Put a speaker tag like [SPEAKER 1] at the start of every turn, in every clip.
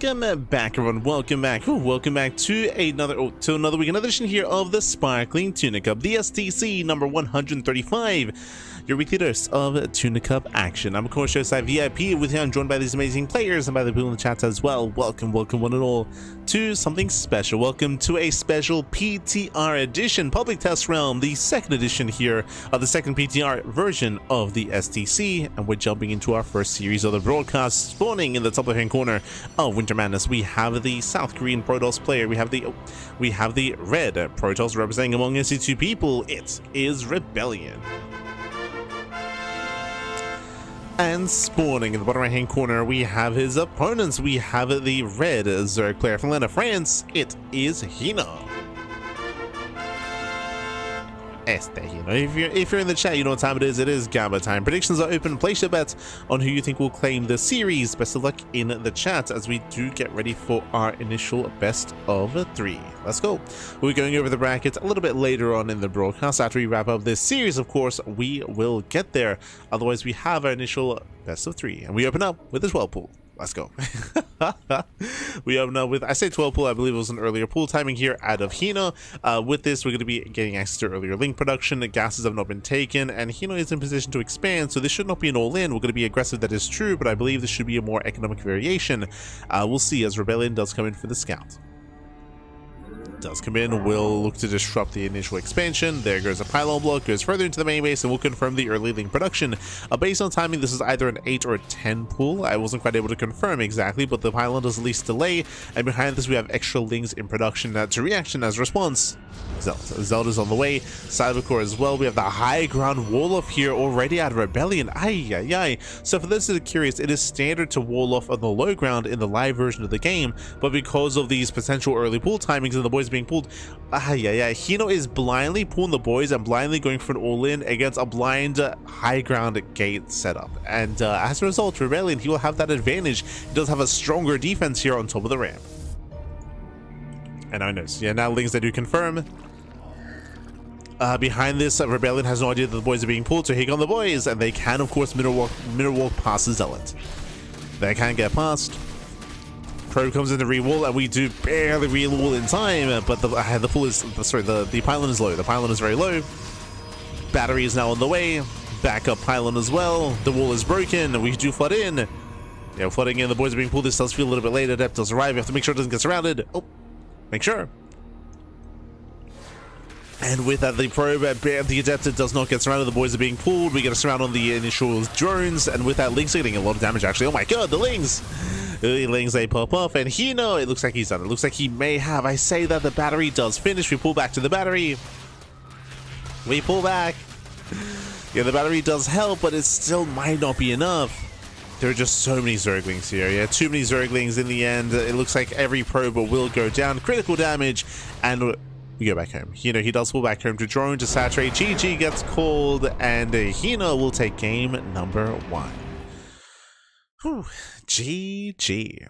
[SPEAKER 1] welcome back, everyone. Welcome back. Welcome back to another week, another edition here of the Sparkling Tuna Cup, the STC number 135. Your weekly dose of Tuna Cup action. I'm of course your side VIP. With you, I'm joined by these amazing players and by the people in the chat as well. Welcome one and all to something special. Welcome to a special PTR edition, Public Test Realm, the second edition here of the second PTR version of the STC, and we're jumping into our first series of the broadcast. Spawning in the top left-hand corner of Winter Madness, we have the South Korean Protoss player. We have the red Protoss representing among SC2 people. It is Rebellion. And spawning in the bottom right hand corner, we have his opponents. We have the red Zerg player from Atlanta, France. It is Hino. If you're in the chat, you know what time it is. It is Gamma time. Predictions are open. Place your bets on who you think will claim the series. Best of luck in the chat as we do get ready for our initial best of 3. Let's go. We'll be going over the brackets a little bit later on in the broadcast. After we wrap up this series, of course, we will get there. Otherwise, we have our initial best of 3, and we open up with this well pool. Let's go. We open up with, I say 12 pool, I believe it was an earlier pool timing here out of Hino. With this, we're going to be getting access to earlier link production. The gases have not been taken, and Hino is in position to expand, so this should not be an all-in. We're going to be aggressive, that is true, but I believe this should be a more economic variation. We'll see as Rebellion does come in for the scout. Does come in, will look to disrupt the initial expansion. There goes a pylon block, goes further into the main base, and will confirm the early link production. Based on timing, this is either an 8 or a 10 pool. I wasn't quite able to confirm exactly, but the pylon does at least delay, and behind this we have extra links in production to reaction as response. Zelda's on the way, Cybercore as well. We have the high ground wall off here already out of Rebellion. So for those that are curious, it is standard to wall off on the low ground in the live version of the game, but because of these potential early pool timings and the boys being pulled, Hino is blindly pulling the boys and blindly going for an all-in against a blind high ground gate setup, and as a result, Rebellion, he will have that advantage. He does have a stronger defense here on top of the ramp. And I know, so yeah, now links, they do confirm. Behind this, Rebellion has no idea that the boys are being pulled, so here come the boys, and they can, of course, middle walk past the Zealot. They can get past. Probe comes in to re-wall, and we do barely re-wall in time, but the pylon is low. The pylon is very low. Battery is now on the way. Backup pylon as well. The wall is broken. We do flood in. Yeah, flooding in. The boys are being pulled. This does feel a little bit late. Adept does arrive. We have to make sure it doesn't get surrounded. Oh, make sure. And with that, the probe, the Adept does not get surrounded. The boys are being pulled. We get a surround on the initial drones, and with that, Lings are getting a lot of damage, actually. Oh my god, the Lings! The Lings, they pop off, and Hino, it looks like he's done. It looks like he may have. I say that the battery does finish. We pull back to the battery. We pull back. Yeah, the battery does help, but it still might not be enough. There are just so many Zerglings here. Yeah, too many Zerglings in the end. It looks like every probe will go down. Critical damage, and we go back home. Hino, he does pull back home to drone to saturate. GG gets called, and Hino will take game number 1. Whew. GG.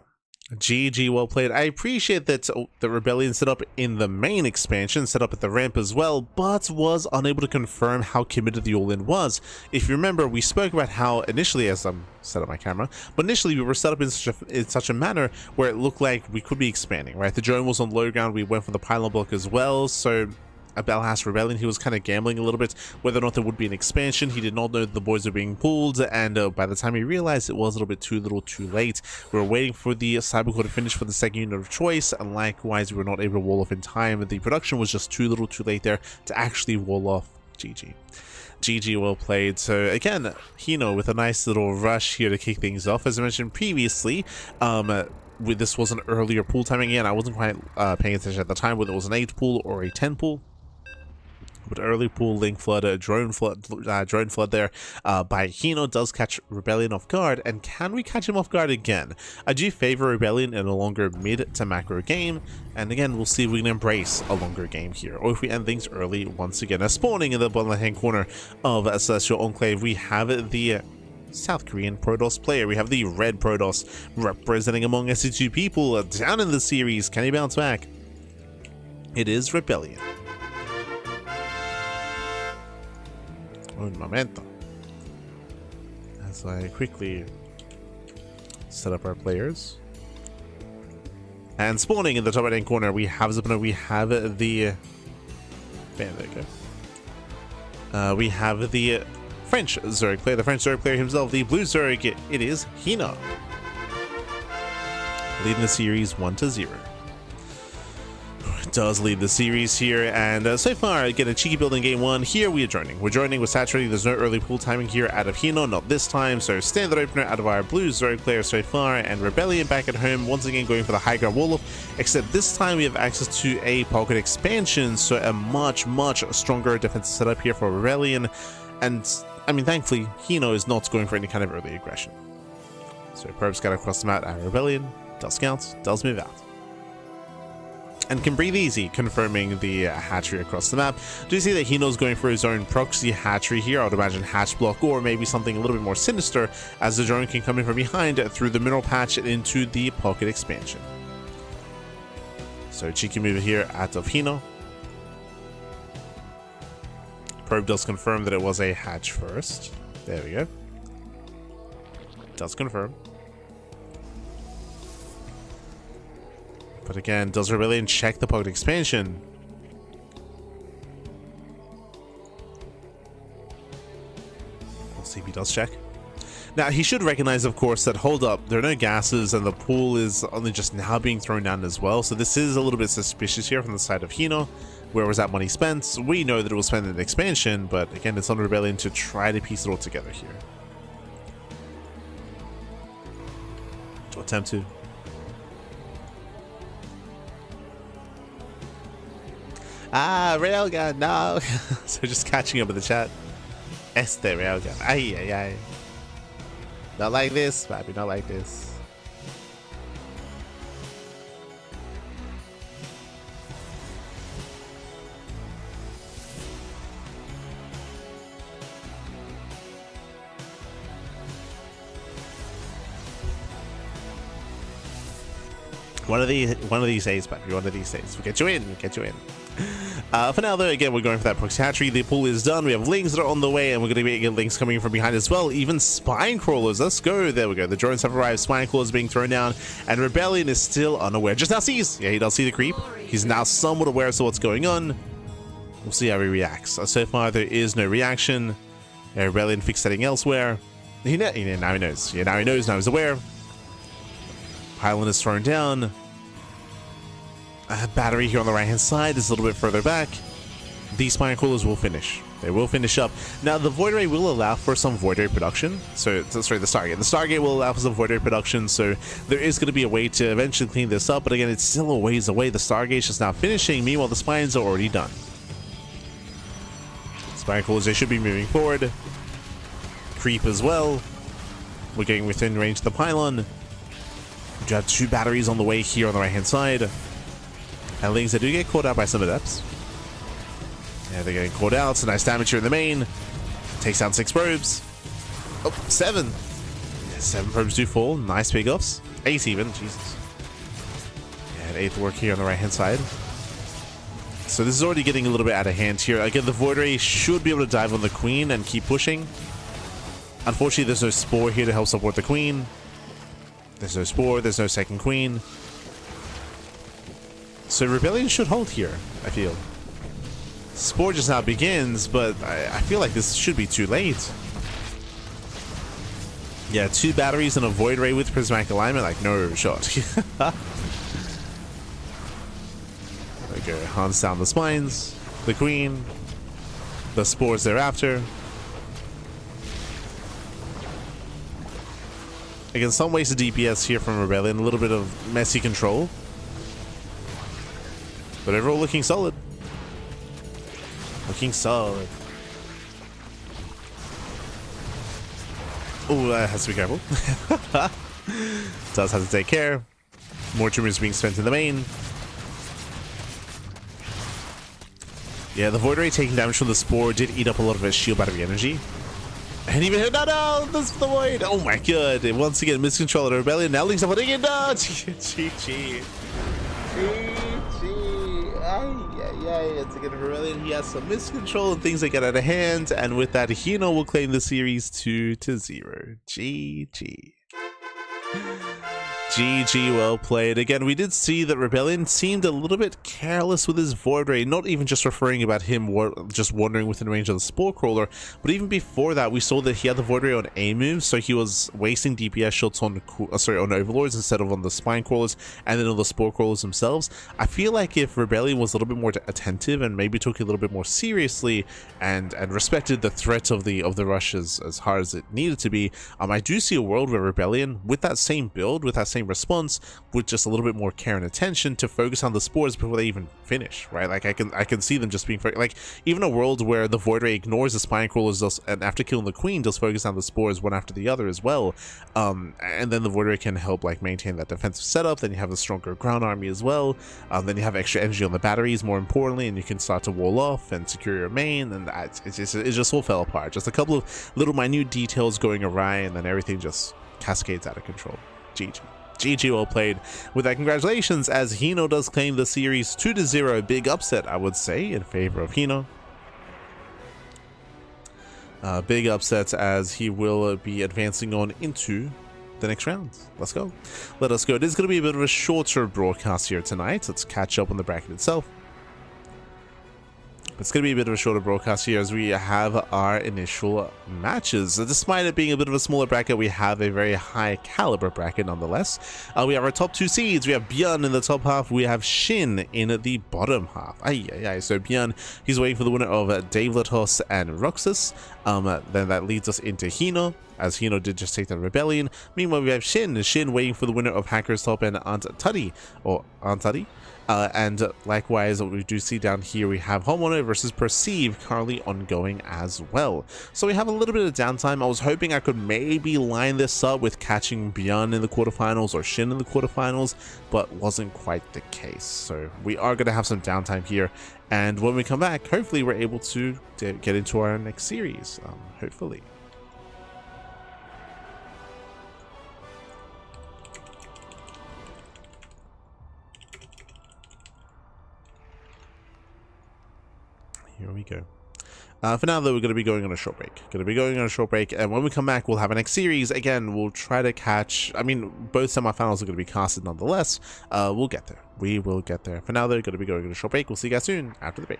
[SPEAKER 1] GG, well played. I appreciate that the Rebellion set up in the main expansion, set up at the ramp as well, but was unable to confirm how committed the all-in was. If you remember, we spoke about how initially, as I'm set up my camera, but initially we were set up in such a manner where it looked like we could be expanding, right? The drone was on low ground, we went for the pylon block as well, so Belhas Rebellion, he was kind of gambling a little bit whether or not there would be an expansion. He did not know that the boys were being pulled, and by the time he realized, it was a little bit too late. We were waiting for the Cybercore to finish for the second unit of choice, and likewise we were not able to wall off in time. The production was just too late there to actually wall off. GG, well played. So again, Hino with a nice little rush here to kick things off. As I mentioned previously, this was an earlier pool timing. Again, I wasn't quite paying attention at the time whether it was an 8 pool or a 10 pool. But early pool, link flood, drone flood there by Hino does catch Rebellion off guard. And can we catch him off guard again? I do favor Rebellion in a longer mid to macro game, and again, we'll see if we can embrace a longer game here, or if we end things early once again. Now, spawning in the bottom left hand corner of Celestial Enclave, we have the South Korean Protoss player. We have the red Protoss representing among SC2 people down in the series. Can he bounce back? It is Rebellion. Un momento. As I quickly set up our players. And spawning in the top right hand corner, we have Zipno, we have the... There we go. We have the French Zerg player, the French Zerg player himself, the blue Zerg. It is Hina, leading the series 1-0. Does lead the series here, and so far, again, a cheeky build in game 1. Here we are joining. We're joining with saturating. There's no early pool timing here out of Hino, not this time. So standard opener out of our blue Zerg player so far, and Rebellion back at home, once again going for the high ground wall up, except this time we have access to a pocket expansion, so a much stronger defensive setup here for Rebellion. And I mean, thankfully, Hino is not going for any kind of early aggression. So Probe scout across the map at Rebellion, does scout, does move out. And can breathe easy, confirming the hatchery across the map. Do you see that Hino's going for his own proxy hatchery here? I would imagine hatch block, or maybe something a little bit more sinister, as the drone can come in from behind through the mineral patch into the pocket expansion. So cheeky move here out of Hino. Probe does confirm that it was a hatch first. There we go. Does confirm. But again, does Rebellion check the pocket expansion? We'll see if he does check. Now, he should recognize, of course, that hold up, there are no gases and the pool is only just now being thrown down as well. So this is a little bit suspicious here from the side of Hino. Where was that money spent? We know that it was spent in expansion, but again, it's on Rebellion to try to piece it all together here. To attempt to. Ah, Railgun, no! So just catching up with the chat. Este Railgun. Ay, ay, ay. Not like this, Papi, not like this. One of these days, Papi, one of these days. We'll get you in, we'll get you in. For now, though, again, we're going for that proxy hatchery. The pool is done. We have lings that are on the way, and we're going to be getting lings coming from behind as well. Even spine crawlers. Let's go. There we go. The drones have arrived. Spine crawlers being thrown down, and Rebellion is still unaware. Just now sees. Yeah, he does see the creep. He's now somewhat aware as to what's going on. We'll see how he reacts. So far, there is no reaction. Yeah, Rebellion fixating elsewhere. Now he knows. Yeah, now he knows. Now he's aware. Pylon is thrown down. Battery here on the right hand side is a little bit further back. These spine crawlers will finish. They will finish up. Now the void ray will allow for some void ray production. So sorry, the Stargate. The Stargate will allow for some void ray production. So there is going to be a way to eventually clean this up. But again, it's still a ways away. The Stargate's just now finishing. Meanwhile, the spines are already done. Spine crawlers, they should be moving forward. Creep as well. We're getting within range of the pylon. We do have 2 batteries on the way here on the right hand side. And lings that do get caught out by some adepts. Yeah, they're getting caught out. It's a nice damage here in the main. Takes down 6 probes. Oh, 7. Yeah, 7 probes do fall. Nice pickups. 8 even. Jesus. Yeah, an 8th work here on the right hand side. So this is already getting a little bit out of hand here. Again, the Void Ray should be able to dive on the Queen and keep pushing. Unfortunately, there's no Spore here to help support the Queen. There's no Spore. There's no second Queen. So Rebellion should hold here, I feel. Spore just now begins, but I feel like this should be too late. Yeah, 2 batteries and a Void Ray with Prismatic Alignment, like no shot. There we go, hunts down the spines, the Queen, the Spores thereafter. Again, some wasted DPS here from Rebellion, a little bit of messy control. But overall looking solid. Looking solid. Oh, that has to be careful. Does have to take care. More tumors being spent in the main. Yeah, the Void Ray taking damage from the Spore did eat up a lot of his shield battery energy. And even no, this is the Void. Oh my god. Once again, miscontrol of the Rebellion. Now Link's up putting it down. GG. It's again Rebellion. He has some miscontrol and things that get out of hand, and with that, Hino will claim the series 2-0. GG. GG, well played. Again, we did see that Rebellion seemed a little bit careless with his Void Ray, not even just referring about him just wandering within range of the Spore Crawler, but even before that, we saw that he had the Void Ray on A moves, so he was wasting DPS shots on on Overlords instead of on the Spine Crawlers and then on the Spore Crawlers themselves. I feel like if Rebellion was a little bit more attentive and maybe took it a little bit more seriously and respected the threat of the rush as hard as it needed to be, I do see a world where Rebellion, with that same build, with that same response, with just a little bit more care and attention, to focus on the spores before they even finish, right? Like I can see them just being like, even a world where the Void Ray ignores the Spine Crawlers and after killing the Queen just focus on the spores one after the other as well, and then the Void Ray can help like maintain that defensive setup. Then you have a stronger ground army as well, then you have extra energy on the batteries, more importantly, and you can start to wall off and secure your main, and it just all fell apart. Just a couple of little minute details going awry, and then everything just cascades out of control. GG, well played. With that, congratulations, as Hino does claim the series 2-0. Big upset, I would say, in favor of Hino. Big upsets, as he will be advancing on into the next round. Let's go. Let us go. It is going to be a bit of a shorter broadcast here tonight. Let's catch up on the bracket itself. It's going to be a bit of a shorter broadcast here as we have our initial matches. Despite it being a bit of a smaller bracket, we have a very high caliber bracket nonetheless. We have our top two seeds. We have ByuN in the top half. We have Shin in the bottom half. So ByuN, he's waiting for the winner of Davlatos and Roxas. Then that leads us into Hino, as Hino did just take the Rebellion. Meanwhile, we have Shin waiting for the winner of Hacker's Top and Antari. And likewise, what we do see down here, we have Homeowner versus Perceive currently ongoing as well. So we have a little bit of downtime. I was hoping I could maybe line this up with catching ByuN in the quarterfinals or Shin in the quarterfinals, but wasn't quite the case. So we are going to have some downtime here. And when we come back, hopefully we're able to get into our next series. Hopefully. Here we go. For now, though, we're going to be going on a short break. And when we come back, we'll have a next series. Again, we'll try to catch... I mean, both semifinals are going to be casted nonetheless. We'll get there. We will get there. For now, though, we're going to be going on a short break. We'll see you guys soon after the break.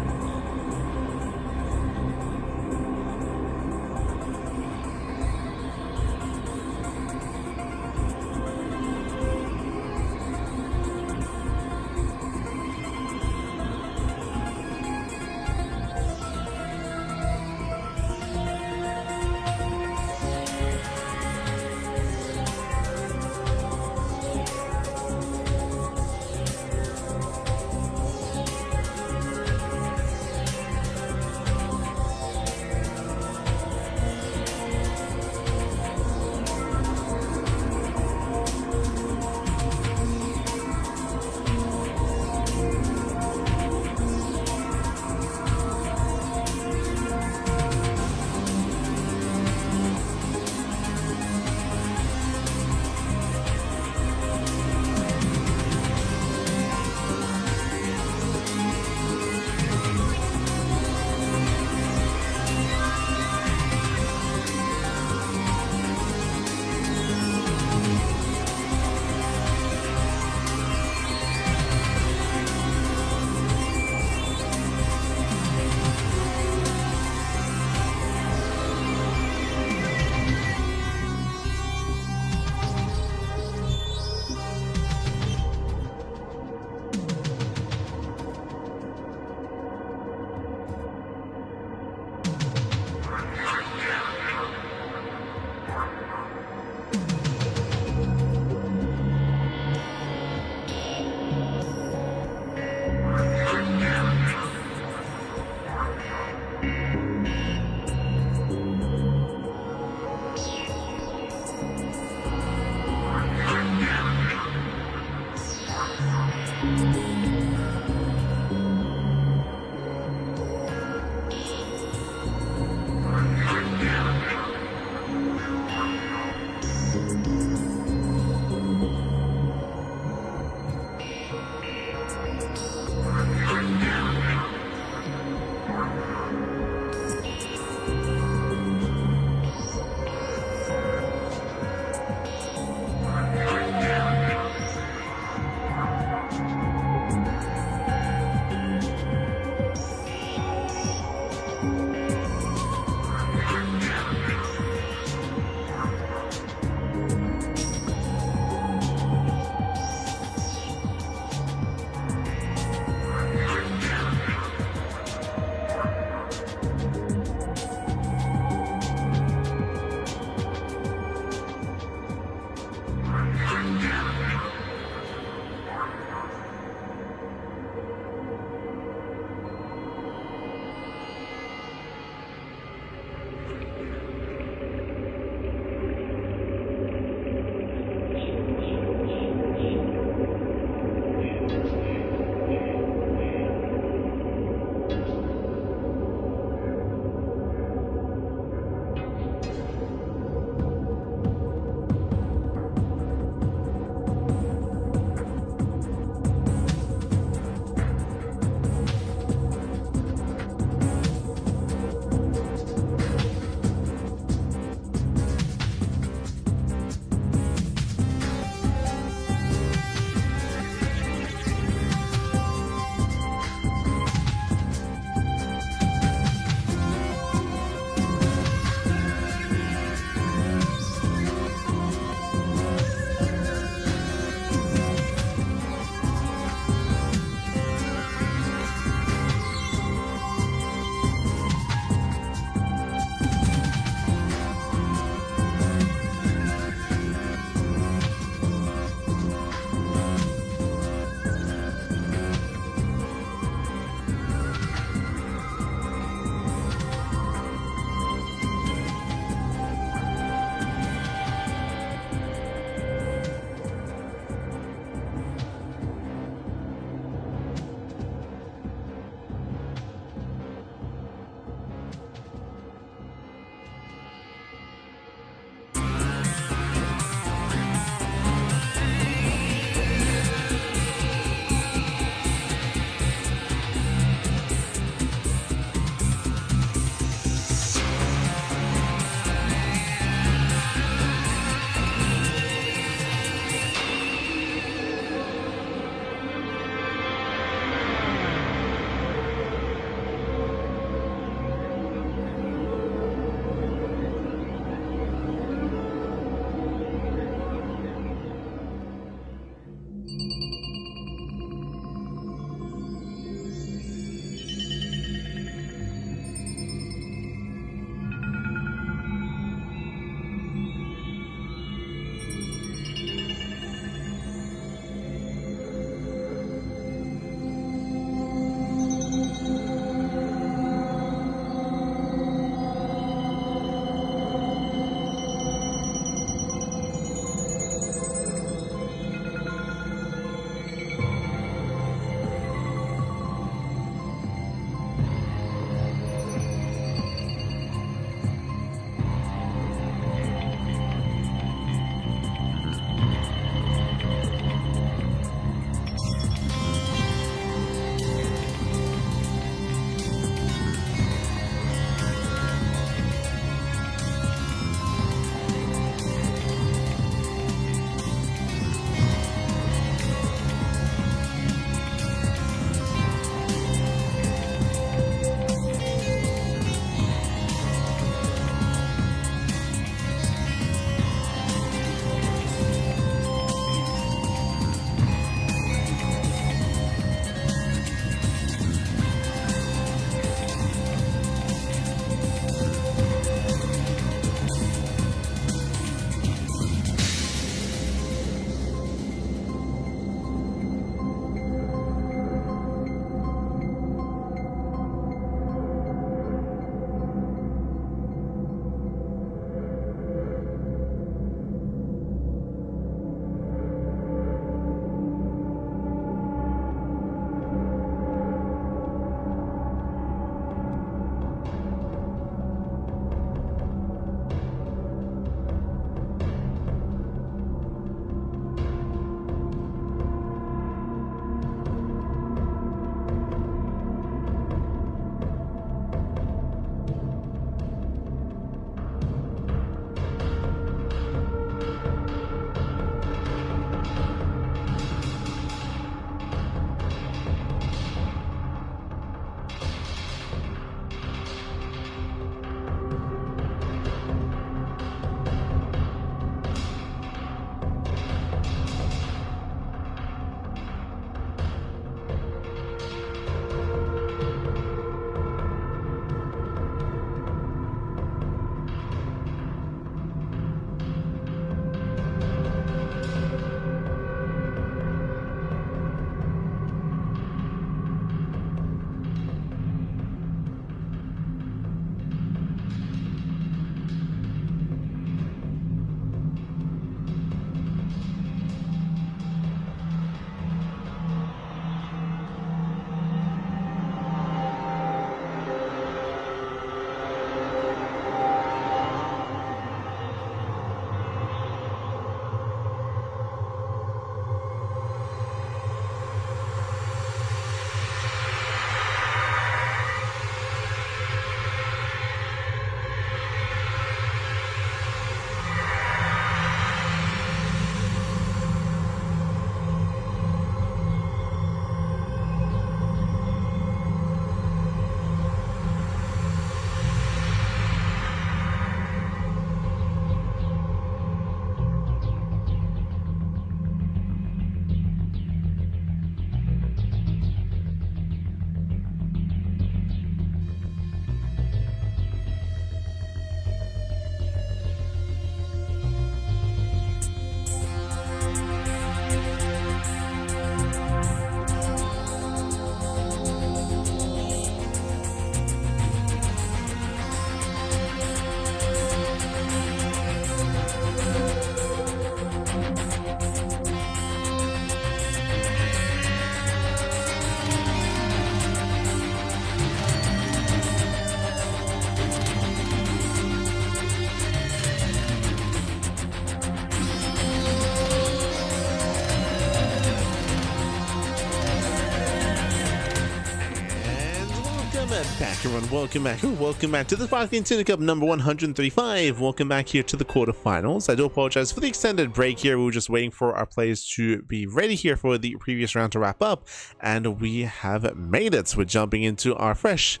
[SPEAKER 1] back, everyone. Welcome back to the Sparkling Tuna Cup number 135. Welcome back here to the quarterfinals. I do apologize for the extended break here. We were just waiting for our players to be ready here for the previous round to wrap up, and we have made it. We're jumping into our fresh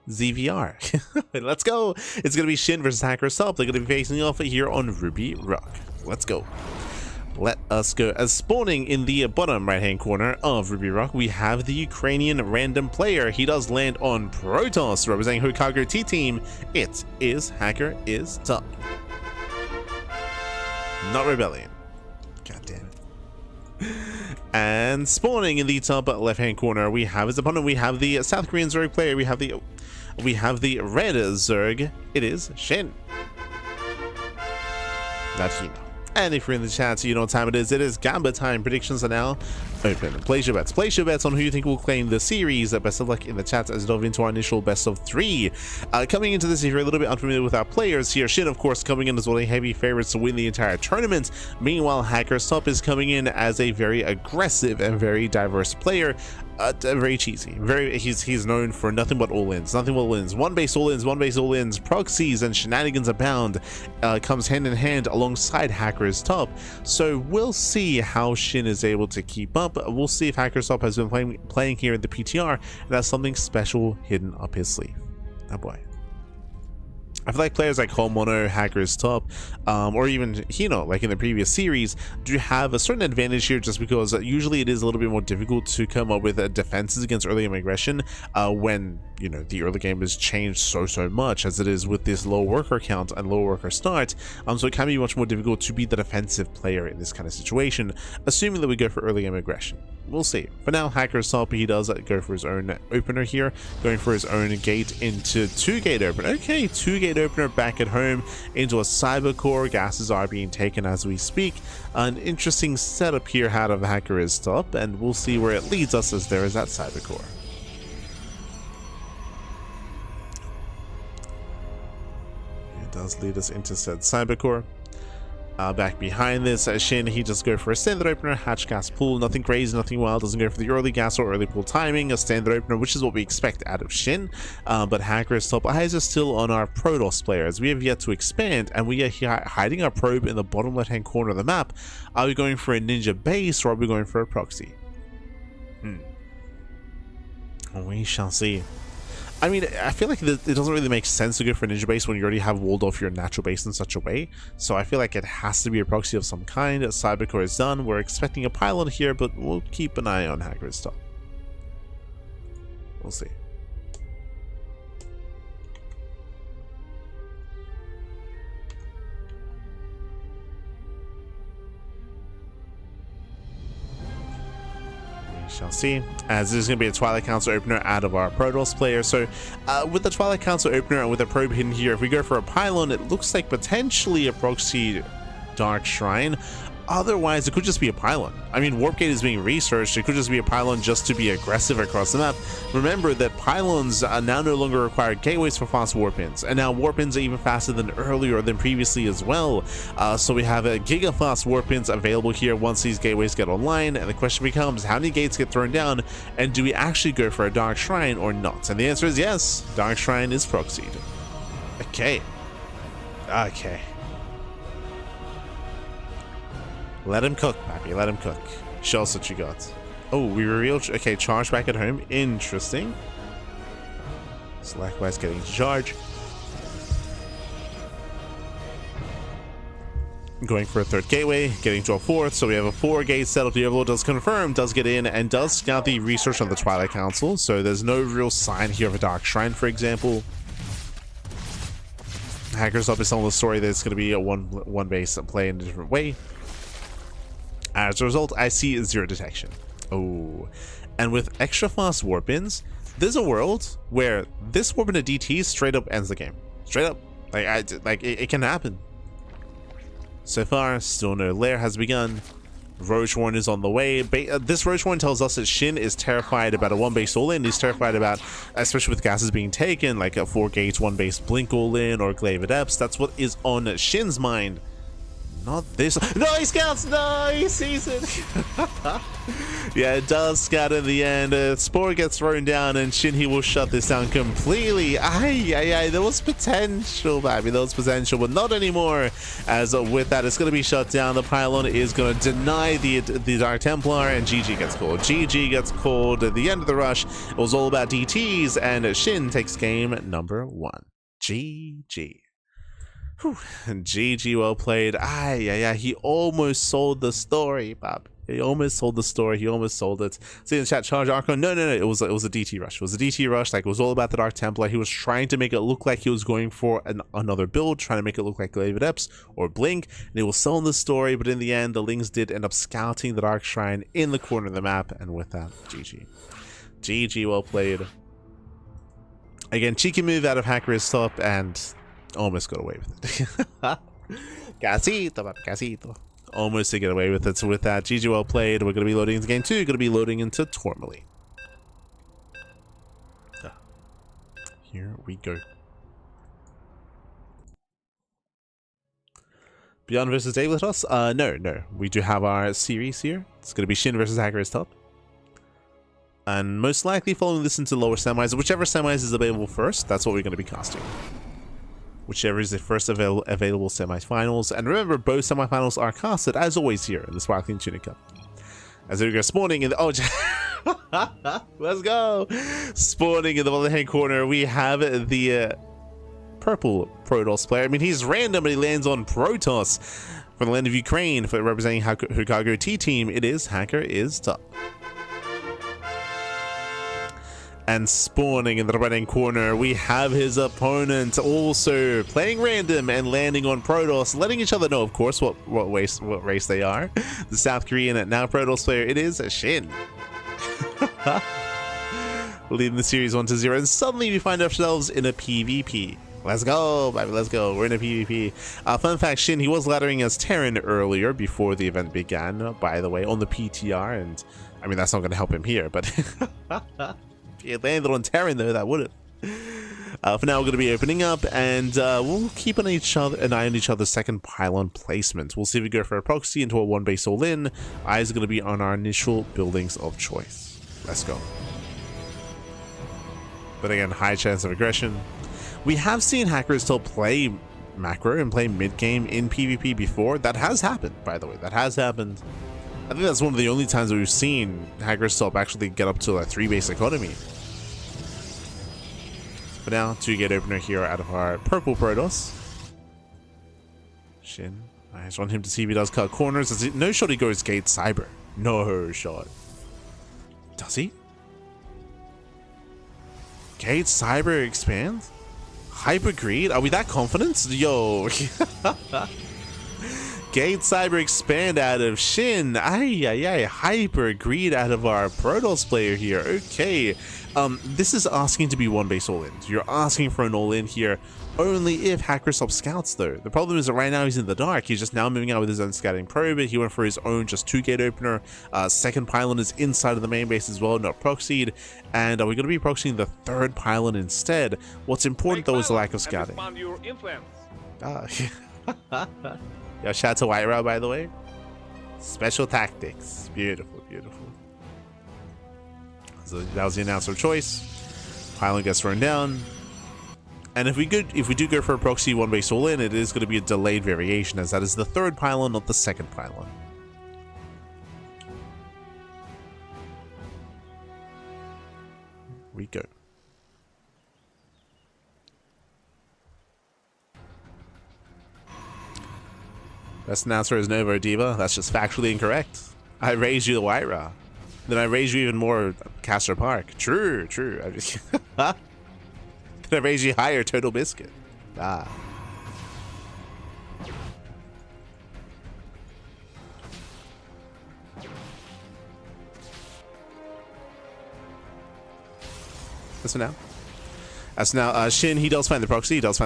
[SPEAKER 1] ZVR. Let's go. It's going to be Shin versus Hacker's Top. They're going to be facing off here on Ruby Rock. Let's go. Let us go. As spawning in the bottom right hand corner of Ruby Rock, we have the Ukrainian random player. He does land on Protoss, representing Hokago T team. It is Hacker is Top, not Rebellion. God damn it. And spawning in the top left hand corner, we have his opponent. We have the South Korean Zerg player. We have the red Zerg. It is Shin. That he knows. And if you're in the chat, you know what time it is. It is Gamba time. Predictions are now open. Place your bets. Place your bets on who you think will claim the series. Best of luck in the chat as we delve into our initial best of 3. Coming into this, if you're a little bit unfamiliar with our players here, Shin, of course, coming in as one of the heavy favorites to win the entire tournament. Meanwhile, Hacker's Top is coming in as a very aggressive and very diverse player. Very cheesy. He's known for nothing but all-ins. Nothing but all-ins. One base all-ins, proxies and shenanigans abound. Comes hand in hand alongside Hacker's Top. So we'll see how Shin is able to keep up. We'll see if Hacker's Top has been playing here in the PTR and has something special hidden up his sleeve. Oh boy. I feel like players like Homono, Hacker's Top, or even Hino, like in the previous series, do have a certain advantage here just because usually it is a little bit more difficult to come up with defenses against early game aggression when, you know, the early game has changed so much as it is with this low worker count and low worker start. So it can be much more difficult to be the defensive player in this kind of situation, assuming that we go for early game aggression. We'll see. For now, Hacker's Top, he does go for his own opener here, going for his own gate into 2-gate opener. Okay, 2-gate opener back at home into a cyber core. Gases are being taken as we speak. An interesting setup here out of Hacker's Top, and we'll see where it leads us as there is that cyber core. It does lead us into said cyber core. Back behind this, Shin, he just go for a standard opener, hatch gas pool, nothing crazy, nothing wild, doesn't go for the early gas or early pool timing, a standard opener, which is what we expect out of Shin. But Hacker's Top eyes are still on our Protoss players. We have yet to expand, and we are here hiding our probe in the bottom left hand corner of the map. Are we going for a ninja base, or are we going for a proxy? We shall see. I mean, I feel like it doesn't really make sense to go for a ninja base when you already have walled off your natural base in such a way. So I feel like it has to be a proxy of some kind. Cybercore is done. We're expecting a pylon here, but we'll keep an eye on Hacker's Top. We'll see. Shall see, as this is going to be a Twilight Council opener out of our Protoss player. So with the Twilight Council opener and with a probe hidden here, if we go for a pylon, it looks like potentially a proxy Dark Shrine. Otherwise, it could just be a pylon. I mean, Warp Gate is being researched. It could just be a pylon just to be aggressive across the map. Remember that pylons now no longer require gateways for fast warp-ins, and now warp-ins are even faster than earlier than previously as well. So we have giga-fast warp-ins available here once these gateways get online, and the question becomes, how many gates get thrown down, and do we actually go for a Dark Shrine or not? And the answer is yes, Dark Shrine is proxied. Okay. Okay. Let him cook, Pappy. Let him cook. Show us what you got. Oh, we revealed. Okay, charge back at home. Interesting. Slackwire's getting to charge. Going for a third gateway, getting to a fourth. So we have a 4-gate setup. The Overlord does confirm, does get in, and does scout the research on the Twilight Council. So there's no real sign here of a Dark Shrine, for example. Hacker's Top is telling the story that it's going to be a one base play in a different way. As a result, I see 0 detection. Oh, and with extra fast warp-ins, there's a world where this warp in a DT straight up ends the game. Straight up, it can happen. So far, still no lair has begun. Roach Warren is on the way. This Roach Warren tells us that Shin is terrified about a 1-base all-in. He's terrified about, especially with gases being taken, like a 4-gate 1-base blink all-in or glaive adepts. That's what is on Shin's mind. Not this. No, he scouts. No, he sees it. Yeah, it does scout in the end. Spore gets thrown down, and Shin will shut this down completely. Aye. There was potential, baby. There was potential, but not anymore. As with that, it's going to be shut down. The pylon is going to deny the Dark Templar, and GG gets called. GG gets called at the end of the rush. It was all about DTs, and Shin takes game number 1. GG. Whew. GG, well played. Yeah. He almost sold the story, Bob. He almost sold the story. He almost sold it. See in the chat, Charge Archon. No. It was a DT rush. It was a DT rush. Like, it was all about the Dark Templar. He was trying to make it look like he was going for another build, trying to make it look like David Epps or Blink. And he was selling the story, but in the end, the Lings did end up scouting the Dark Shrine in the corner of the map. And with that, GG. GG, well played. Again, cheeky move out of Hacker's top, and almost got away with it. Casito. Almost to get away with it. So with that, GG, well played. We're going to be loading into game 2. Going to be loading into Tourmaline. Here we go. ByuN versus Davidos? No. We do have our series here. It's going to be Shin versus Hacker's top. And most likely following this into lower semis. Whichever semis is available first, that's what we're going to be casting. Whichever is the first available semifinals. And remember, both semifinals are casted, as always, here in the Sparkling Tuna Cup. As we go spawning in the... Oh, let's go! Spawning in the left-hand corner, we have the purple Protoss player. I mean, he's random, but he lands on Protoss from the land of Ukraine for representing Hokago T-Team. It is Hacker is top. And spawning in the right-hand corner, we have his opponent also playing random and landing on Protoss, letting each other know, of course, what race they are. The South Korean now Protoss player, it is Shin. Leading the series 1-0, and suddenly we find ourselves in a PvP. Let's go, baby, let's go. We're in a PvP. Fun fact, Shin, he was laddering as Terran earlier before the event began, by the way, on the PTR, and I mean, that's not going to help him here, but... If he had landed on Terran, though, that would have. For now, we're going to be opening up, and we'll keep an eye on each other's second pylon placement. We'll see if we go for a proxy into a 1-base all-in. Eyes are going to be on our initial buildings of choice. Let's go. But again, high chance of aggression. We have seen hackers still play macro and play mid-game in PvP before. That has happened, by the way. That has happened. I think that's one of the only times that we've seen hackers stop actually get up to a 3-base economy. But now, 2-gate opener here out of our purple Protoss. Shin. I just want him to see if he does cut corners. No shot he goes gate cyber. No shot. Does he? Gate cyber expands? Hyper greed? Are we that confident? Yo. Gate cyber expand out of Shin. Hyper greed out of our Protoss player here. Okay. This is asking to be 1-base all-in. You're asking for an all-in here only if Hacker stops scouts, though. The problem is that right now he's in the dark. He's just now moving out with his own scouting probe. He went for his own just 2-gate opener. Second pylon is inside of the main base as well, not proxied. And we're going to be proxying the third pylon instead. What's important, though, is the lack of scouting. Yo, shout out to White Row, by the way. Special tactics. Beautiful, beautiful. So that was the announcer of choice. Pylon gets thrown down. And if we do go for a proxy 1-base all-in, it is going to be a delayed variation, as that is the third pylon, not the second pylon. We go. Best announcer is Novo Diva. That's just factually incorrect. I raised you the White Raw. Then I raised you even more Castor Park. True. Then I raised you higher Total Biscuit. Ah. This one now. As now, Shin, he does find the proxy. It is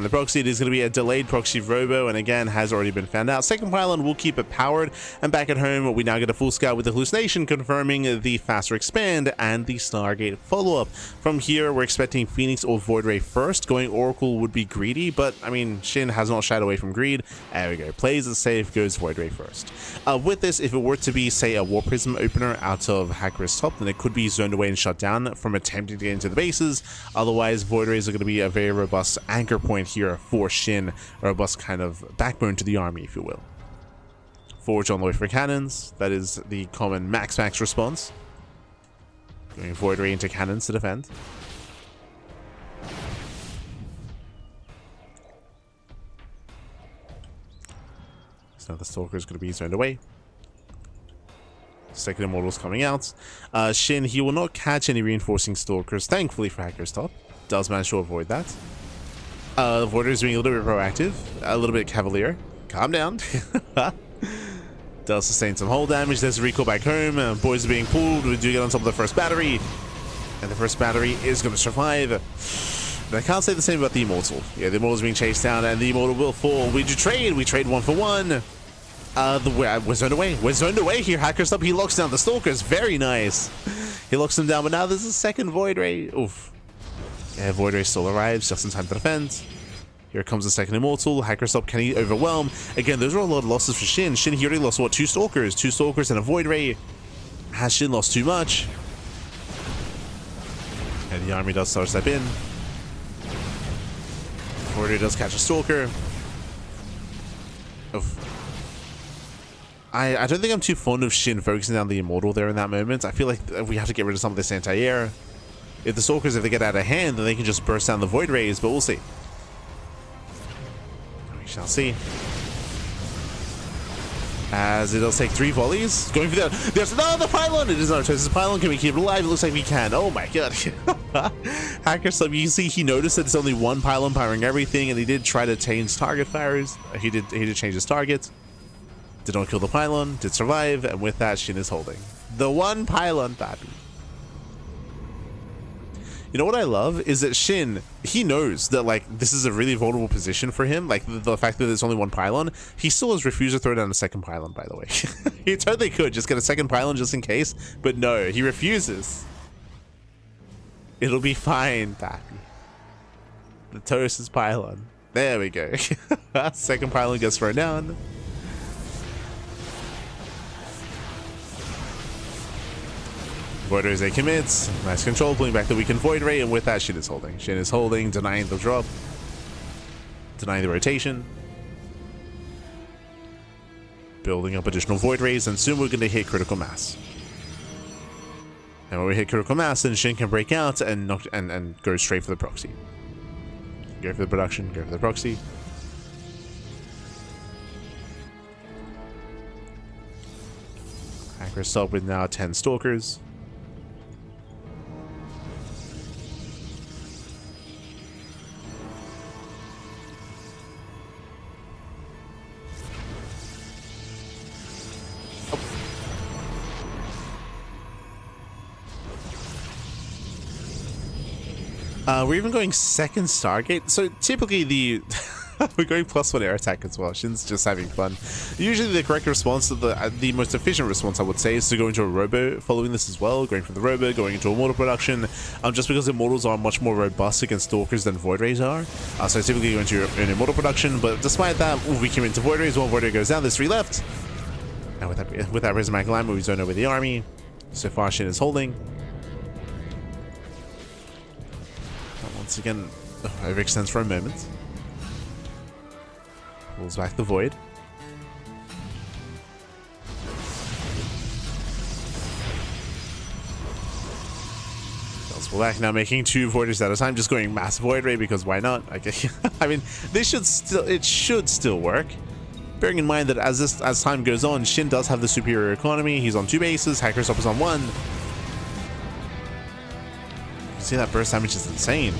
[SPEAKER 1] going to be a delayed proxy robo, and again, has already been found out. Second pylon will keep it powered, and back at home, we now get a full scout with the hallucination, confirming the faster expand and the Stargate follow-up. From here, we're expecting Phoenix or Void Ray first. Going Oracle would be greedy, but, I mean, Shin has not shied away from greed. There we go. Plays it safe, goes Void Ray first. With this, if it were to be, say, a War Prism opener out of Hacker's top, then it could be zoned away and shut down from attempting to get into the bases. Otherwise, Void Rays are going to be a very robust anchor point here for Shin, a robust kind of backbone to the army, if you will. Forge on the way for cannons. That is the common max response. Going Void Ray into cannons to defend. So the Stalker is going to be zoned away. Second Immortal's coming out. Shin, he will not catch any reinforcing Stalkers, thankfully for Hacker's top. Does manage to avoid that. Voider is being a little bit proactive, a little bit cavalier. Calm down. Does sustain some hull damage. There's a recall back home. Boys are being pulled. We do get on top of the first battery. And the first battery is going to survive. But I can't say the same about the Immortal. Yeah, the Immortal is being chased down, and the Immortal will fall. We do trade. We trade 1 for 1. We're zoned away. We're zoned away here. Hacker's up. He locks down the Stalkers. Very nice. He locks them down, but now there's a second Void Ray. Oof. Yeah, Void Ray still arrives just in time to defend. Here comes the second Immortal. Hacker's up. Can he overwhelm? Again, those are a lot of losses for Shin. Shin, he already lost, what, 2 Stalkers? 2 Stalkers and a Void Ray. Has Shin lost too much? And the army does start to step in. Void Ray does catch a Stalker. Oof. I don't think I'm too fond of Shin focusing on the Immortal there in that moment. I feel like we have to get rid of some of this anti-air. If the Stalkers, if they get out of hand, then they can just burst down the Void Rays, but we'll see. We shall see. As it does take 3 volleys. Going for that. There's another pylon! It is not a choice. This pylon, can we keep it alive? It looks like we can. Oh my god. Hacker Sub, you see, he noticed that it's only 1 pylon powering everything, and he did try to change target fires. He did change his target. Did not kill the pylon, did survive, and with that, Shin is holding. The 1 pylon, baby. You know what I love is that Shin, he knows that, like, this is a really vulnerable position for him. Like, the fact that there's only 1 pylon. He still has refused to throw down a second pylon, by the way. He totally could just get a second pylon just in case, but no, he refuses. It'll be fine, baby. The toast is pylon. There we go. Second pylon gets thrown down. Void Ray they commits. Nice control, pulling back the weakened Void Ray, and with that, Shin is holding. Shin is holding, denying the drop. Denying the rotation. Building up additional Void Rays, and soon we're going to hit critical mass. And when we hit critical mass, then Shin can break out and go straight for the proxy. Go for the production, go for the proxy. Hacker's up with now 10 Stalkers. We're even going second Stargate. So typically we're going +1 air attack as well. Shin's just having fun. Usually the correct response, the most efficient response I would say, is to go into a robo following this as well. Going for the robo, going into Immortal production. Just because Immortals are much more robust against Stalkers than Void Rays are. So typically go into an Immortal production, but despite that, we came into Void Rays. 1 Void Ray goes down, there's 3 left. And with that Prismatic Line, we zone over the army. So far Shin is holding. Once again, overextends for a moment. Pulls back the Void. Does pull back now, making 2 Voiders at a time, just going mass Void Ray because why not? I mean, it should still work. Bearing in mind that as time goes on, Shin does have the superior economy. He's on 2 bases, Hacker's up is on 1. See, that burst damage is insane.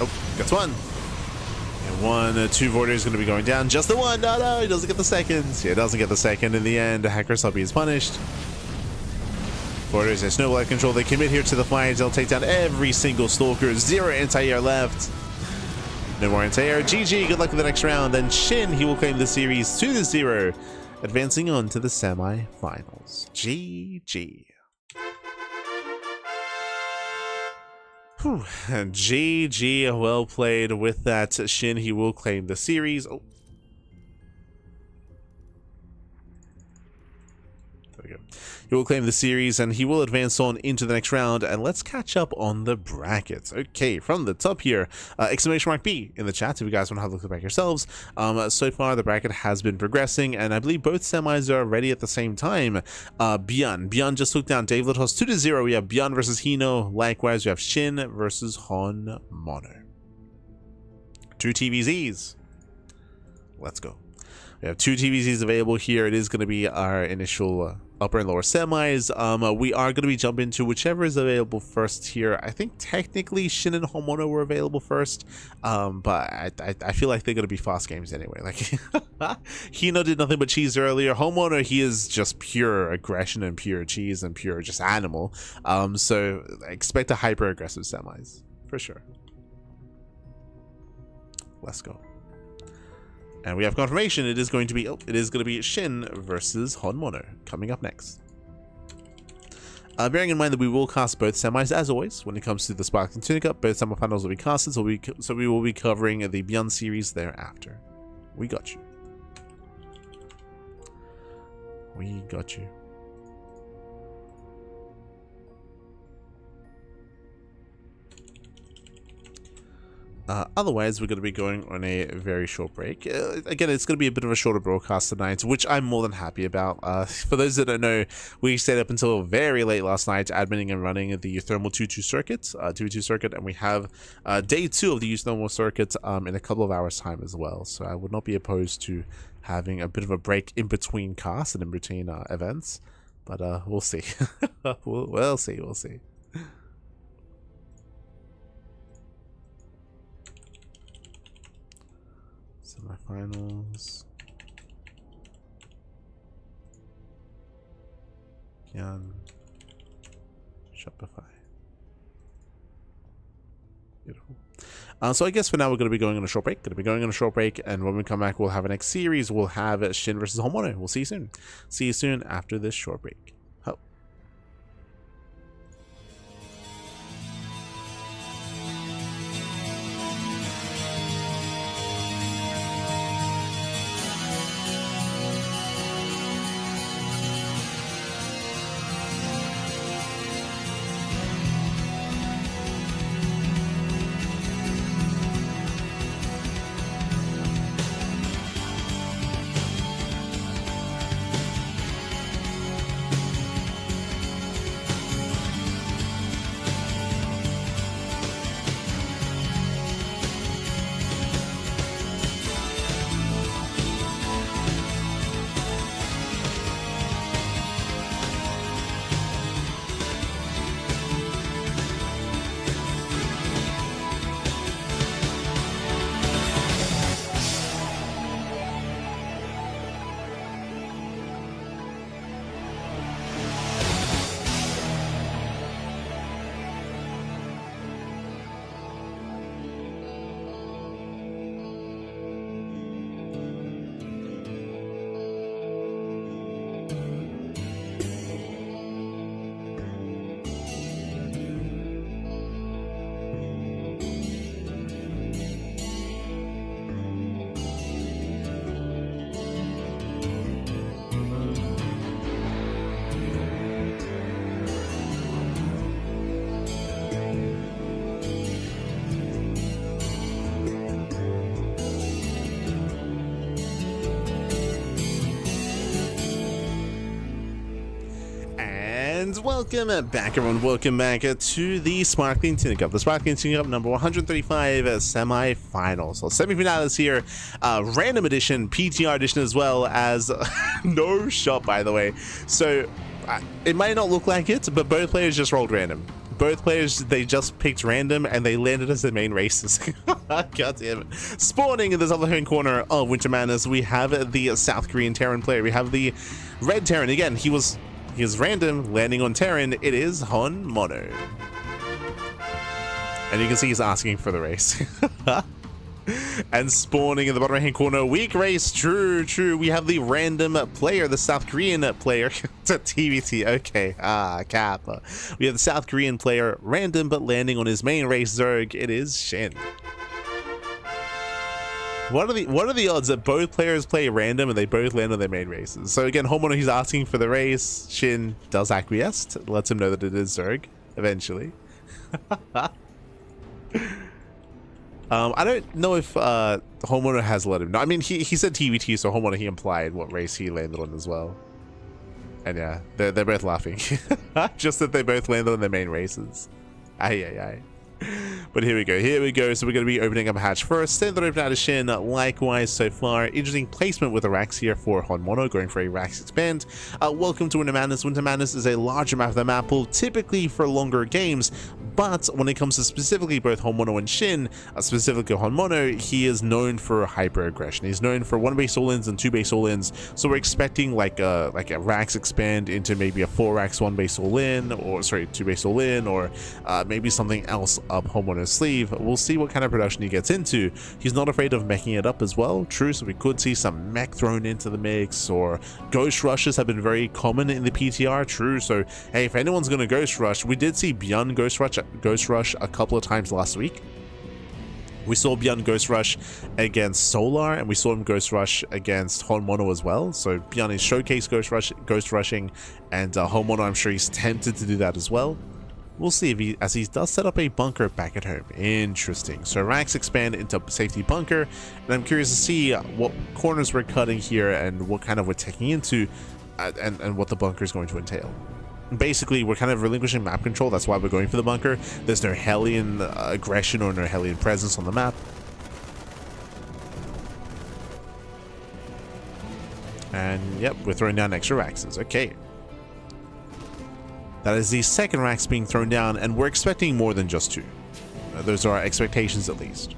[SPEAKER 1] Oh, gets 1. And 2 Voiders is going to be going down. Just the 1. No, he doesn't get the second. Yeah, he doesn't get the second in the end. Hacker Subby is punished. Borders, there's no light control. They commit here to the flyers. They'll take down every single stalker. 0 anti-air left. No more anti-air. GG, good luck with the next round. Then Shin, he will claim the series 2-0, advancing on to the semi-finals. GG. Whew. GG, well played with that. Shin, he will claim the series. Oh. There we go. He will claim the series and he will advance on into the next round. And let's catch up on the brackets. Okay, from the top here, exclamation mark B in the chat if you guys want to have a look at the bracket yourselves. So far, the bracket has been progressing, and I believe both semis are ready at the same time. ByuN just took down Dave Litos 2-0. We have ByuN versus Hino. Likewise, we have Shin versus Hon Mono. 2 TVZs. Let's go. We have 2 TVZs available here. It is going to be our initial upper and lower semis. We are going to be jumping to whichever is available first here. I think technically Shin and Homono were available first, but I feel like they're going to be fast games anyway. Like Hino did nothing but cheese earlier. Homono, he is just pure aggression and pure cheese and pure just animal. So expect a hyper aggressive semis for sure. Let's go. And we have confirmation. It is going to be Shin versus Hon Mono coming up next. Bearing in mind that we will cast both semis as always when it comes to the Sparkling Tuna Cup. Both semifinals will be casted, so we will be covering the ByuN series thereafter. We got you. We got you. Otherwise, we're going to be going on a very short break. Again, it's going to be a bit of a shorter broadcast tonight, which I'm more than happy about. For those that don't know, we stayed up until very late last night adminning and running the Thermal 2-2 circuit, and we have day 2 of the Use Thermal circuit in a couple of hours time as well. So I would not be opposed to having a bit of a break in between casts and in between events, but we'll see. we'll see. Semifinals. ByuN. Shopify. Beautiful. So I guess for now we're going to be going on a short break. And when we come back, we'll have a next series. We'll have Shin versus Homono. We'll see you soon. See you soon after this short break. And welcome back, everyone. Welcome back to the Sparkling Tuna Cup. The Sparkling Tuna Cup number 135 semi-finals. So semi-finals here. Random edition, PTR edition, as well as no shot, by the way. So it might not look like it, but both players just rolled random. Both players, they just picked random and they landed as the main races. God damn it. Spawning in this other hand corner of Winter Madness, we have the South Korean Terran player. We have the Red Terran. Again, he was He's random, landing on Terran. It is Hon Mono. And you can see he's asking for the race. And spawning in the bottom right hand corner, weak race. True. We have the random player, the South Korean player. It's a TVT. Okay. Kappa. We have the South Korean player, random, but landing on his main race, Zerg. It is Shin. What are the odds that both players play random and they both land on their main races? So again, Homeowner, he's asking for the race. Shin does acquiesce. Lets him know that it is Zerg eventually. I don't know if Homeowner has let him know. I mean, he said TVT, so Homeowner, he implied what race he landed on as well. And yeah, they're both laughing. Just that they both landed on their main races. Aye. But here we go. So we're going to be opening up a hatch first. Send that open out of Shin. Likewise, so far, interesting placement with the racks here for Honmono, going for a racks expand. Welcome to Winter Madness. Winter Madness is a larger map of the map pool, typically for longer games. But when it comes to specifically both Honmono and Shin, specifically Honmono, he is known for hyper aggression. He's known for 1-base all-ins and 2-base all-ins. So we're expecting like a racks expand into maybe a 4-racks 1-base all-in, or sorry, 2-base all-in, or maybe something else up Homeowner's sleeve. We'll see what kind of production he gets into. He's not afraid of meching it up as well. True, so we could see some mech thrown into the mix, or ghost rushes have been very common in the PTR. True, so hey, if anyone's going to ghost rush, we did see ByuN ghost rush a couple of times last week. We saw ByuN ghost rush against Solar, and we saw him ghost rush against Honmono as well. So ByuN is showcase ghost rushing, and Honmono, I'm sure he's tempted to do that as well. We'll see if he, as he does set up a bunker back at home. Interesting. So racks expand into safety bunker, and I'm curious to see what corners we're cutting here and what kind of we're taking into, and what the bunker is going to entail. Basically, we're kind of relinquishing map control. That's why we're going for the bunker. There's no Hellion aggression or no Hellion presence on the map. And yep, we're throwing down extra raxes. Okay. That is the second racks being thrown down, and we're expecting more than just 2. Those are our expectations at least.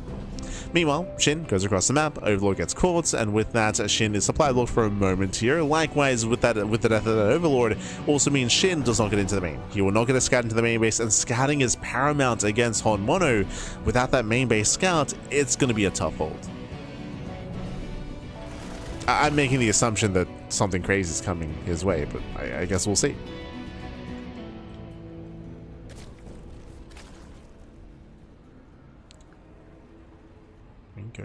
[SPEAKER 1] Meanwhile, Shin goes across the map, Overlord gets caught, and with that, Shin is supply blocked for a moment here. Likewise, with the death of that Overlord, also means Shin does not get into the main. He will not get a scout into the main base, and scouting is paramount against Honmono. Without that main base scout, it's going to be a tough hold. I'm making the assumption that something crazy is coming his way, but I guess we'll see. Go.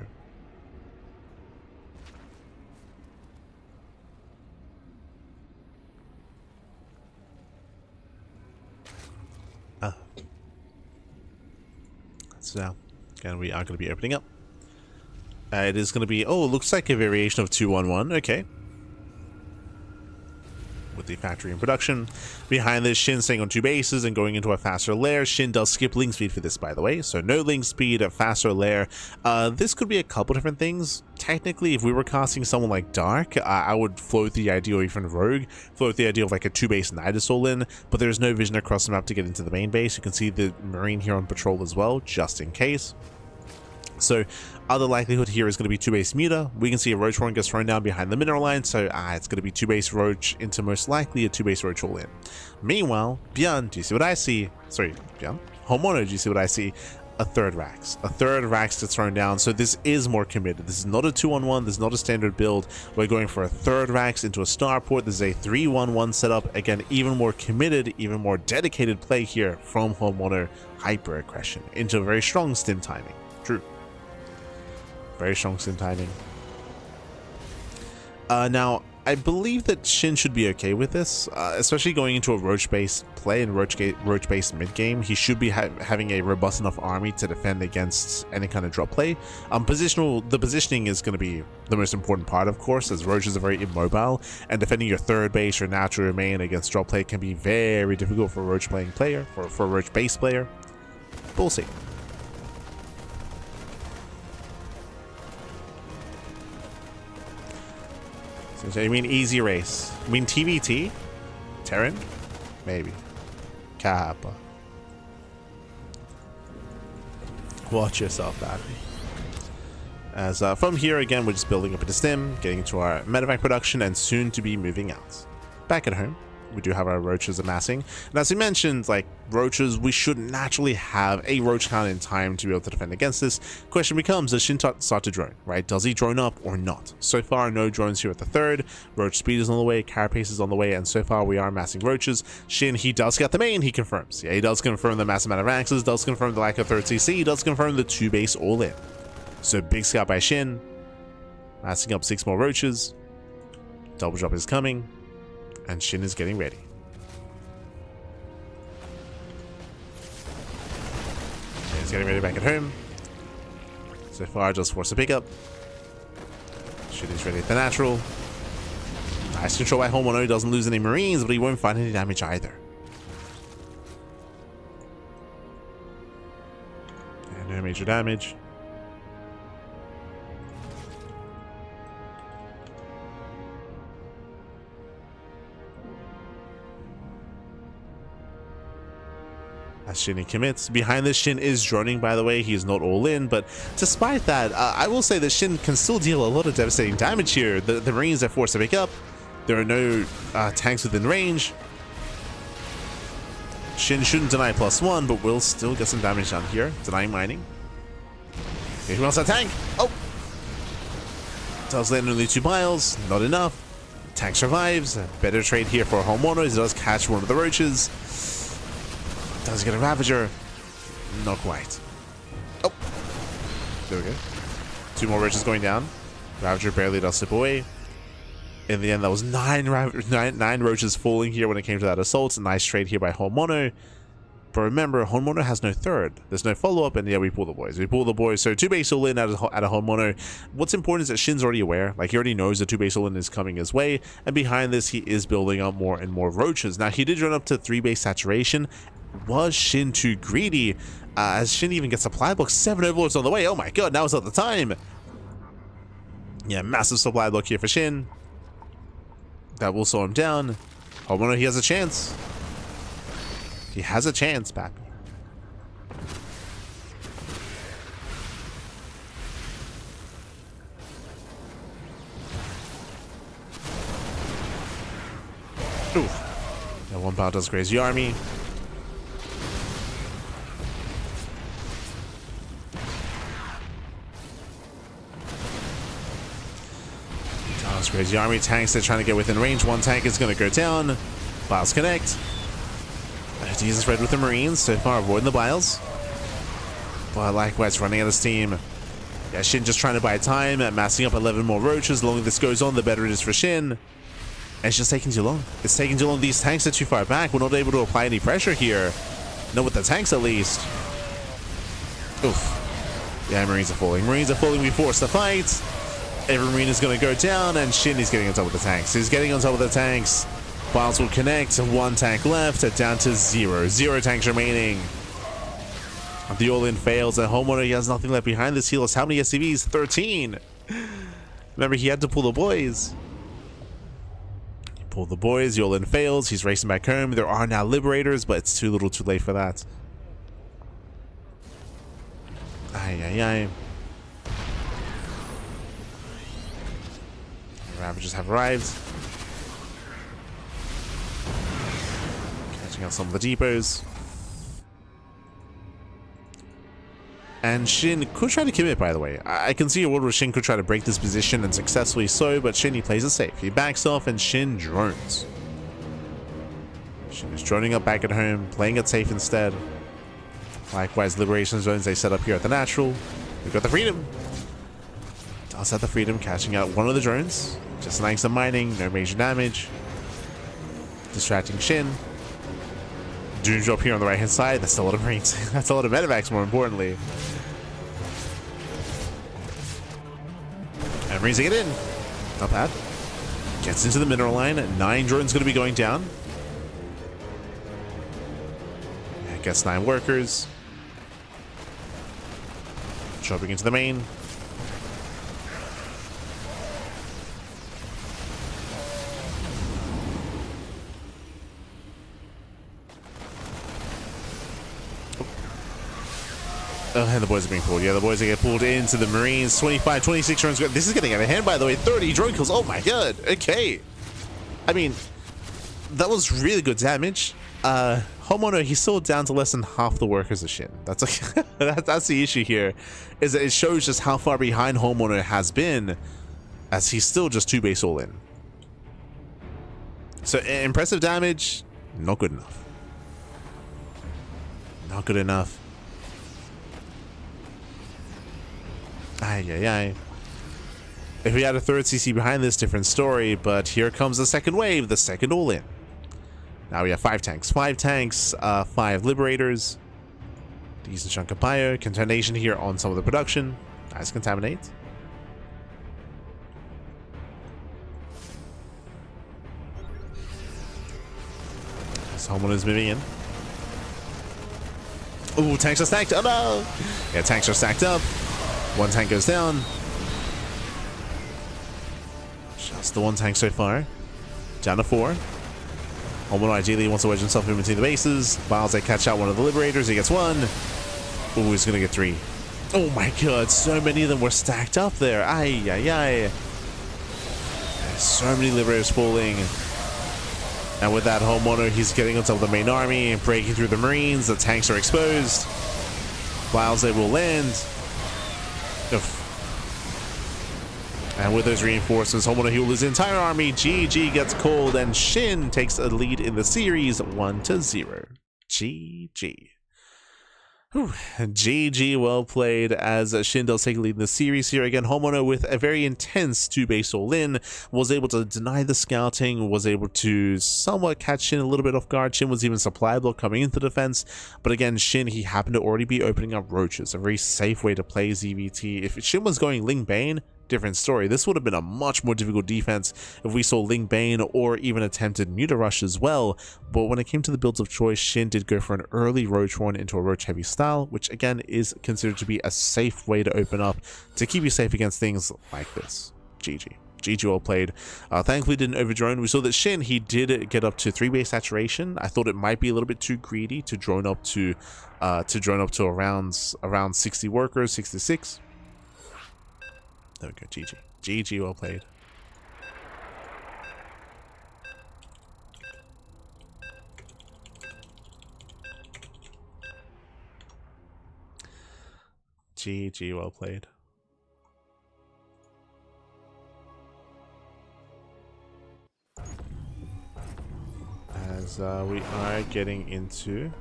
[SPEAKER 1] So now, again, we are going to be opening up. It is going to be, oh, it looks like a variation of 2-1-1. Okay. With the factory in production. Behind this, Shin staying on 2 bases and going into a faster lair. Shin does skip link speed for this, by the way, so no link speed, a faster lair. This could be a couple different things. Technically, if we were casting someone like Dark, I would float the idea, or even Rogue, float the idea of like a 2-base Nidus all-in, but there's no vision across the map to get into the main base. You can see the Marine here on patrol as well, just in case. So other likelihood here is going to be 2-base Muta. We can see a Roach Warren gets thrown down behind the mineral line, so it's going to be 2-base Roach into most likely a 2-base Roach all in. Meanwhile, ByuN, do you see what I see? Sorry, ByuN? Homeowner, do you see what I see? A third Rax. A third Rax to thrown down, so this is more committed. This is not a 2-on-1, this is not a standard build. We're going for a third Rax into a starport. This is a 3-1-1 setup. Again, even more committed, even more dedicated play here from Homeowner. Hyper aggression into a very strong stim timing. True. Very strong stim timing. Now, I believe that Shin should be okay with this, especially going into a Roach-based play and Roach-based mid-game. He should be having a robust enough army to defend against any kind of drop play. The positioning is going to be the most important part, of course, as Roaches are very immobile, and defending your third base or natural main against drop play can be very difficult for a Roach-playing player, for a Roach-based player. But we'll see. So you mean easy race? You mean TVT? Terran? Maybe. Kappa. Watch yourself, Abby. As from here, again, we're just building up into stim, getting into our medevac production, and soon to be moving out. Back at home, We do have our roaches amassing. And as we mentioned, like roaches, we should naturally have a roach count in time to be able to defend against this. Question becomes, does Shin start to drone, right? Does he drone up or not? So far, no drones here at the third. Roach speed is on the way, carapace is on the way, and so far we are amassing roaches. Shin, he does get the main, he confirms. Yeah, he does confirm the mass amount of axes, does confirm the lack of third CC, does confirm the 2 base all in. So big scout by Shin, massing up 6 more roaches. Double drop is coming, and Shin is getting ready. He's getting ready back at home. So far, just force a pickup. Shin is ready at the natural. Nice control by Homono. Doesn't lose any Marines, but he won't find any damage either. And no major damage. As Shin commits. Behind this, Shin is droning, by the way. He is not all in, but despite that, I will say that Shin can still deal a lot of devastating damage here. The Marines are forced to pick up. There are no tanks within range. Shin shouldn't deny +1, but will still get some damage down here. Denying mining. Okay, who wants that tank? Oh! Does land only 2 miles. Not enough. Tank survives. Better trade here for Homono. He does catch one of the roaches. Does get a Ravager? Not quite. Oh! There we go. 2 more roaches going down. Ravager barely does slip away. In the end, that was 9 roaches falling here when it came to that assault. Nice trade here by Homono. But remember, Homono has no third. There's no follow-up, and yeah, we pull the boys. We pull the boys. So 2 base all in at a Homono. What's important is that Shin's already aware. Like, he already knows the 2 base all in is coming his way. And behind this, he is building up more and more roaches. Now, he did run up to 3 base saturation. Was Shin too greedy? As Shin even gets supply block, 7 overlords on the way. Oh my god, now is not the time. Yeah, massive supply block here for Shin. That will slow him down. Homono, he has a chance. He has a chance, Pappy. Oof. That 1 power does graze the army. Crazy army tanks, they're trying to get within range. 1 tank is going to go down. Biles connect. Jesus red with the Marines. So far avoiding the Biles. But likewise running out of steam. Yeah, Shin just trying to buy time. Massing up 11 more roaches. The longer this goes on, the better it is for Shin. And it's just taking too long. It's taking too long. These tanks are too far back. We're not able to apply any pressure here. Not with the tanks at least. Oof. Yeah, Marines are falling. Marines are falling. We force the fight. Every Marine is going to go down, and Shin is getting on top of the tanks. He's getting on top of the tanks. Biles will connect. 1 tank left, down to 0. 0 tanks remaining. The all-in fails, and Homeowner, he has nothing left behind this. He lost how many SCVs? 13. Remember, he had to pull the boys. He pulled the boys. The all-in fails. He's racing back home. There are now liberators, but it's too little too late for that. Ay, ay, ay. Ravagers have arrived. Catching out some of the depots. And Shin could try to commit, by the way. I can see a world where Shin could try to break this position, and successfully so, but Shin, he plays it safe. He backs off, and Shin drones. Shin is droning up back at home, playing it safe instead. Likewise, liberation zones they set up here at the natural. We've got the freedom. Does have the freedom, catching out one of the drones. Just denying some mining, no major damage. Distracting Shin. Doom drop here on the right hand side. That's a lot of Marines. That's a lot of medevacs, more importantly. And Marines get in. Not bad. Gets into the mineral line. 9 drones going to be going down. Gets 9 workers. Chopping into the main. Oh, and the boys are being pulled. Yeah, the boys are getting pulled into the Marines. 25, 26 drones. This is getting out of hand, by the way. 30 drone kills. Oh my god. Okay. I mean, that was really good damage. Homeowner, he's still down to less than half the workers of Shin. That's like that's the issue here, is that it shows just how far behind Homeowner has been, as he's still just 2 base all in. So impressive damage, not good enough. Not good enough. Ay, ay, ay. If we had a third CC behind this, different story, but here comes the second wave, the second all-in. Now we have 5 tanks. 5 tanks, 5 Liberators. Decent chunk of bio. Contamination here on some of the production. Nice contaminate. Someone is moving in. Ooh, tanks are stacked. Oh no! Yeah, tanks are stacked up. 1 tank goes down. Just the 1 tank so far. Down to 4. Homeowner ideally wants to wedge himself in between the bases. Miles, they catch out one of the Liberators. He gets 1. Ooh, he's gonna get 3. Oh my god, so many of them were stacked up there. Ay, ay, ay. So many Liberators falling. And with that Homeowner, he's getting on top of the main army, breaking through the Marines. The tanks are exposed. Miles, they will land. Oof. And with those reinforcements, Homeowner heals his entire army. GG gets called, and Shin takes a lead in the series 1-0. GG. Whew. GG, well played, as Shin does take a lead in the series here. Again, Homeowner with a very intense 2 base all-in, was able to deny the scouting, was able to somewhat catch Shin a little bit off guard. Shin was even supply block coming into defense, but again, Shin, he happened to already be opening up roaches, a very safe way to play ZVT. If Shin was going Ling Bane, different story. This would have been a much more difficult defense if we saw Ling Bane or even attempted Muta Rush as well, but when it came to the builds of choice, Shin did go for an early Roach Horn into a Roach Heavy style, which again is considered to be a safe way to open up to keep you safe against things like this. GG. GG, well played. Thankfully didn't overdrone. We saw that Shin, he did get up to 3 base saturation. I thought it might be a little bit too greedy to drone up to around 60 workers, 66. There we go, GG. GG, well played. GG, well played. As we are getting into...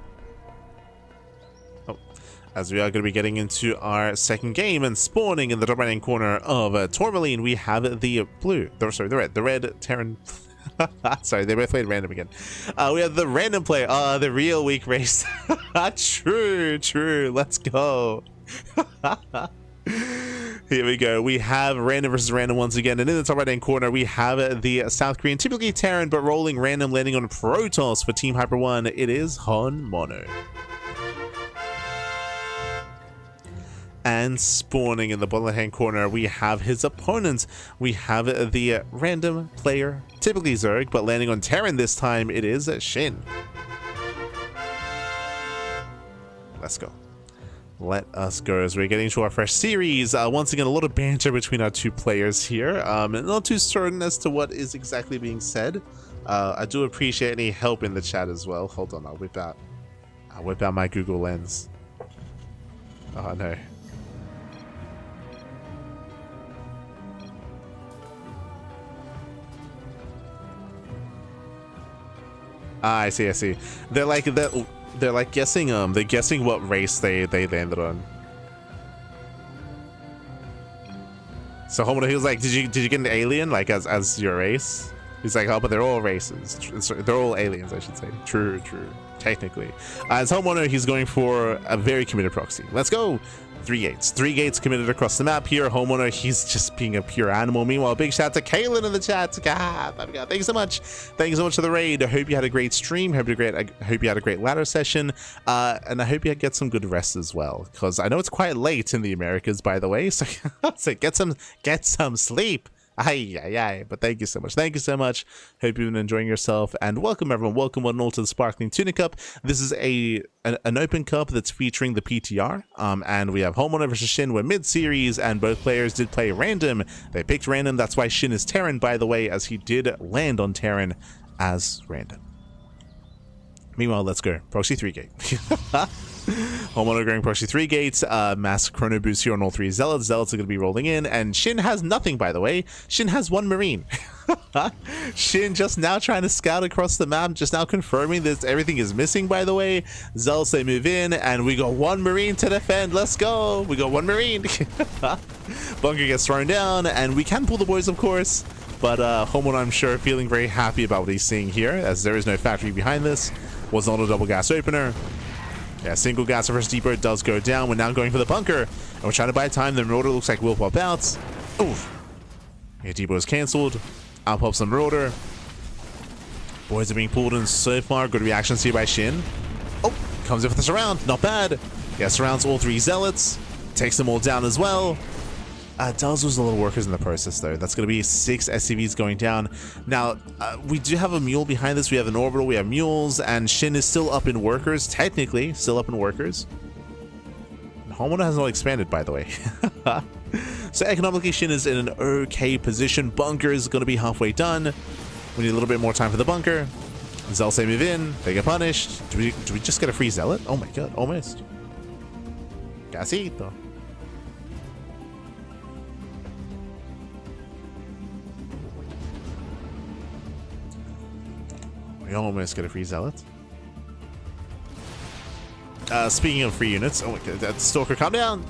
[SPEAKER 1] As we are going to be getting into our second game and spawning in the top right hand corner of Tourmaline, we have the red Terran. Sorry, they both played random again. We have the random player, the real weak race. True, let's go. Here we go. We have random versus random once again, and in the top right hand corner we have the South Korean, typically Terran, but rolling random, landing on Protoss for Team Hyper 1. It is Homeowner. And spawning in the bottom hand corner, we have his opponent. We have the random player, typically Zerg, but landing on Terran this time, it is Shin. Let's go. Let us go as we're getting into our fresh series. Once again, a lot of banter between our 2 players here. Not too certain as to what is exactly being said. I do appreciate any help in the chat as well. Hold on, I'll whip out my Google Lens. Oh no. Ah, I see. They're like guessing they're guessing what race they landed on. So Homeowner, he was like, did you get an alien like as your race? He's like, oh, but they're all races. They're all aliens, I should say. True. Technically. As Homeowner, he's going for a very committed proxy. Let's go. 3 gates. 3 gates committed across the map here. Homeowner, he's just being a pure animal. Meanwhile, big shout out to Kaylin in the chat. God, thank you so much. Thank you so much for the raid. I hope you had a great stream. I hope you had a great ladder session. And I hope you get some good rest as well, because I know it's quite late in the Americas, by the way. So, get some sleep. Aye. But thank you so much. Hope you've been enjoying yourself, and welcome everyone. Welcome one and all to the Sparkling Tuna Cup. This is an open cup that's featuring the PTR. And we have Homeowner versus Shin. We're mid-series, and both players did play random. They picked random. That's why Shin is Terran, by the way, as he did land on Terran as random. Meanwhile, let's go. Proxy 3 gate. Homeowner going Proxy 3 gates. Mass chrono boost here on all 3 Zealots. Zealots are going to be rolling in. And Shin has nothing, by the way. Shin has 1 Marine. Shin just now trying to scout across the map. Just now confirming that everything is missing, by the way. Zealots, they move in. And we got 1 Marine to defend. Let's go. We got 1 Marine. Bunker gets thrown down. And we can pull the boys, of course. But Homeowner, I'm sure, feeling very happy about what he's seeing here. As there is no factory behind this. Was not a double gas opener. Yeah, single gas first depot does go down. We're now going for the bunker. And we're trying to buy time. The Marauder looks like will pop out. Oof. Yeah, depot is cancelled. Out pops the Marauder. Boys are being pulled in so far. Good reactions here by Shin. Oh, comes in for the surround. Not bad. Yeah, surrounds all 3 Zealots. Takes them all down as well. Does lose a little workers in the process, though. That's going to be 6 SCVs going down. Now, we do have a mule behind this. We have an orbital, we have mules, and Shin is still up in workers. Technically, still up in workers. Homeowner has not expanded, by the way. So economically, Shin is in an okay position. Bunker is going to be halfway done. We need a little bit more time for the bunker. Zealots move in. They get punished. Do we just get a free Zealot? Oh my god, almost. Casito. We almost get a free Zealot. Speaking of free units, oh my god, that Stalker, calm down.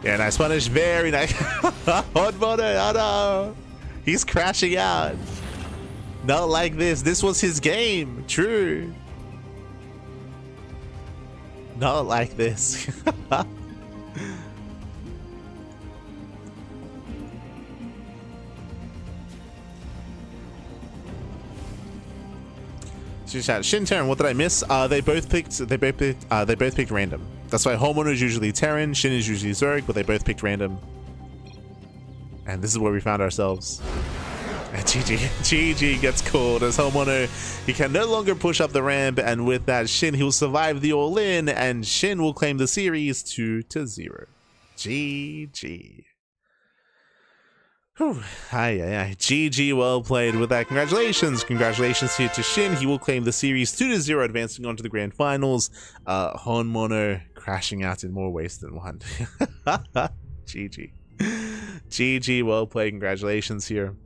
[SPEAKER 1] Yeah, nice punish, very nice. Hot water, oh no. He's crashing out. Not like this. This was his game. True. Not like this. Shin Terran, what did I miss? They both picked random. That's why Homeowner is usually Terran, Shin is usually Zerg, but they both picked random. And this is where we found ourselves. And GG gets called as Homeowner. He can no longer push up the ramp, and with that, Shin, he will survive the all-in, and Shin will claim the series 2-0. GG. Whew. GG, well played with that. Congratulations here to Shin. He will claim the series 2-0, advancing on to the grand finals. Homeowner crashing out in more ways than one. GG. GG, well played. Congratulations here.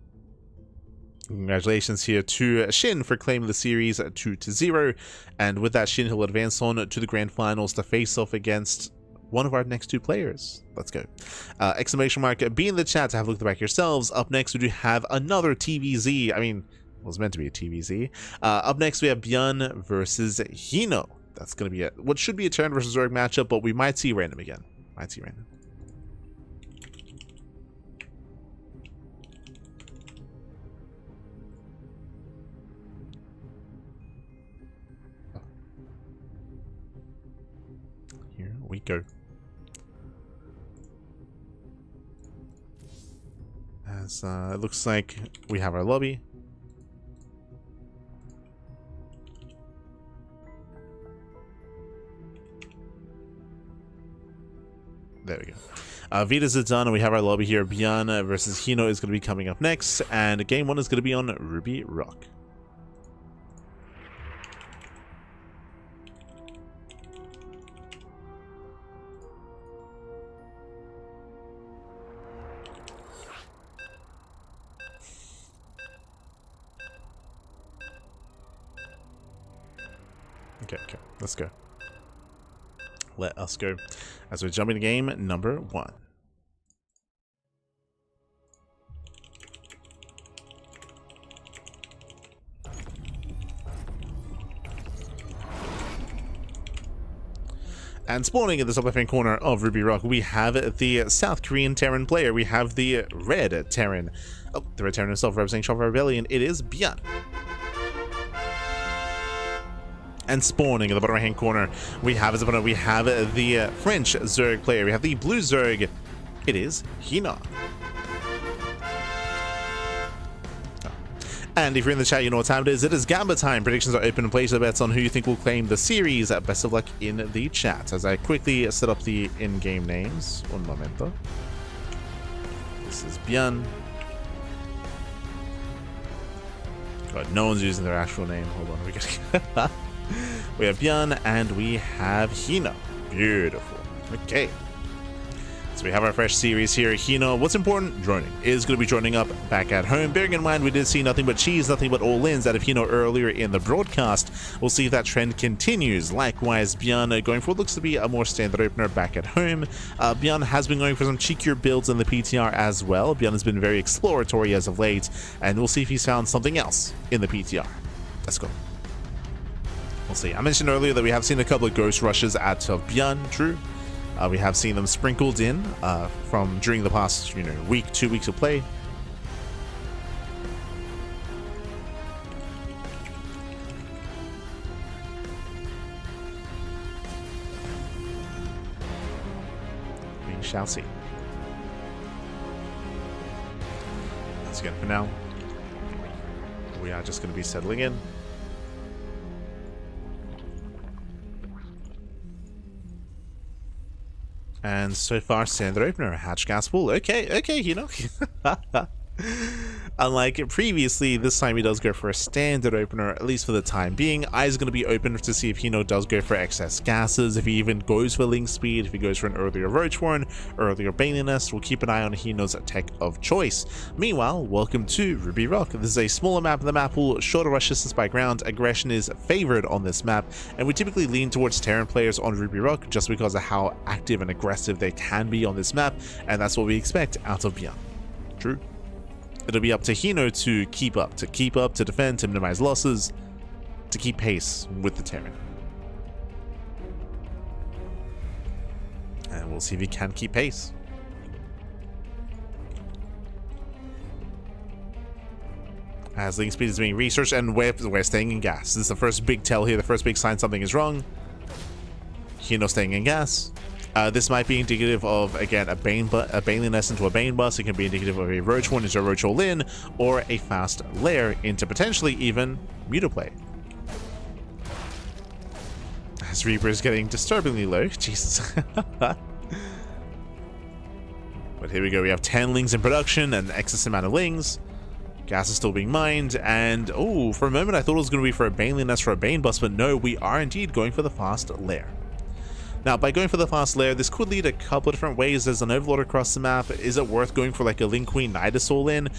[SPEAKER 1] Congratulations here to Shin for claiming the series 2-0. And with that, Shin will advance on to the grand finals to face off against one of our next 2 players. Let's go. Exclamation mark, be in the chat to have a look at the back yourselves. Up next, we do have another TVZ. I mean, it was meant to be a TVZ. Up next, we have ByuN versus Hino. That's going to be what should be a Terran versus Zerg matchup, but we might see random again. Might see random. Here we go. As it looks like we have our lobby. There we go. Vitas is done, and we have our lobby here. ByuN versus Hino is going to be coming up next, and game 1 is going to be on Ruby Rock. Okay, let's go. Let us go. As we jump into game number 1. And spawning in the top left-hand corner of Ruby Rock, we have the South Korean Terran player. We have the Red Terran. Oh, the Red Terran himself representing Shopper Rebellion. It is ByuN. And spawning in the bottom right hand corner, we have as opponent, we have the French Zerg player. We have the blue Zerg. It is Hino. And if you're in the chat, you know what time it is. It is Gamba time. Predictions are open and place your bets on who you think will claim the series. Best of luck in the chat as I quickly set up the in-game names. Un momento. This is ByuN. God, no one's using their actual name. Hold on, we have ByuN and we have Hino. Beautiful. Okay. So we have our fresh series here. Hino, what's important? Droning is going to be joining up back at home. Bearing in mind, we did see nothing but cheese, nothing but all-ins out of Hino earlier in the broadcast. We'll see if that trend continues. Likewise, ByuN going forward looks to be a more standard opener back at home. ByuN has been going for some cheekier builds in the PTR as well. ByuN has been very exploratory as of late, and we'll see if he's found something else in the PTR. Let's go. We'll see. I mentioned earlier that we have seen a couple of ghost rushes out of ByuN, true. We have seen them sprinkled in from during the past, week, 2 weeks of play. We shall see. Once again, for now, we are just going to be settling in. And so far, standard opener, hatch gas pool. Okay, Unlike previously, this time he does go for a standard opener, at least for the time being. Eyes going to be open to see if Hino does go for excess gases, if he even goes for link speed, if he goes for an earlier Roachborn, earlier Bailey Nest. We'll keep an eye on Hino's tech of choice. Meanwhile, welcome to Ruby Rock. This is a smaller map of the map pool, shorter rush distance by ground. Aggression is favored on this map, and we typically lean towards Terran players on Ruby Rock just because of how active and aggressive they can be on this map, and that's what we expect out of ByuN. True. It'll be up to Hino to keep up, to defend, to minimize losses, to keep pace with the Terran. And we'll see if he can keep pace. As link speed is being researched, and we're staying in gas. This is the first big tell here, the first big sign something is wrong. Hino staying in gas. This might be indicative of, again, a Bailey Nest into a Bane bus. It can be indicative of a Roach one into a Roach all-in, or a fast lair into potentially even Mutaplay. As Reaper is getting disturbingly low. Jesus. But here we go. We have 10 lings in production and excess amount of lings. Gas is still being mined, and oh, for a moment I thought it was going to be for a Bailey Nest for a Bane bus, but no, we are indeed going for the fast lair. Now, by going for the fast lair, this could lead a couple of different ways. There's an Overlord across the map. Is it worth going for like a Link Queen Nidus all in?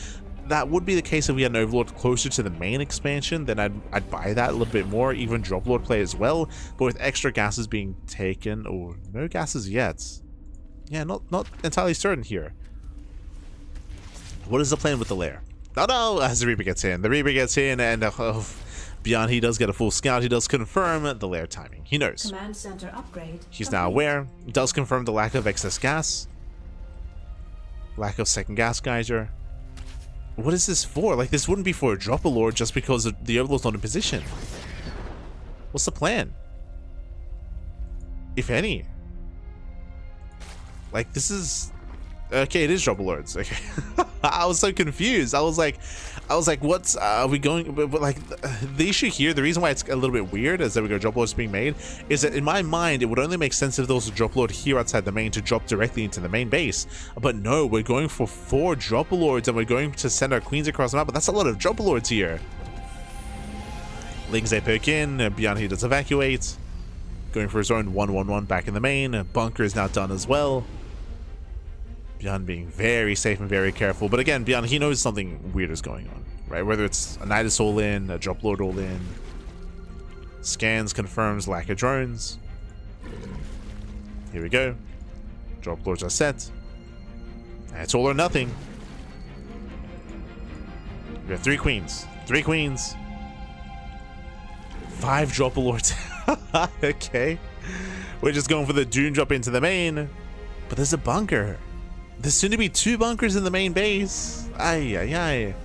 [SPEAKER 1] That would be the case if we had an Overlord closer to the main expansion. Then I'd buy that a little bit more, even Drop Lord play as well. But with extra gases being taken, or no gases yet. Yeah, not entirely certain here. What is the plan with the lair? Oh no, as the Reaper gets in. The Reaper gets in, and ByuN, he does get a full scout. He does confirm the lair timing. He knows.
[SPEAKER 2] Command center upgrade.
[SPEAKER 1] He's now aware. Does confirm the lack of excess gas. Lack of second gas geyser. What is this for? Like, this wouldn't be for a Drop Lord just because the Overlord's not in position. What's the plan? If any. Like, this is... Okay, it is Drop Lords. Okay. I was so confused. I was like, what's are we going? But like, the issue here, the reason why it's a little bit weird is that we got Drop Lords being made, is that in my mind it would only make sense if there was a Drop Lord here outside the main to drop directly into the main base. But no, we're going for 4 Drop Lords, and we're going to send our queens across the map. But that's a lot of Drop Lords here. Lings they poke in. ByuN, he does evacuate, going for his own 1-1-1 back in the main. Bunker is now done as well. ByuN being very safe and very careful. But again, ByuN, he knows something weird is going on, right? Whether it's a Nidus all-in, a Drop Lord all-in. Scans confirms lack of drones. Here we go. Drop Lords are set. And it's all or nothing. We have 3 queens. 3 queens. 5 Drop Lords. Okay. We're just going for the Dune drop into the main. But there's a bunker. There's soon to be 2 bunkers in the main base. I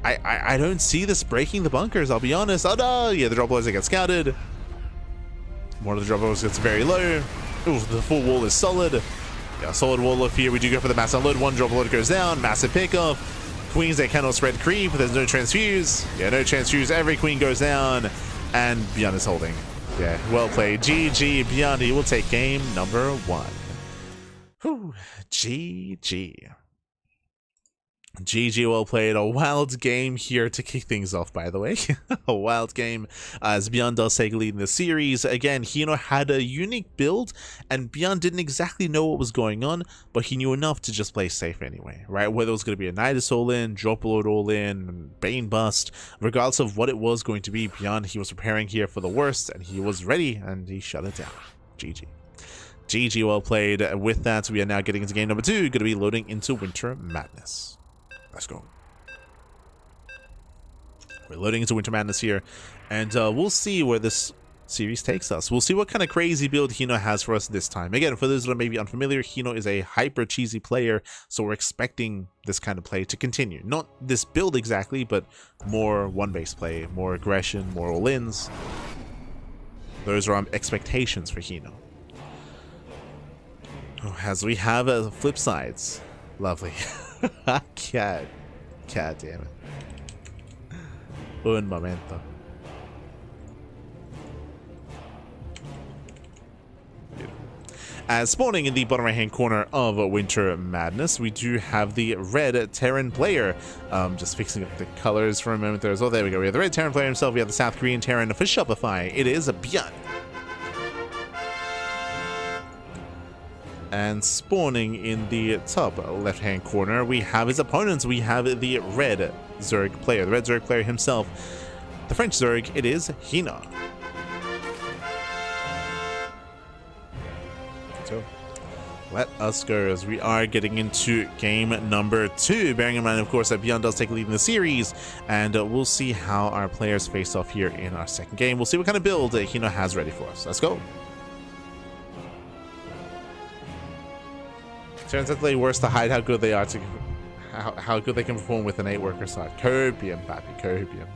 [SPEAKER 1] don't see this breaking the bunkers, I'll be honest. Oh no, yeah, the Drop Lords get scouted. One of the Drop Lords gets very low. Ooh, the full wall is solid. Yeah, solid wall up here. We do go for the mass unload. 1 Drop Lord goes down. Massive pickup. Queens, they cannot spread creep. There's no transfuse. Yeah, no transfuse. Every queen goes down. And ByuN is holding. Yeah, well played. GG, ByuN. He will take game number 1. Whew, GG. GG, well played. A wild game here to kick things off, by the way. A wild game as ByuN does take a lead in the series. Again, Hino had a unique build, and ByuN didn't exactly know what was going on, but he knew enough to just play safe anyway, right? Whether it was going to be a Nidus all-in, Drop Lord all-in, Bane bust, regardless of what it was going to be, ByuN, he was preparing here for the worst, and he was ready, and he shut it down. GG. GG, well played. With that, we are now getting into game number 2, going to be loading into Winter Madness. Let's go. We're loading into Winter Madness here, and we'll see where this series takes us. We'll see what kind of crazy build Hino has for us this time. Again, for those that are maybe unfamiliar, Hino is a hyper cheesy player, so we're expecting this kind of play to continue. Not this build exactly, but more one-base play, more aggression, more all-ins. Those are our expectations for Hino. Oh, as we have flip sides. Lovely. God damn it. Un momento. As spawning in the bottom right hand corner of Winter Madness, we do have the red Terran player. Just fixing up the colors for a moment there as well. There we go. We have the red Terran player himself. We have the South Korean Terran for Shopify. It is ByuN. And spawning in the top left-hand corner, we have his opponents. We have the red Zerg player, the red Zerg player himself, the French Zerg. It is Hino. So let us go as we are getting into game number 2. Bearing in mind, of course, that ByuN does take a lead in the series, and we'll see how our players face off here in our second game. We'll see what kind of build Hino has ready for us. Let's go. Turns out they worse to hide how good they are to how good they can perform with an 8-worker side. Copium, papi, copium.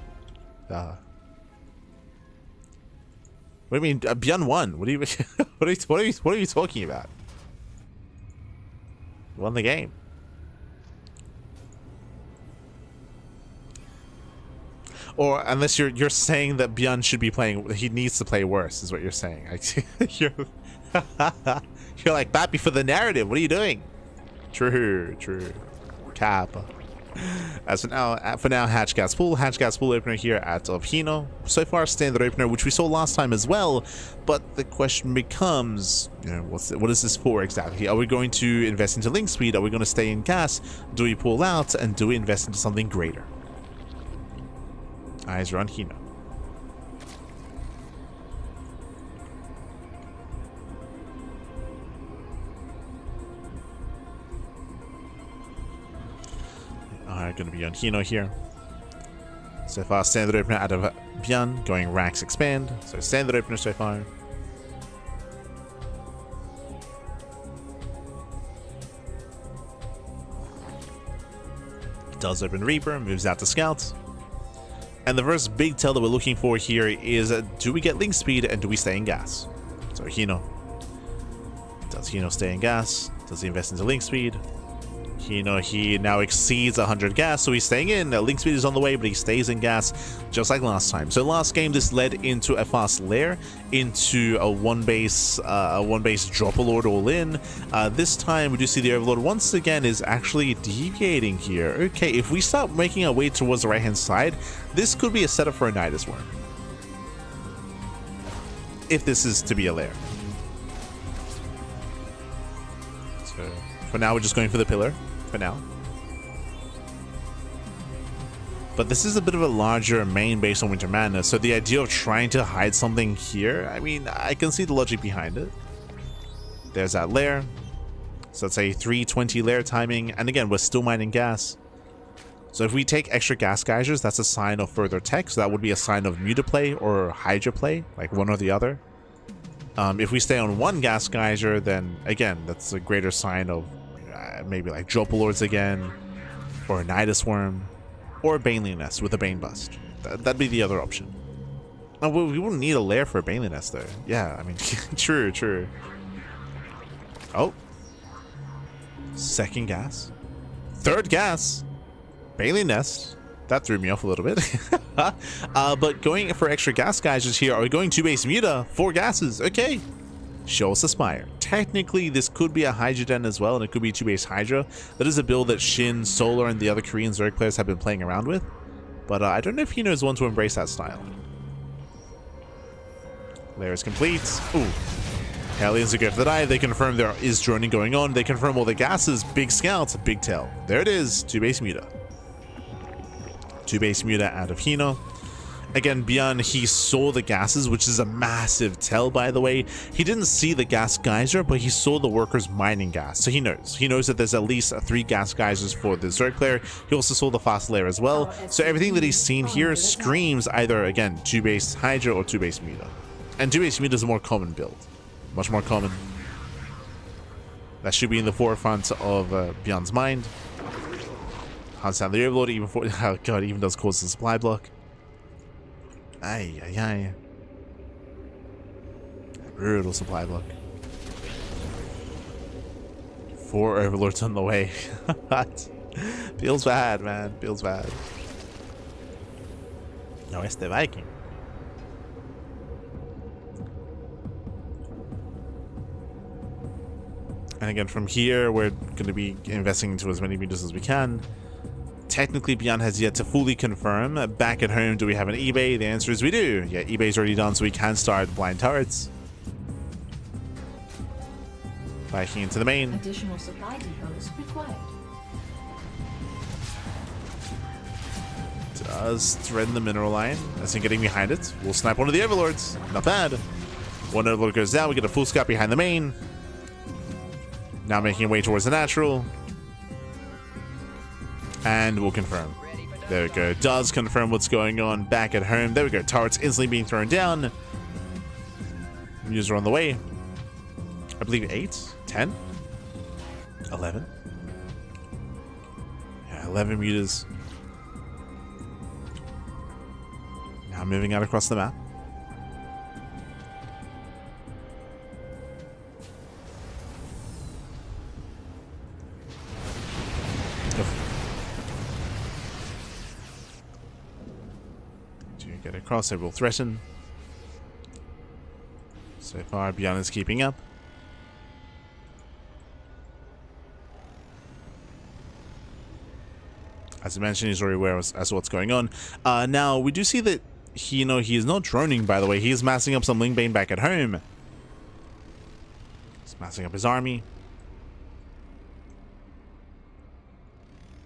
[SPEAKER 1] What do you mean? ByuN won. What are you? What are you talking about? Won the game. Or unless you're saying that ByuN should be playing, he needs to play worse, is what you're saying. You're like, Pappy, for the narrative, what are you doing? True. Cap. As for now, Hatch Gas Pool opener here at Hino. So far, standard opener, which we saw last time as well. But the question becomes, you know, what is this for exactly? Are we going to invest into link speed? Are we going to stay in gas? Do we pull out? And do we invest into something greater? Eyes are on Hino. Going to be on Hino here. So far, standard opener out of ByuN, going Rax Expand. So standard opener so far. Does open Reaper, moves out to Scout. And the first big tell that we're looking for here is, do we get link speed and do we stay in gas? So Hino. Does Hino stay in gas? Does he invest into link speed? Hino, he now exceeds 100 gas, so he's staying in. Link speed is on the way, but he stays in gas just like last time. So last game, this led into a fast lair, into a one base Drop Lord all in. This time, we do see the Overlord once again is actually deviating here. Okay, if we start making our way towards the right hand side, this could be a setup for a Nidus Worm. If this is to be a lair. So for now, we're just going for the pillar. For now. But this is a bit of a larger main base on Winter Madness, so the idea of trying to hide something here, I mean, I can see the logic behind it. There's that lair. So it's a 320 lair timing, and again, we're still mining gas. So if we take extra gas geysers, that's a sign of further tech, so that would be a sign of Muta play or Hydra play, like one or the other. If we stay on one gas geyser, then again, that's a greater sign of maybe like Drop Lords again, or a Nidus Worm, or a Baneley Nest with a Bane Bust. That'd be the other option. Oh, well, we wouldn't need a lair for a Baneley Nest though. Yeah, I mean, true. Oh. Second gas. Third gas. Baneley Nest. That threw me off a little bit. But going for extra gas geysers here, are we going 2-base Muta? 4 gases. Okay. Show us Aspire. technically this could be a Hydra Den as well, and it could be 2-base Hydra. That is a build that Shin, Solar, and the other Korean Zerg players have been playing around with. But I don't know if Hino is one to embrace that style. Layer is complete. Ooh. Hellions are go for the dive. They confirm there is droning going on. They confirm all the gases. Big scouts, big tail. There it is. 2-base Muta. 2-base Muta out of Hino. Again, ByuN, he saw the gases, which is a massive tell, by the way. He didn't see the gas geyser, but he saw the workers mining gas. So he knows. He knows that there's at least 3 gas geysers for the Zerg player. He also saw the fast layer as well. So everything that he's seen here screams either, again, 2-base Hydra or 2-base Muta. And 2-base Muta is a more common build. Much more common. That should be in the forefront of ByuN's mind. Hunts down the Overlord, even for... Oh god, even does cause the supply block. Ay, ay, ay. Brutal supply block. 4 Overlords on the way. Feels bad, man. Feels bad. No, it's the Viking. And again, from here, we're going to be investing into as many meters as we can. Technically, ByuN has yet to fully confirm. Back at home, do we have an eBay? The answer is we do. Yeah, eBay's already done, so we can start blind turrets. Backing into the main.
[SPEAKER 2] Additional supply depots required.
[SPEAKER 1] Does threaten the mineral line. As in getting behind it. We'll snipe one of the Overlords. Not bad. One Overlord goes down. We get a full scout behind the main. Now making way towards the natural. And we'll confirm. There we go. Does confirm what's going on back at home. There we go. Turrets instantly being thrown down. User on the way. I believe 8, 10, 11. Yeah, 11 meters. Now moving out across the map. Get across, they will threaten. So far, ByuN is keeping up. As I mentioned, he's already aware as to what's going on. Now, we do see that he is not droning, by the way. He is massing up some Lingbane back at home. He's massing up his army.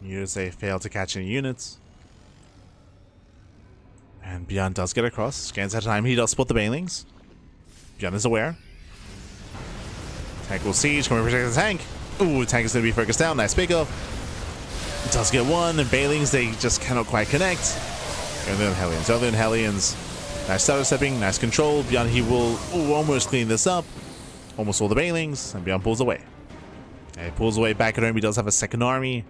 [SPEAKER 1] Units, they fail to catch any units. And ByuN does get across. Scans at a time. He does spot the Banelings. ByuN is aware. Tank will siege. Can we protect the tank? Ooh, tank is going to be focused down. Nice pickup. Does get one. The Banelings, they just cannot quite connect. And then Hellions. Other than Hellions. Nice stutter stepping. Nice control. ByuN, he will almost clean this up. Almost all the Banelings. And ByuN pulls away. And he pulls away back at home. He does have a second army.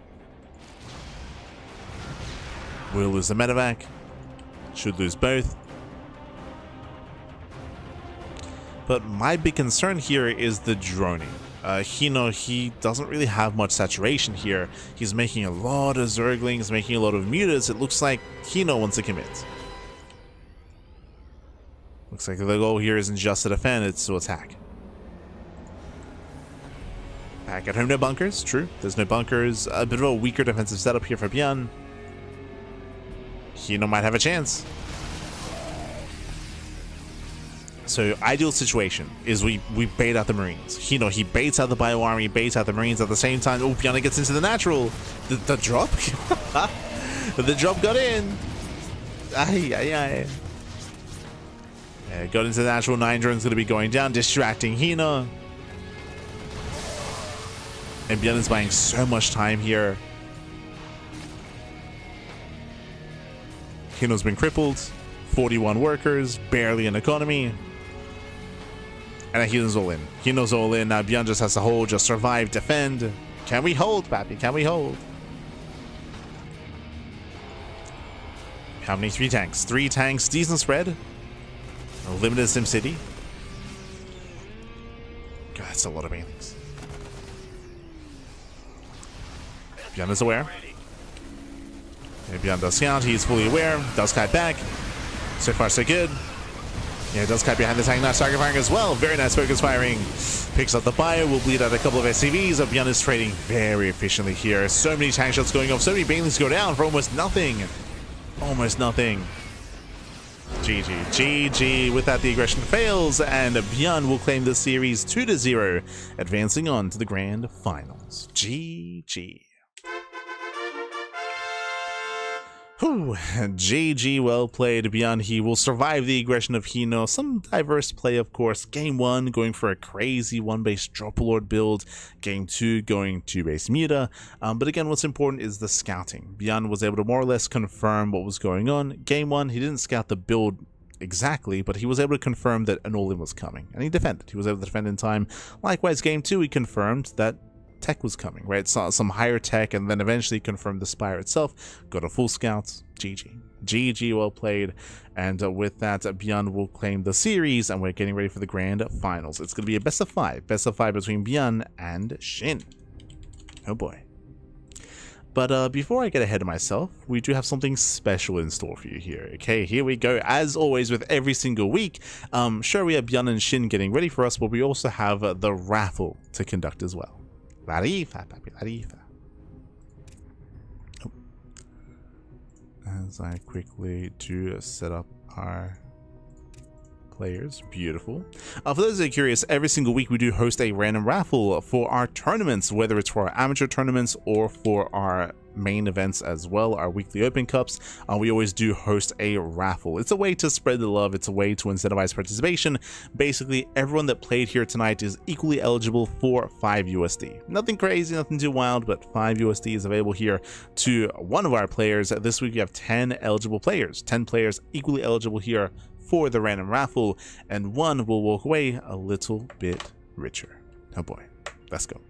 [SPEAKER 1] We'll lose the medevac. Should lose both. But my big concern here is the droning. He doesn't really have much saturation here. He's making a lot of Zerglings, making a lot of Mutas. It looks like Hino wants to commit. Looks like the goal here isn't just to defend, it's to attack. Back at home, no bunkers. True, there's no bunkers. A bit of a weaker defensive setup here for ByuN. Hino might have a chance. So ideal situation is we bait out the Marines. Hino, he baits out the Bio Army, baits out the Marines at the same time. Oh, ByuN gets into the natural. The drop? The drop got in. Ay, ay, ay. Yeah, got into the natural. 9 drones going to be going down, distracting Hino. And ByuN is buying so much time here. Hino's been crippled. 41 workers, barely an economy. And Hino's all in. Hino's all in. Now ByuN just has to hold, just survive, defend. Can we hold, Pappy? Can we hold? How many? 3 tanks. 3 tanks, decent spread. A limited SimCity. God, that's a lot of Banelings. ByuN is aware. ByuN does scout. He's fully aware. Does kite back. So far, so good. Yeah, it does cut behind the tank. Nice target firing as well. Very nice focus firing. Picks up the bio. Will bleed out a couple of SCVs. ByuN is trading very efficiently here. So many tank shots going off. So many banelings go down for almost nothing. Almost nothing. GG. GG. With that, the aggression fails, and ByuN will claim the series 2-0, advancing on to the grand finals. GG. Whew. GG, well played, ByuN. He will survive the aggression of Hino. Some diverse play, of course. Game 1 going for a crazy 1-base Drop Lord build. Game 2 going 2-base Muta. But again, what's important is the scouting. ByuN was able to more or less confirm what was going on. Game 1, he didn't scout the build exactly, but he was able to confirm that an all-in was coming. And he defended. He was able to defend in time. Likewise, Game 2, he confirmed that tech was coming, right? Saw some higher tech, and then eventually confirmed the Spire itself. Got a full scout. GG. GG, well played. And with that, ByuN will claim the series, and we're getting ready for the grand finals. It's going to be a best of 5. Best of 5 between ByuN and Shin. Oh boy. But before I get ahead of myself, we do have something special in store for you here. Okay, here we go. As always, with every single week, sure, we have ByuN and Shin getting ready for us, but we also have the raffle to conduct as well. Larifa, papi, Larifa. Oh. As I quickly do set up our players. Beautiful. For those that are curious, every single week we do host a random raffle for our tournaments, whether it's for our amateur tournaments or for our main events as well, our weekly Open Cups. We always do host a raffle. It's a way to spread the love. It's a way to incentivize participation. Basically, everyone that played here tonight is equally eligible for 5 USD. Nothing crazy, nothing too wild, but 5 USD is available here to one of our players. This week we have 10 eligible players. 10 players equally eligible here for the random raffle, and one will walk away a little bit richer. Oh boy, let's go.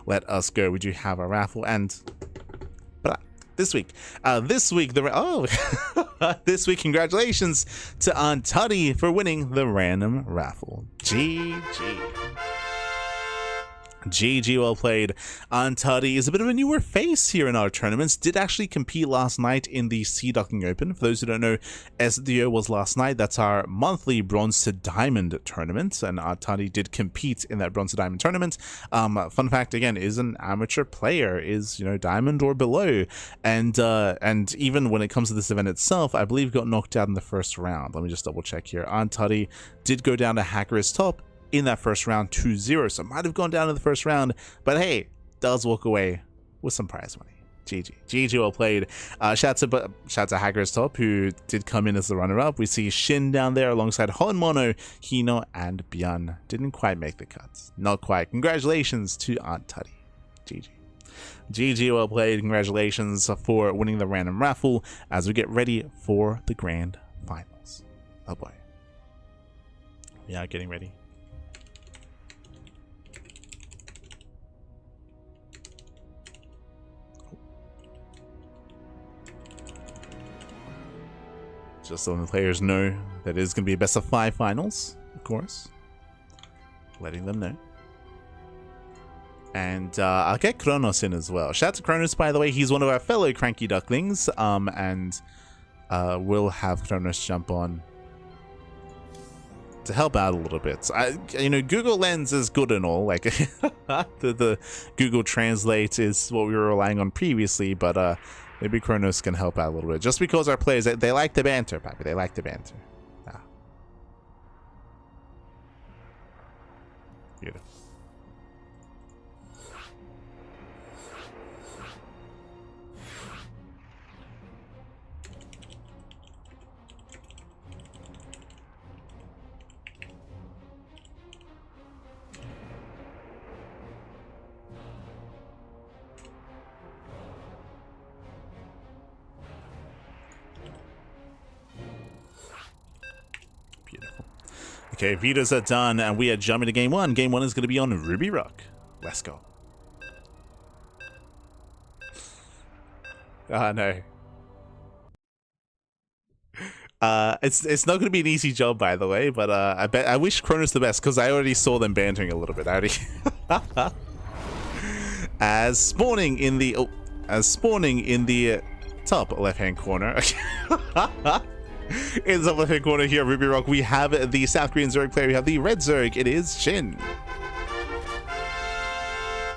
[SPEAKER 1] Let us go. We do have a raffle, and this week, this week, congratulations to Antari for winning the random raffle. GG. GG, well played. Antari is a bit of a newer face here in our tournaments. Did actually compete last night in the Duckling Open. For those who don't know, SDO was last night. That's our monthly bronze to diamond tournament, and Antari did compete in that bronze to diamond tournament. Fun fact again, is an amateur player, is, you know, diamond or below, and even when it comes to this event itself, I believe got knocked out in the first round. Let me just double check here. Antari did go down to Hacker's Top in that first round 2-0, so might have gone down in the first round, but hey, does walk away with some prize money. GG. GG, well played. Shout to Hacker's Top, who did come in as the runner-up. We see Shin down there alongside Honmono, Hino, and ByuN. Didn't quite make the cuts. Not quite. Congratulations to Antari. GG. GG, well played. Congratulations for winning the random raffle as we get ready for the grand finals. Oh boy. We are getting ready. Just so the players know that it is going to be a best of 5 finals, of course. Letting them know. And I'll get Kronos in as well. Shout out to Kronos, by the way. He's one of our fellow CranKy Ducklings. And we'll have Kronos jump on to help out a little bit. You know, Google Lens is good and all. Like, the Google Translate is what we were relying on previously, but maybe Kronos can help out a little bit. Just because our players, they like the banter, Pappy. They like the banter. Ah. Beautiful. Okay, Vitas are done, and we are jumping to game 1. Game 1 is going to be on Ruby Rock. Let's go. Ah, no. It's not going to be an easy job, by the way, but I wish Kronos the best, because I already saw them bantering a little bit. I already as spawning in the top left-hand corner. In the left-hand corner here, Ruby Rock, we have the South Korean Zerg player. We have the red Zerg. It is Shin.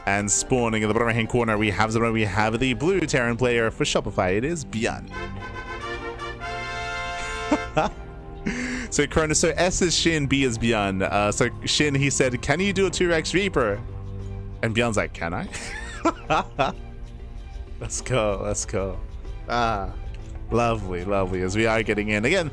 [SPEAKER 1] And spawning in the bottom right-hand corner, we have the blue Terran player for Shopify. It is ByuN. So Cronus, so S is Shin, B is ByuN. So Shin, he said, "Can you do a 2x Reaper?" And ByuN's like, "Can I?" Let's go, let's go. Lovely, lovely, as we are getting in. Again,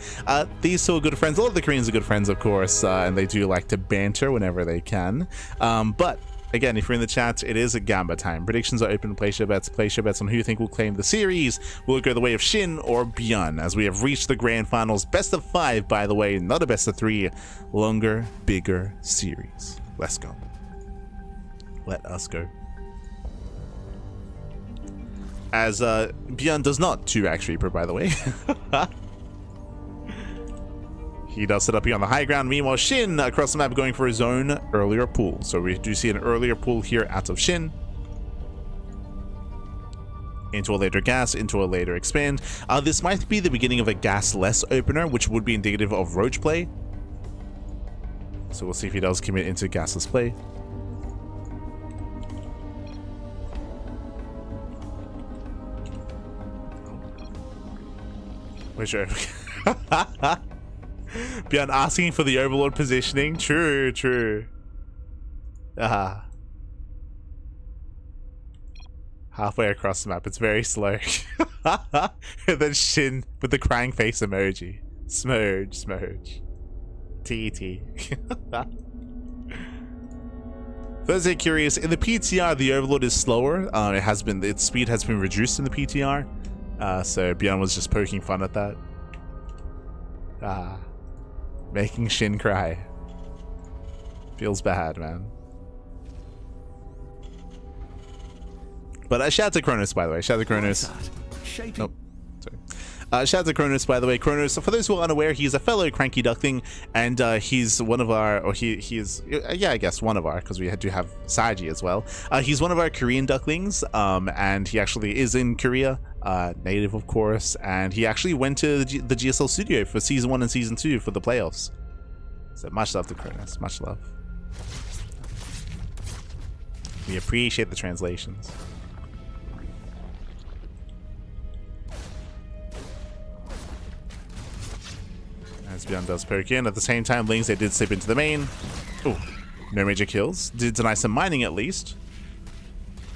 [SPEAKER 1] these two are good friends. A lot of the Koreans are good friends, of course, and they do like to banter whenever they can. But again, if you're in the chat, it is a Gamba time. Predictions are open. Place your bets. Place your bets on who you think will claim the series. Will it go the way of Shin or ByuN? As we have reached the grand finals. Best of 5, by the way, not a best of 3. Longer, bigger series. Let's go. Let us go. As ByuN does not 2x Reaper, by the way. He does set up here on the high ground. Meanwhile, Shin across the map going for his own earlier pull. So we do see an earlier pull here out of Shin. Into a later gas, into a later expand. This might be the beginning of a gas-less opener, which would be indicative of Roach play. So we'll see if he does commit into gasless play. Where's your... ByuN asking for the Overlord positioning. True, true. Halfway across the map, it's very slow. And then Shin with the crying face emoji. Smurge, smurge. TT. Thursday curious, in the PTR the Overlord is slower. Its speed has been reduced in the PTR. So ByuN was just poking fun at that. Making Shin cry. Feels bad, man. But shout out to Cronus, by the way. Shout out to Cronus. Nope. Sorry. Shout out to Cronus, by the way. Cronus, for those who are unaware, he's a fellow CranKy Duckling, and he's one of our, or he is, yeah, I guess one of our, because we do have Saji as well. He's one of our Korean Ducklings, and he actually is in Korea, native, of course, and he actually went to the GSL studio for Season 1 and Season 2 for the playoffs. So much love to Cronus, much love. We appreciate the translations. As ByuN does poke in. At the same time, Lings, they did slip into the main. Ooh, no major kills. Did deny some mining at least.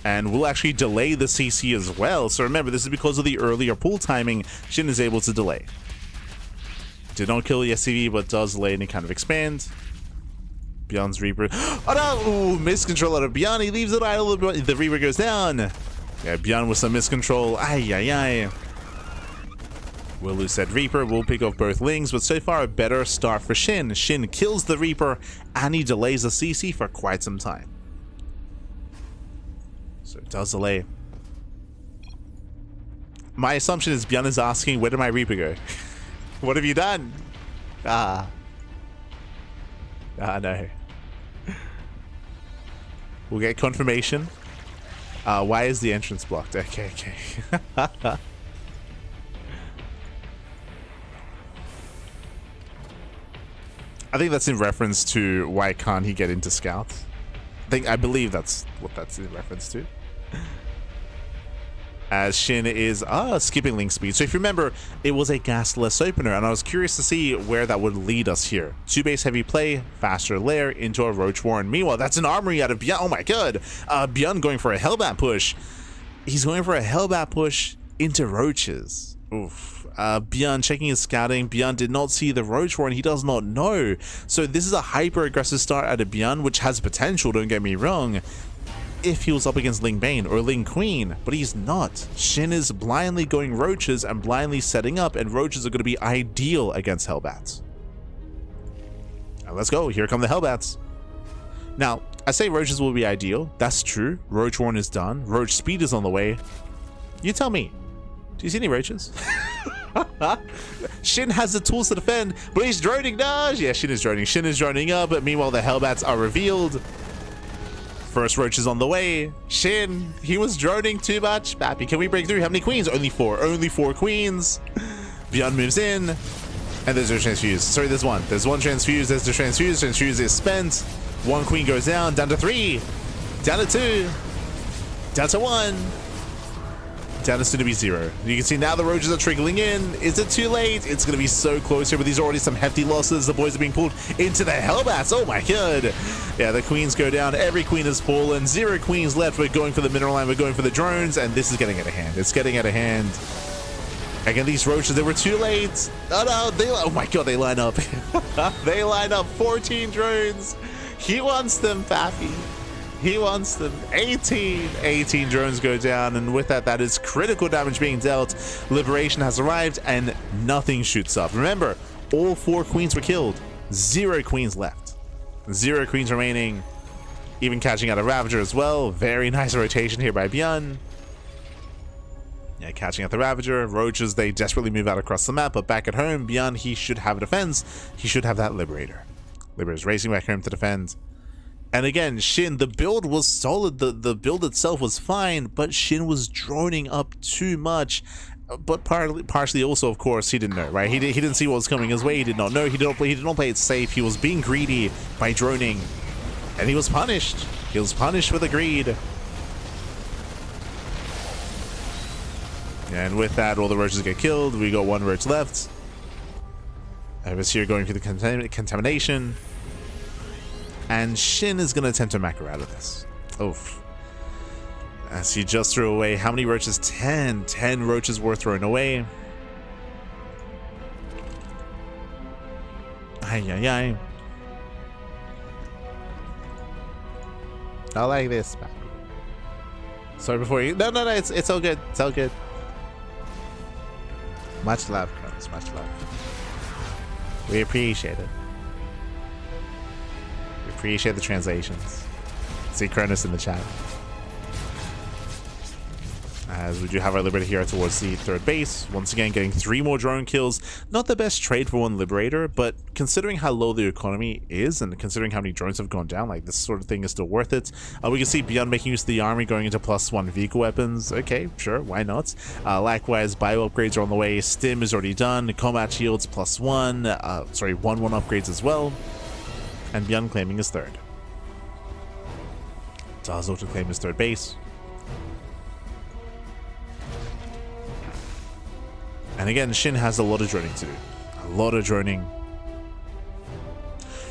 [SPEAKER 1] And will actually delay the CC as well. So remember, this is because of the earlier pull timing. Shin is able to delay. Did not kill the SCV, but does delay any kind of expand. ByuN's Reaper. Oh no! Ooh, miscontrol out of ByuN. He leaves it idle. The Reaper goes down. Yeah, ByuN with some miscontrol. Ay, ay, ay. Will lose said Reaper. Will pick off both Lings, but so far a better start for Shin. Shin kills the Reaper, and he delays the CC for quite some time. So it does delay. My assumption is ByuN is asking, where did my Reaper go? What have you done? No. We'll get confirmation. Why is the entrance blocked? Okay, okay. I think that's in reference to why can't he get into scouts. I believe that's what that's in reference to. As Shin is skipping link speed. So if you remember, it was a gasless opener, and I was curious to see where that would lead us here. 2-base heavy play, faster lair into a Roach Warren. Meanwhile, that's an armory out of ByuN. Oh my god. ByuN going for a Hellbat push. He's going for a Hellbat push into Roaches. Oof. ByuN checking his scouting. ByuN did not see the Roach Warren. He does not know. So this is a hyper aggressive start out of ByuN, which has potential, don't get me wrong, if he was up against Ling Bane or Ling Queen, but he's not. Shin is blindly going Roaches and blindly setting up, and Roaches are going to be ideal against Hellbats. Now let's go. Here come the Hellbats. Now, I say Roaches will be ideal. That's true. Roach Warren is done. Roach speed is on the way. You tell me. Do you see any Roaches? Shin has the tools to defend, but he's droning. No, yeah, Shin is droning. Shin is droning up, but meanwhile the Hellbats are revealed. First Roach is on the way. Shin, he was droning too much. Bappy, can we break through? How many queens? Only 4. Only 4 queens. ByuN moves in. And there's no transfuse. Sorry, there's one. There's one transfuse. There's the transfuse. Transfuse is spent. One queen goes down to 3. Down to 2. Down to 1. Down to soon to be 0. You can see now the roaches are trickling in. Is it too late? It's going to be so close here, but these are already some hefty losses. The boys are being pulled into the Hellbats. Oh my god. Yeah, the queens go down. Every queen has fallen. 0 queens left. We're going for the mineral line. We're going for the drones, and this is getting out of hand. It's getting out of hand. Again, these roaches, they were too late. Oh no, oh my god, they line up. They line up 14 drones. He wants them, Pappy. He wants them. 18 drones go down, and with that, that is critical damage being dealt. Liberation has arrived, and nothing shoots up. Remember, all 4 queens were killed. 0 queens left. 0 queens remaining. Even catching out a Ravager as well. Very nice rotation here by ByuN. Yeah, catching out the Ravager. Roaches, they desperately move out across the map, but back at home, ByuN, he should have a defense. He should have that Liberator. Liberator's racing back home to defend. And again, Shin, the build was solid. The build itself was fine, but Shin was droning up too much. But partially also, of course, he didn't know, right? He didn't see what was coming his way. He did not know. He did not play it safe. He was being greedy by droning, and he was punished. He was punished with a greed. And with that, all the roaches get killed. We got 1 roach left. Here going through the contamination. And Shin is going to attempt to macro out of this. Oof. As he just threw away, how many roaches? 10. 10 roaches were thrown away. Ay, ay, ay. I like this. Sorry, before you... No, it's all good. It's all good. Much love, Cronus. Much love. We appreciate it. We appreciate the translations. See Cronus in the chat. As we do have our Liberator here towards the 3rd base. Once again, getting 3 more drone kills. Not the best trade for one Liberator, but considering how low the economy is and considering how many drones have gone down, like, this sort of thing is still worth it. We can see ByuN making use of the army, going into +1 vehicle weapons. Okay, sure, why not? Likewise, bio upgrades are on the way. Stim is already done. Combat shields +1. 1/1 upgrades as well. And ByuN claiming his 3rd. Does also claim his 3rd base. And again, Shin has a lot of droning to do. A lot of droning.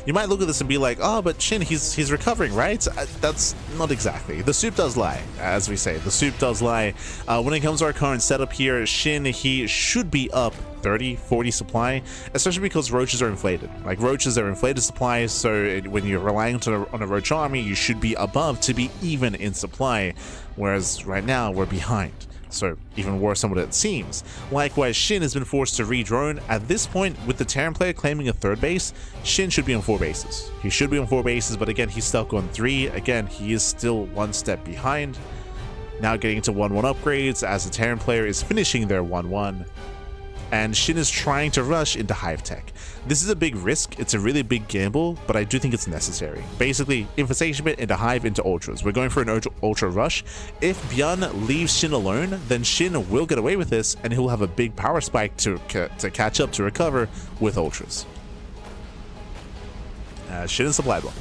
[SPEAKER 1] You might look at this and be like, oh, but Shin, he's recovering, right? That's not exactly. The soup does lie, as we say. The soup does lie. When it comes to our current setup here, Shin, he should be up 30, 40 supply, especially because roaches are inflated. Like, roaches are inflated supply, so when you're relying on a roach army, you should be above to be even in supply, whereas right now, we're behind. So even worse than what it seems. Likewise, Shin has been forced to re-drone. At this point, with the Terran player claiming a 3rd base, Shin should be on 4 bases. He should be on 4 bases, but again, he's stuck on 3. Again, he is still 1 step behind. Now getting into 1/1 upgrades as the Terran player is finishing their 1/1. And Shin is trying to rush into Hive Tech. This is a big risk, it's a really big gamble, but I do think it's necessary. Basically, Infestation Bit into Hive into Ultras. We're going for an Ultra rush. If ByuN leaves Shin alone, then Shin will get away with this, and he'll have a big power spike to catch up, to recover with Ultras. Shin is supply blocked.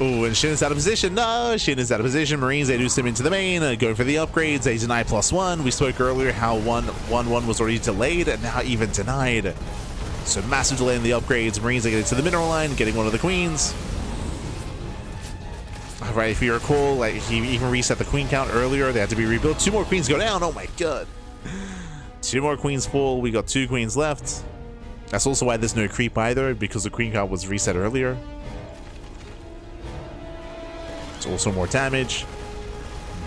[SPEAKER 1] Ooh, and Shin is out of position. No, Shin is out of position. Marines, they do stim into the main, going for the upgrades. They deny +1. We spoke earlier how 1/1 was already delayed, and now even denied. So massive delay in the upgrades. Marines are getting to the mineral line, getting one of the queens. All right, if you recall, like, he even reset the queen count earlier. They had to be rebuilt. 2 more queens go down. Oh my god. 2 more queens fall. We got 2 queens left. That's also why there's no creep either, because the queen count was reset earlier. It's also more damage.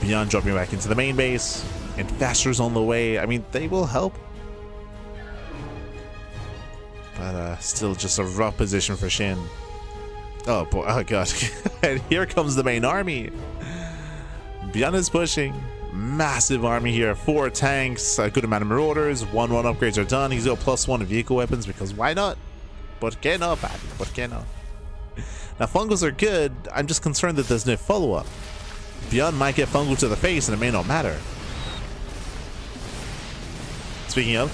[SPEAKER 1] ByuN dropping back into the main base. Infestors on the way. I mean, they will help. But still just a rough position for Shin. Oh boy, oh god. And here comes the main army. ByuN is pushing. Massive army here. 4 tanks, a good amount of marauders. 1/1 upgrades are done. He's got +1 vehicle weapons because why not? ¿Por qué no, Paddy? ¿Por qué no? Now, fungals are good. I'm just concerned that there's no follow-up. ByuN might get fungal to the face and it may not matter. Speaking of,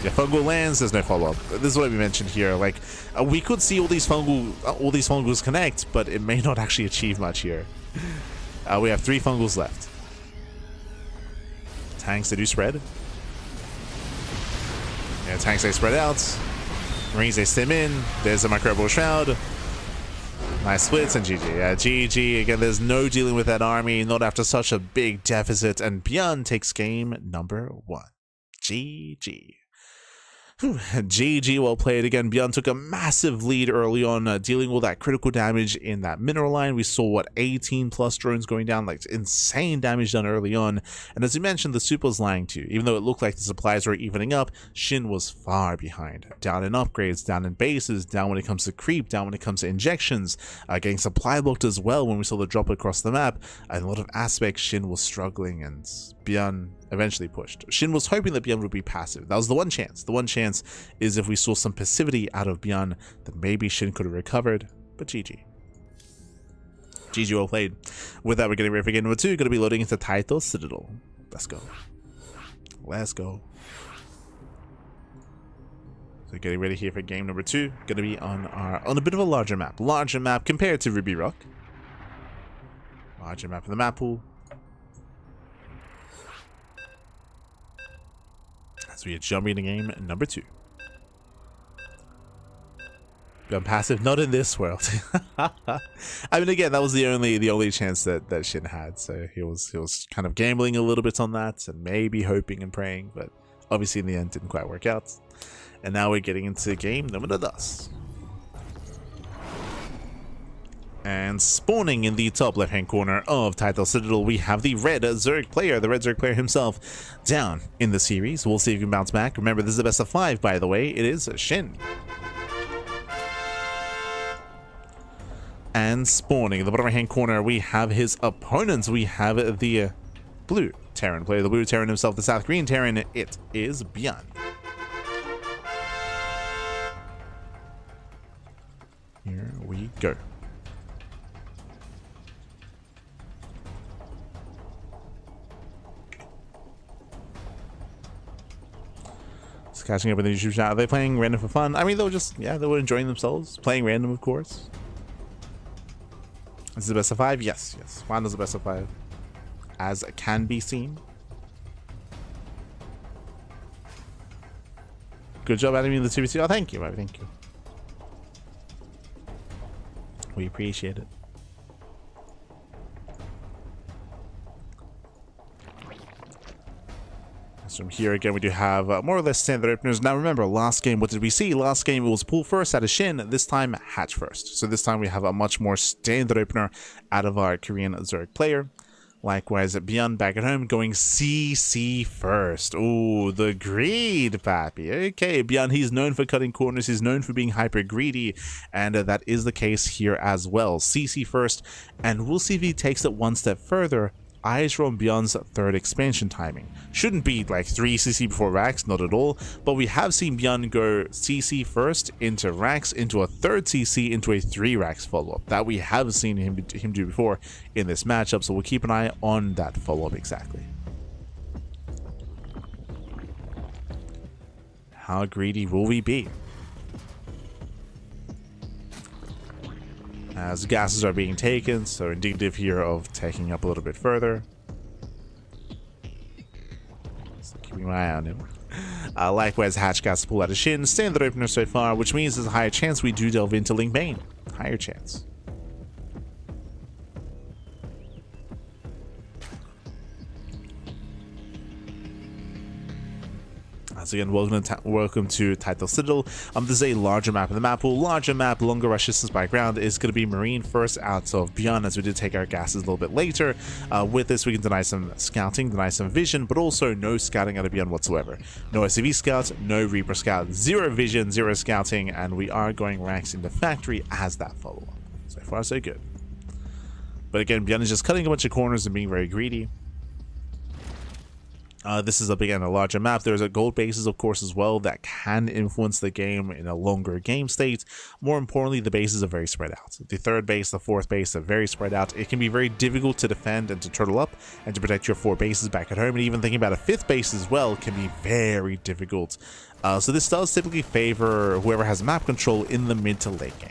[SPEAKER 1] Yeah, fungal lands, there's no follow-up. This is what we mentioned here. Like, we could see all these fungals connect, but it may not actually achieve much here. We have 3 fungals left. Tanks, they do spread. Yeah, tanks, they spread out. Marines, they stem in. There's a microbial shroud. Nice splits and GG. Yeah, GG. Again, there's no dealing with that army, not after such a big deficit. And ByuN takes game number 1. GG. GG, well played. Again, ByuN took a massive lead early on, dealing with that critical damage in that mineral line. We saw, what, 18 plus drones going down, like insane damage done early on. And as you mentioned, the super was lying to you. Even though it looked like the supplies were evening up, Shin was far behind. Down in upgrades, down in bases, down when it comes to creep, down when it comes to injections, getting supply blocked as well when we saw the drop across the map. In a lot of aspects, Shin was struggling, and ByuN eventually pushed. Shin was hoping that ByuN would be passive. That was the one chance. The one chance is if we saw some passivity out of ByuN, then maybe Shin could have recovered, but GG. GG, well played. With that, we're getting ready for game number 2. Going to be loading into Title Citadel. Let's go. Let's go. So getting ready here for game number 2. Going to be on a bit of a larger map. Larger map compared to Ruby Rock. Larger map in the map pool. So we are jumping to game number 2. ByuN passive, not in this world. I mean, again, that was the only chance that Shin had. So he was kind of gambling a little bit on that, and maybe hoping and praying, but obviously in the end didn't quite work out. And now we're getting into game number 2. And spawning in the top left-hand corner of Title Citadel, we have the red Zerg player, himself, down in the series. We'll see if he can bounce back. Remember, this is the best of 5, by the way. It is Shin. And spawning in the bottom right-hand corner, we have his opponents. We have the blue Terran player, the blue Terran himself, the South Green Terran. It is ByuN. Here we go. Catching up in the YouTube chat. Are they playing random for fun? I mean, they were just, yeah, they were enjoying themselves. Playing random, of course. This is the best of 5? Yes, yes. Finals the best of 5. As can be seen. Good job adding me in the 2v2. Oh, thank you, baby. Thank you. We appreciate it. From here again, we do have more or less standard openers. Now remember, last game, what did we see? Last game it was pool first out of Shin, this time hatch first. So this time we have a much more standard opener out of our Korean Zerg player. Likewise, ByuN back at home going CC first. Oh, the greed, pappy. Okay, ByuN, he's known for cutting corners. He's known for being hyper greedy. And that is the case here as well. CC first. And we'll see if he takes it one step further. Eyes on ByuN's 3rd expansion timing. Shouldn't be like 3 CC before Rax, not at all, but we have seen ByuN go CC first into Rax, into a 3rd CC, into a 3 Rax follow-up. That we have seen him do before in this matchup, so we'll keep an eye on that follow-up exactly. How greedy will we be? As gases are being taken, so indicative here of taking up a little bit further. So keeping my eye on him. Likewise, hatch gas pull out of Shin, standard opener so far, which means there's a higher chance we do delve into Link Bane. Higher chance. So again, welcome to Title Citadel. This is a larger map in the map pool. Larger map, longer rush distance by ground is going to be Marine first out of ByuN, as we did take our gases a little bit later. With this, we can deny some scouting, deny some vision, but also no scouting out of ByuN whatsoever. No SCV scouts, no Reaper scout, 0 vision, 0 scouting, and we are going Rax into factory as that follow-up. So far, so good. But again, ByuN is just cutting a bunch of corners and being very greedy. This is again a larger map. There's a gold bases, of course, as well that can influence the game in a longer game state. More importantly, the bases are very spread out. The third base, the fourth base are very spread out. It can be very difficult to defend and to turtle up and to protect your 4 bases back at home. And even thinking about a 5th base as well can be very difficult. So this does typically favor whoever has map control in the mid to late game.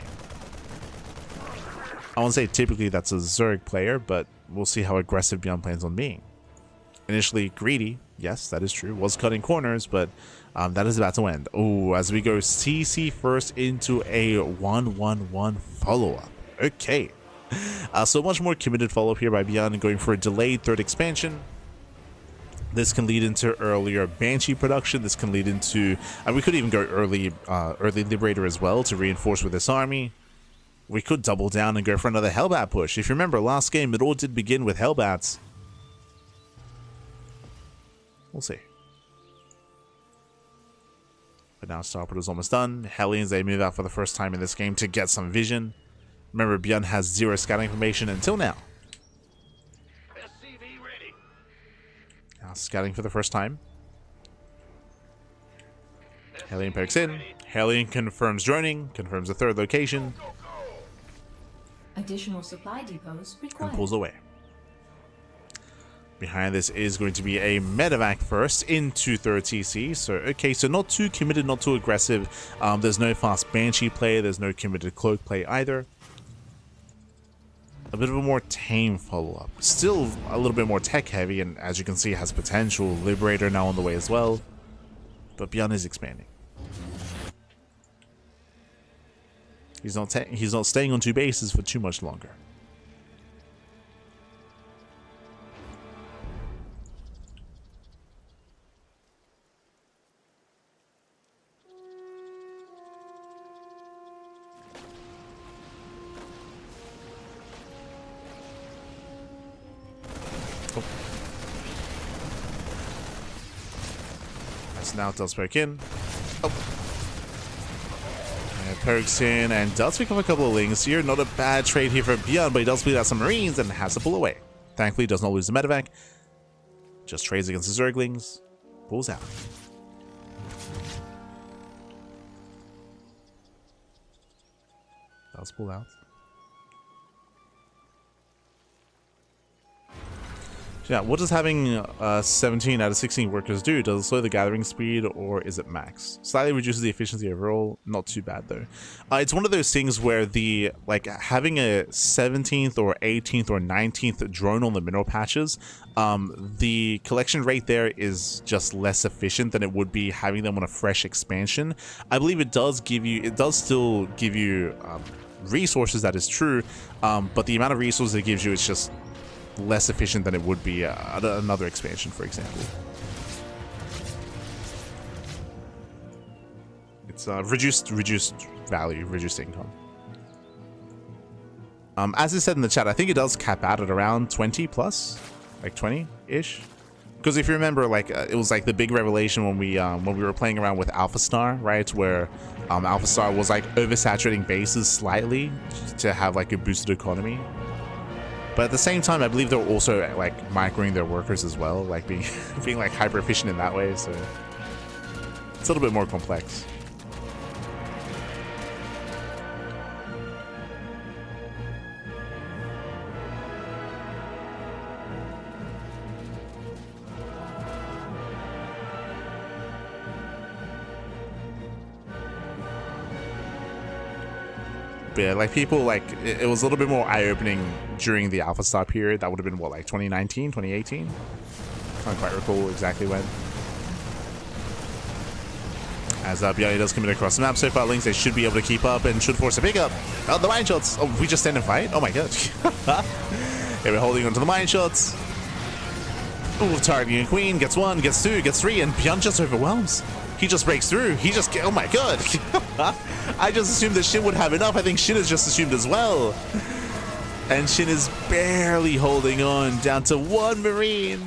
[SPEAKER 1] I won't say typically that's a Zerg player, but we'll see how aggressive ByuN plans on being. Initially greedy, yes, that is true, was cutting corners, but that is about to end. Oh, as we go CC first into a 1-1-1 follow-up. Okay. So much more committed follow-up here by ByuN and going for a delayed 3rd expansion. This can lead into earlier Banshee production. This can lead into, we could even go early Liberator as well to reinforce with this army. We could double down and go for another Hellbat push. If you remember last game, it all did begin with Hellbats. We'll see. But now Starport is almost done. Hellions, they move out for the first time in this game to get some vision. Remember, ByuN has 0 scouting information until now.
[SPEAKER 3] SCV ready.
[SPEAKER 1] Now scouting for the first time. Hellion pokes in. Hellion confirms droning, confirms the 3rd location,
[SPEAKER 2] Additional supply depots
[SPEAKER 1] and
[SPEAKER 2] required.
[SPEAKER 1] pulls away. Behind this is going to be a medevac first into 3rd TC. So, okay, so not too committed, not too aggressive. There's no fast Banshee play. There's no committed Cloak play either. A bit of a more tame follow-up. Still a little bit more tech-heavy, and as you can see, has potential. Liberator now on the way as well. But ByuN is expanding. He's not staying on 2 bases for too much longer. Now does poke in. Oh. And pokes in and does pick up a couple of lings here. Not a bad trade here for ByuN, but he does bleed out some Marines and has to pull away. Thankfully, does not lose the medevac. Just trades against the Zerglings. Pulls out. Does pull out. Yeah, what does having 17 out of 16 workers do? Does it slow the gathering speed, or is it max? Slightly reduces the efficiency overall. Not too bad though. It's one of those things where the having a 17th or 18th or 19th drone on the mineral patches, the collection rate there is just less efficient than it would be having them on a fresh expansion. I believe it does still give you resources. That is true, but the amount of resources it gives you is just less efficient than it would be another expansion, for example. It's reduced value, reduced income. As I said in the chat, I think it does cap out at around 20 plus, like 20-ish. Because if you remember, it was like the big revelation when we were playing around with Alpha Star, right? Where Alpha Star was like oversaturating bases slightly to have like a boosted economy. But at the same time, I believe they're also like microing their workers as well, like being like hyper efficient in that way. So it's a little bit more complex. But yeah, like people, like it was a little bit more eye-opening during the Alpha Star period. That would have been what, like 2019, 2018? Can't quite recall exactly when. As ByuN does commit across the map so far, Lings, they should be able to keep up and should force a pickup. Oh, the mine shots. Oh, we just stand and fight? Oh my god. Yeah, we're holding on to the mine shots. Ooh, targeting a queen. Gets 1, gets 2, gets 3, and ByuN just overwhelms. He just breaks through. He just, oh my god. I just assumed that Shin would have enough. I think Shin has just assumed as well. And Shin is barely holding on, down to 1 Marine.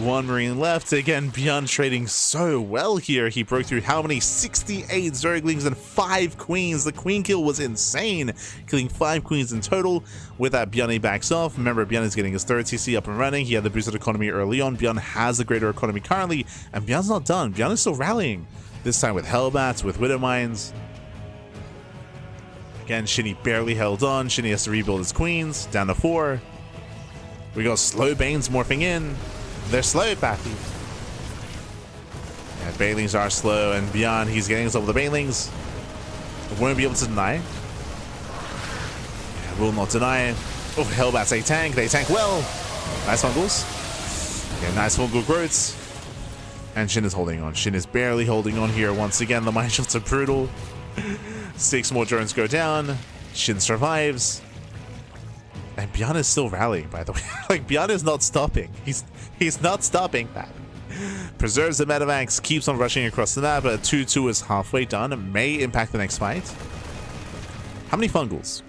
[SPEAKER 1] One Marine left. Again, ByuN trading so well here. He broke through how many? 68 Zerglings and 5 Queens. The Queen kill was insane, killing 5 Queens in total. With that, ByuN backs off. Remember, ByuN is getting his 3rd CC up and running. He had the boosted economy early on. ByuN has the greater economy currently, and ByuN's not done. ByuN is still rallying. This time with Hellbats, with Widow Mines. Again, Shinny barely held on. Shinny has to rebuild his Queens. Down to 4. We got slow Banes morphing in. They're slow, Pappy. Yeah, Banelings are slow, and ByuN, he's getting himself with the Banelings. Won't be able to deny. Yeah, will not deny. Oh, Hellbats, they tank well. Nice fungals. Yeah, nice fungal growths. And Shin is holding on. Shin is barely holding on here. Once again, the mine shots are brutal. 6 more drones go down. Shin survives. And ByuN is still rallying, by the way. Like, ByuN is not stopping. He's not stopping that. Preserves the Metavacs, keeps on rushing across the map. 2-2 is halfway done. It may impact the next fight. How many fungals?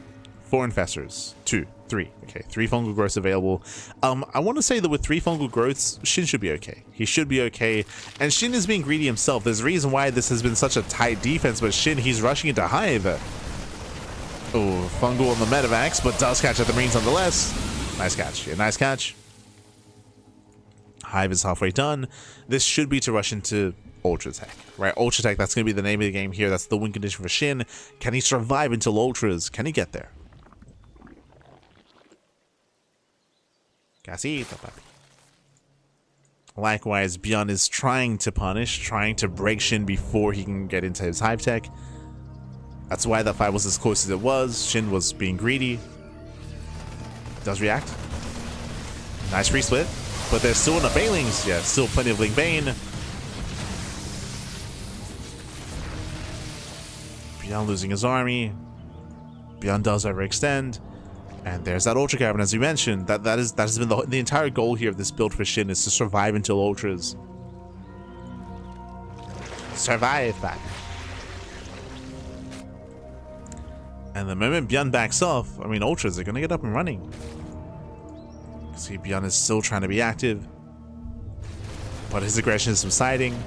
[SPEAKER 1] 4 infestors. 2, 3. Okay, 3 fungal growths available. I want to say that with 3 fungal growths, Shin should be okay. He should be okay. And Shin is being greedy himself. There's a reason why this has been such a tight defense, but Shin, he's rushing into Hive. Oh, fungal on the Metavacs, but does catch at the Marines nonetheless. Nice catch. Yeah, nice catch. Hive is halfway done. This should be to rush into Ultra Tech, right? Ultra Tech, that's going to be the name of the game here. That's the win condition for Shin. Can he survive until Ultras? Can he get there? Casito, papi. Likewise, ByuN is trying to punish, trying to break Shin before he can get into his Hive Tech. That's why that fight was as close as it was. Shin was being greedy. Does react. Nice free split. But there's still enough Banelings. Yeah, still plenty of Link Bane. ByuN losing his army. ByuN does overextend. And there's that Ultra Cavern, as you mentioned. That has been the entire goal here of this build for Shin, is to survive until Ultras. Survive back. And the moment ByuN backs off, I mean, Ultras are going to get up and running. See, ByuN is still trying to be active, but his aggression is subsiding.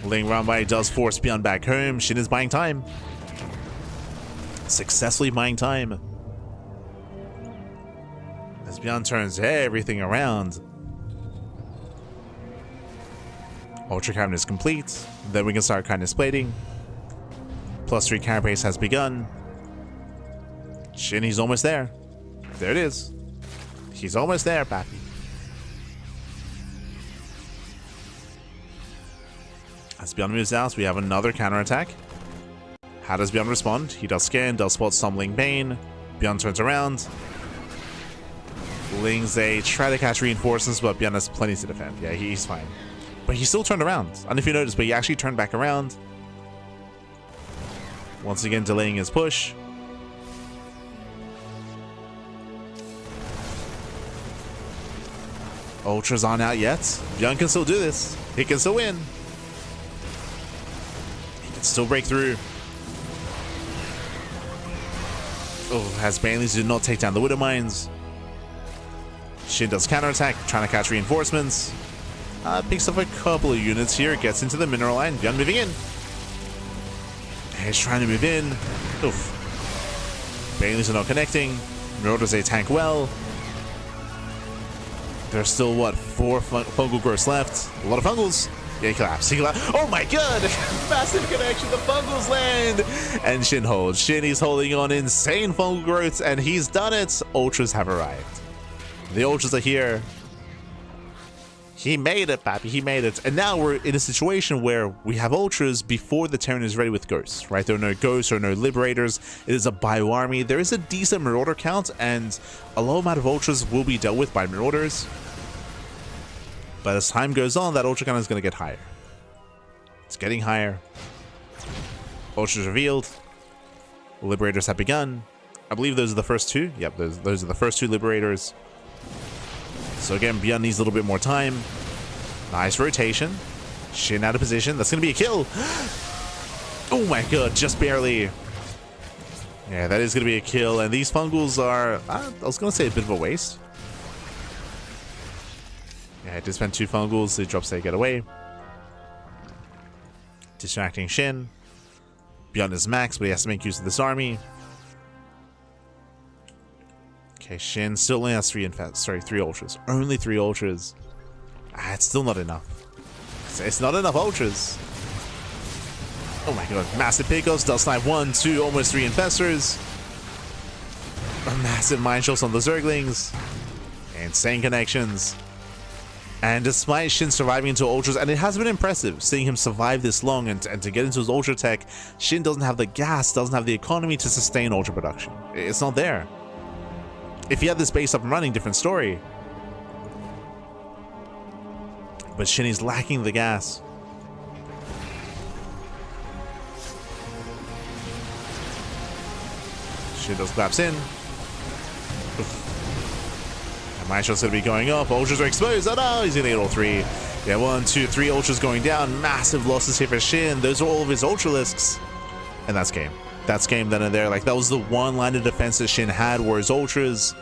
[SPEAKER 1] Ling Rambai does force ByuN back home. Shin is buying time. Successfully buying time. As ByuN turns everything around. Ultra Cavern is complete. Then we can start kindness plating. +3 carapace has begun. Shin, he's almost there. There it is. He's almost there, Pappy. As ByuN moves out, we have another counterattack. How does ByuN respond? He does scan, does spot some Ling Bane. ByuN turns around. Lings, they try to catch reinforcements, but ByuN has plenty to defend. Yeah, he's fine. But he still turned around. I don't know if you noticed, but he actually turned back around. Once again, delaying his push. Ultras aren't out yet. ByuN can still do this. He can still win. He can still break through. Oh, as Banelings did not take down the Widow Mines. Shin does counterattack, trying to catch reinforcements. Picks up a couple of units here, gets into the mineral line. ByuN moving in. He's trying to move in. Oof. Banelings are not connecting. Marauders, they tank well. There's still, what, 4 fungal growths left. A lot of fungals. Yeah, he collapsed. He collapsed. Oh my god! Massive connection. The fungals land! And Shin holds. Shin, he's holding on insane fungal growths, and he's done it. Ultras have arrived. The Ultras are here. He made it, Pappy. He made it. And now we're in a situation where we have Ultras before the Terran is ready with Ghosts, right? There are no Ghosts or no Liberators. It is a ByuN army. There is a decent Marauder count, and a low amount of Ultras will be dealt with by Marauders. But as time goes on, that Ultra count is going to get higher. It's getting higher. Ultras revealed. Liberators have begun. I believe those are the first 2. Yep, those are the first 2 Liberators. So again, ByuN needs a little bit more time. Nice rotation. Shin out of position. That's going to be a kill. Oh my god, just barely. Yeah, that is going to be a kill. And these fungals are, I was going to say a bit of a waste. Okay, did spend 2 fungals. The drop stay get away. Distracting Shin. ByuN is max, but he has to make use of this army. Okay, Shin still only has 3 ultras. Only 3 ultras. It's still not enough. It's not enough ultras. Oh my god. Massive pickups. Does snipe 1, 2, almost 3 infestors. Massive mind shots on the Zerglings. Insane connections. And despite Shin surviving into ultras, and it has been impressive seeing him survive this long and to get into his ultra tech, Shin doesn't have the gas, doesn't have the economy to sustain ultra production. It's not there. If he had this base up and running, different story. But Shin is lacking the gas. Shin does collapse in. My shot's gonna be going up. Ultras are exposed. Oh no, he's gonna get all 3. Yeah, 1, 2, 3 ultras going down. Massive losses here for Shin. Those are all of his ultralisks. And that's game. That's game then and there. Like, that was the one line of defense that Shin had, were his ultras.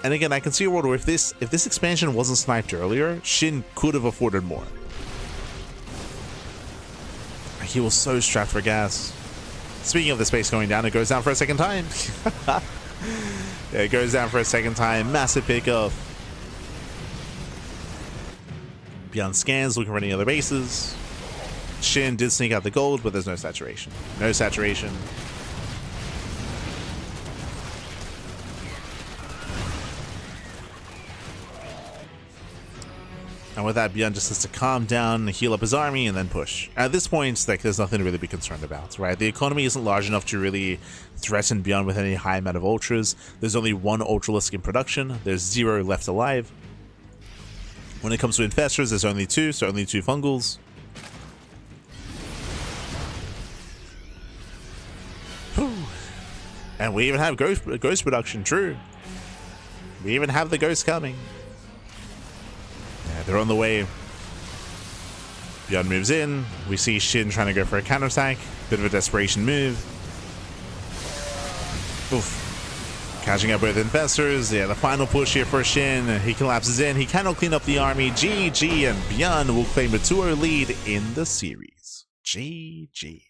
[SPEAKER 1] And again, I can see a world where if this expansion wasn't sniped earlier, Shin could have afforded more. He was so strapped for gas. Speaking of the space going down, it goes down for a second time. Yeah, it goes down for a second time. Massive pickup. ByuN scans, looking for any other bases. Shin did sneak out the gold, but there's no saturation. No saturation. And with that, ByuN just has to calm down, heal up his army, and then push. At this point, like, there's nothing to really be concerned about, right? The economy isn't large enough to really threaten ByuN with any high amount of ultras. There's only 1 ultralisk in production. There's 0 left alive. When it comes to infestors, there's only 2, so only 2 fungals. Whew. And we even have ghost production, true. We even have the ghosts coming. Yeah, they're on the way. ByuN moves in. We see Shin trying to go for a counterattack. Bit of a desperation move. Oof. Catching up with infestors. Yeah, the final push here for Shin. He collapses in. He cannot clean up the army. GG, and ByuN will claim a 2-0 lead in the series. GG.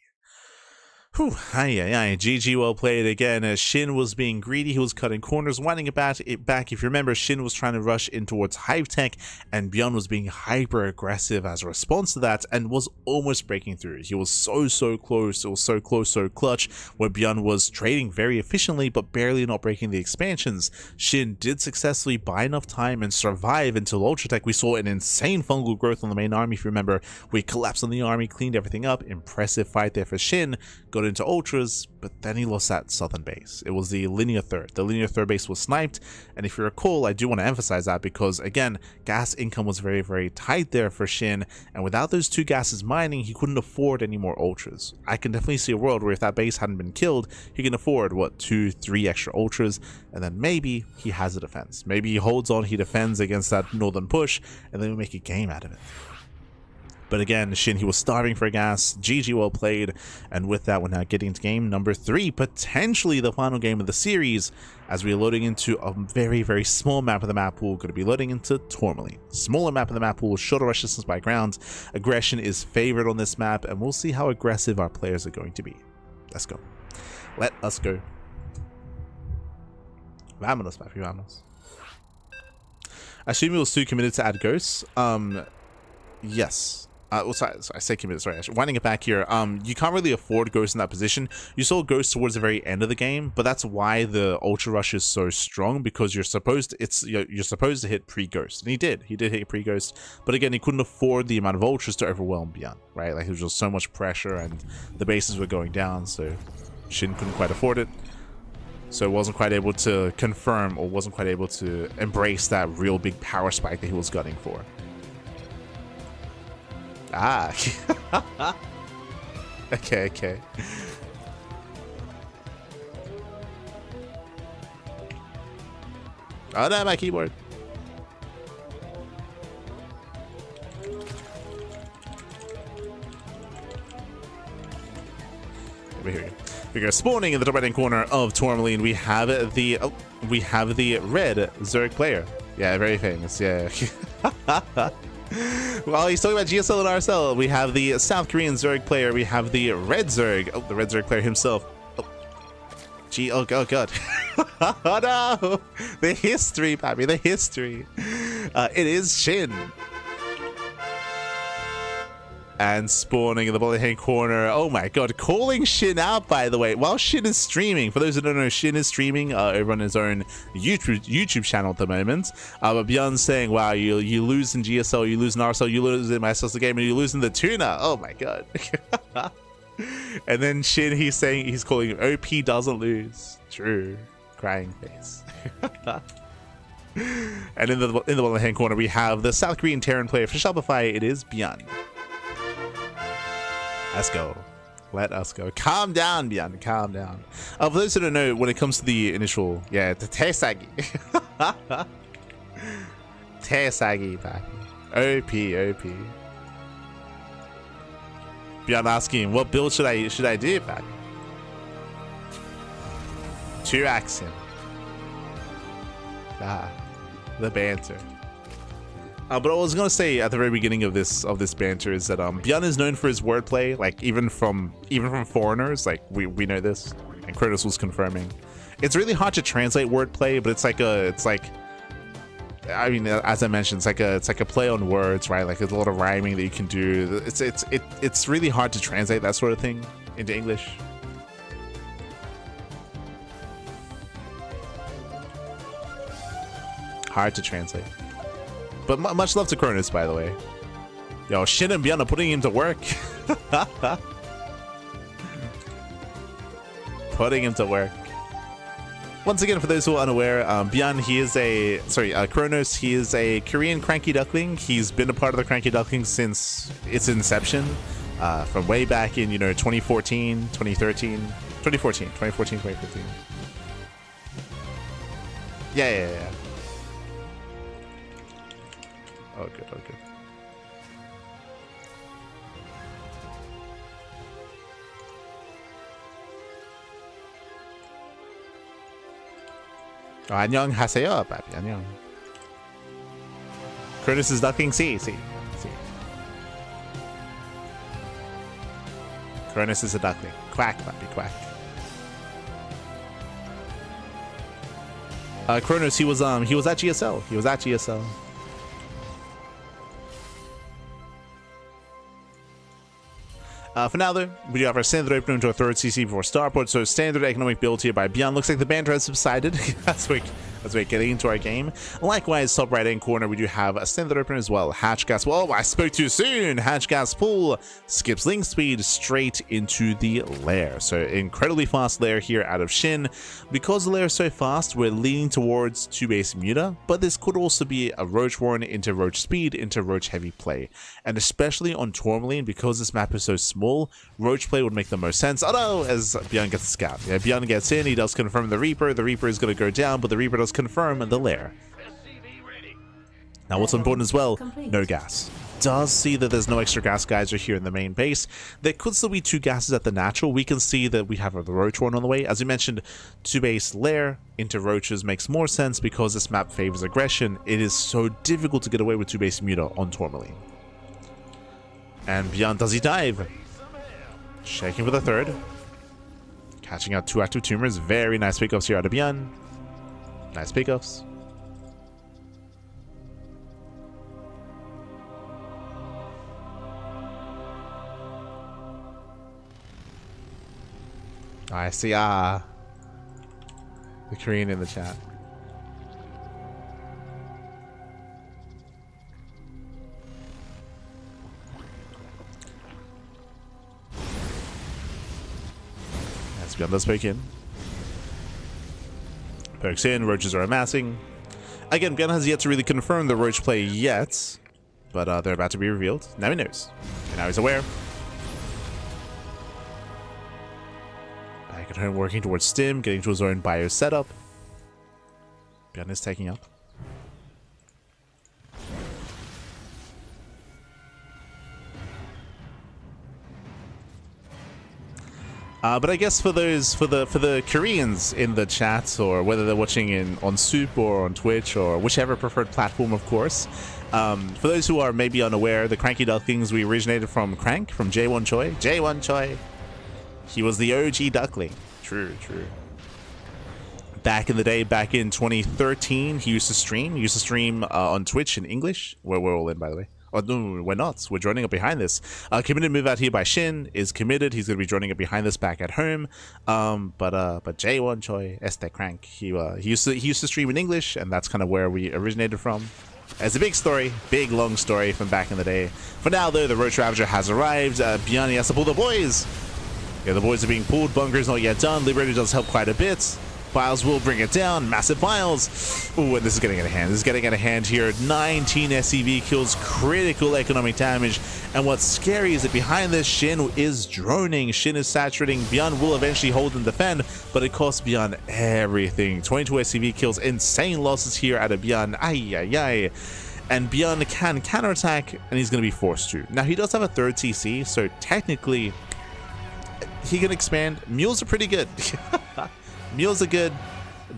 [SPEAKER 1] Whew, GG, well played again. As Shin was being greedy, he was cutting corners, winding it back. If you remember, Shin was trying to rush in towards Hive Tech, and ByuN was being hyper aggressive as a response to that, and was almost breaking through. He was so close. It was so close, so clutch, where ByuN was trading very efficiently, but barely not breaking the expansions. Shin did successfully buy enough time and survive until Ultra Tech. We saw an insane fungal growth on the main army. If you remember, we collapsed on the army, cleaned everything up. Impressive fight there for Shin. Got into ultras, but then he lost that southern base. It was the linear third. The linear third base was sniped, and if you recall, I do want to emphasize that because, again, gas income was very tight there for Shin, and without those 2 gases mining, he couldn't afford any more ultras. I can definitely see a world where if that base hadn't been killed, he can afford, what, 2, 3 extra ultras, and then maybe he has a defense. Maybe he holds on, he defends against that northern push, and then we make a game out of it. But again, Shin, he was starving for gas. GG, well played. And with that, we're now getting into game number 3, potentially the final game of the series, as we're loading into a very small map of the map pool. Going to be loading into Tourmaline. Smaller map of the map pool, shorter rush distance by ground. Aggression is favored on this map, and we'll see how aggressive our players are going to be. Let's go. Let us go. Vámonos, papi, vámonos. I assume he was too committed to add ghosts. Yes. Well, sorry, I say committed, sorry. Winding it back here, you can't really afford Ghost in that position. You saw Ghost towards the very end of the game, but that's why the Ultra Rush is so strong, because you're supposed to hit pre-Ghost, and he did hit pre-Ghost, but again, he couldn't afford the amount of Ultras to overwhelm ByuN, right? Like, there was just so much pressure, and the bases were going down, so Shin couldn't quite afford it. So wasn't quite able to confirm, or wasn't quite able to embrace that real big power spike that he was gunning for. Ah. Okay. Oh no, my keyboard. Here we go. Spawning in the top right hand corner of Tourmaline, we have the red Zerg player. Yeah, very famous. Yeah. Well, he's talking about GSL and RSL. We have the South Korean Zerg player. We have the Red Zerg. Oh, the Red Zerg player himself. Oh, oh God. Oh, no. The history, Pappy, the history. It is Shin. And spawning in the bottom hand corner. Oh my God, calling Shin out, by the way, while Shin is streaming. For those who don't know, Shin is streaming over on his own YouTube channel at the moment. But ByuN's saying, wow, you lose in GSL, you lose in RSL, you lose in my sister game, and you lose in the Tuna. Oh my God. And then Shin, he's calling him OP doesn't lose. True. Crying face. And in the bottom hand corner, we have the South Korean Terran player for Shopify. It is ByuN. Let's go. Let us go. Calm down, ByuN. Calm down. For those who don't know, when it comes to the initial, the Teisagi. Teisagi, back. OP. ByuN asking, what build should I do, back? 2-ax him. The banter. But I was gonna say at the very beginning of this banter is that ByuN is known for his wordplay, like even from foreigners, like we know this, and Kratos was confirming. It's really hard to translate wordplay, but it's like I mean, as I mentioned, it's like a play on words, right? Like there's a lot of rhyming that you can do. It's really hard to translate that sort of thing into English. Hard to translate. But much love to Cronus, by the way. Yo, Shin and ByuN are putting him to work. Putting him to work. Once again, for those who are unaware, ByuN, Kronos, he is a Korean CranKy Duckling. He's been a part of the CranKy Ducklings since its inception, from way back in, 2014, 2015. Yeah. Oh, good. Oh, 안녕하세요, papi. 안녕. Curtis is ducking. See. Cronus is a duckling. Quack, papi, quack. Cronus, he was at GSL. For now, though, we do have our standard opener into our third CC before Starport, so standard economic build here by ByuN. Looks like the banter has subsided as we're getting into our game. Likewise, top right-hand corner, we do have a standard opener as well. Hatch Gas. Whoa, I spoke too soon. Hatch Gas Pool skips link speed straight into the lair. So incredibly fast lair here out of Shin. Because the lair is so fast, we're leaning towards 2-base Muta, but this could also be a Roach Warren into Roach Speed into Roach Heavy play. And especially on Tourmaline, because this map is so small, Roach play would make the most sense. Oh no, as ByuN gets a scout. Yeah, ByuN gets in, he does confirm the Reaper. The Reaper is going to go down, but the Reaper does confirm the lair. Now what's important as well, no gas. Does see that there's no extra gas geyser here in the main base. There could still be 2 gases at the natural. We can see that we have the Roach one on the way. As you mentioned, 2-base lair into Roaches makes more sense because this map favors aggression. It is so difficult to get away with 2-base Muta on Tourmaline. And ByuN, does he dive? Shaking for the third. Catching out 2 active tumors. Very nice pickoffs here out of ByuN. Nice pickoffs. I see, the Korean in the chat. Let's be on this poke in. Pokes in, Roaches are amassing. Again, ByuN has yet to really confirm the Roach play yet, but they're about to be revealed. Now he knows. And now he's aware. Back at home, working towards Stim, getting to his own bio setup. ByuN is taking up. But I guess for the Koreans in the chat, or whether they're watching on Soup or on Twitch or whichever preferred platform, of course, For those who are maybe unaware, the CranKy Ducklings, we originated from Crank, from J1 Choi. J1 Choi. He was the OG Duckling. True, true. Back in the day, back in 2013, he used to stream. He used to stream on Twitch in English, where we're all in, by the way. Oh, no, we're not. We're joining up behind this. Committed move out here by Shin is committed. He's going to be joining up behind this back at home. But J1 Choi, este Crank, he used to stream in English, and that's kind of where we originated from. It's a big story, big long story from back in the day. For now, though, the Roach Ravager has arrived. ByuN has to pull the boys. Yeah, the boys are being pulled. Bunker's not yet done. Liberator does help quite a bit. Biles will bring it down. Massive Biles. Ooh, and this is getting out of hand. This is getting out of hand here. 19 SCV kills, critical economic damage. And what's scary is that behind this, Shin is droning. Shin is saturating. ByuN will eventually hold and defend, but it costs ByuN everything. 22 SCV kills, insane losses here out of ByuN. Ay, ay, ay. And ByuN can counterattack, and he's going to be forced to. Now, he does have a third TC, so technically, he can expand. Mules are pretty good. Mules are good.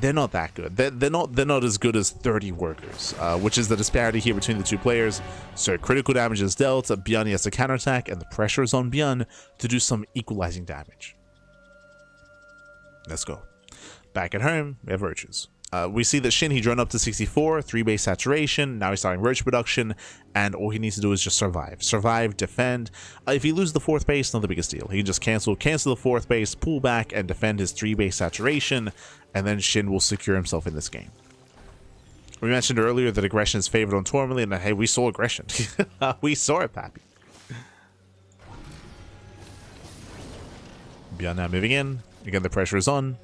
[SPEAKER 1] They're not that good. They're not as good as 30 workers, which is the disparity here between the two players. So critical damage is dealt. ByuN has to counterattack, and the pressure is on ByuN to do some equalizing damage. Let's go. Back at home, we have Roaches. We see that Shin, he drone up to 64, 3-base saturation. Now he's starting Roach production, and all he needs to do is just survive. Survive, defend. If he loses the 4th base, not the biggest deal. He can just cancel the 4th base, pull back, and defend his 3-base saturation, and then Shin will secure himself in this game. We mentioned earlier that aggression is favored on Tourmaline, and hey, we saw aggression. We saw it, Pappy. ByuN now moving in. Again, the pressure is on.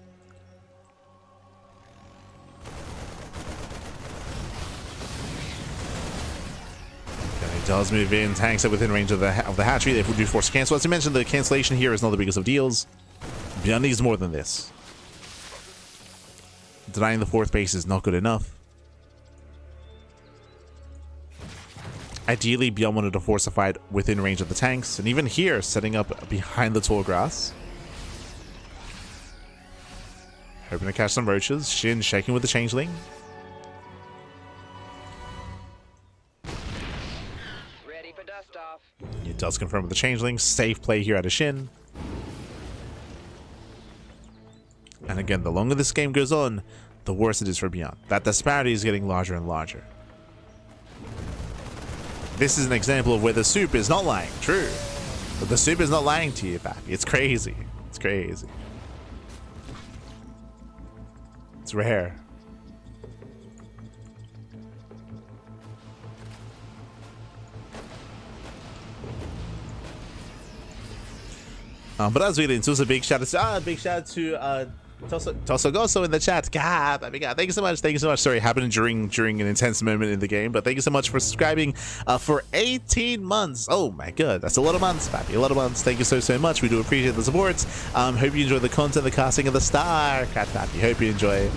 [SPEAKER 1] Does move in, tanks are within range of the hatchery. They do force cancel. As I mentioned, the cancellation here is not the biggest of deals. ByuN needs more than this. Denying the 4th base is not good enough. Ideally, ByuN wanted to force a fight within range of the tanks, and even here, setting up behind the tall grass. Hoping to catch some roaches. Shin shaking with the changeling. It does confirm with the changeling. Safe play here out of Shin. And again, the longer this game goes on, the worse it is for ByuN. That disparity is getting larger and larger. This is an example of where the soup is not lying. True. But the soup is not lying to you, Pappy. It's crazy. It's crazy. It's rare. But as we get into this, a big shout out to Tosogoso in the chat. God, thank you so much. Thank you so much. Sorry, it happened during an intense moment in the game, but thank you so much for subscribing for 18 months. Oh my god, that's a lot of months, Pappy. A lot of months. Thank you so much. We do appreciate the support. Hope you enjoy the content, the casting of the star, Cat Pappy. Hope you enjoy.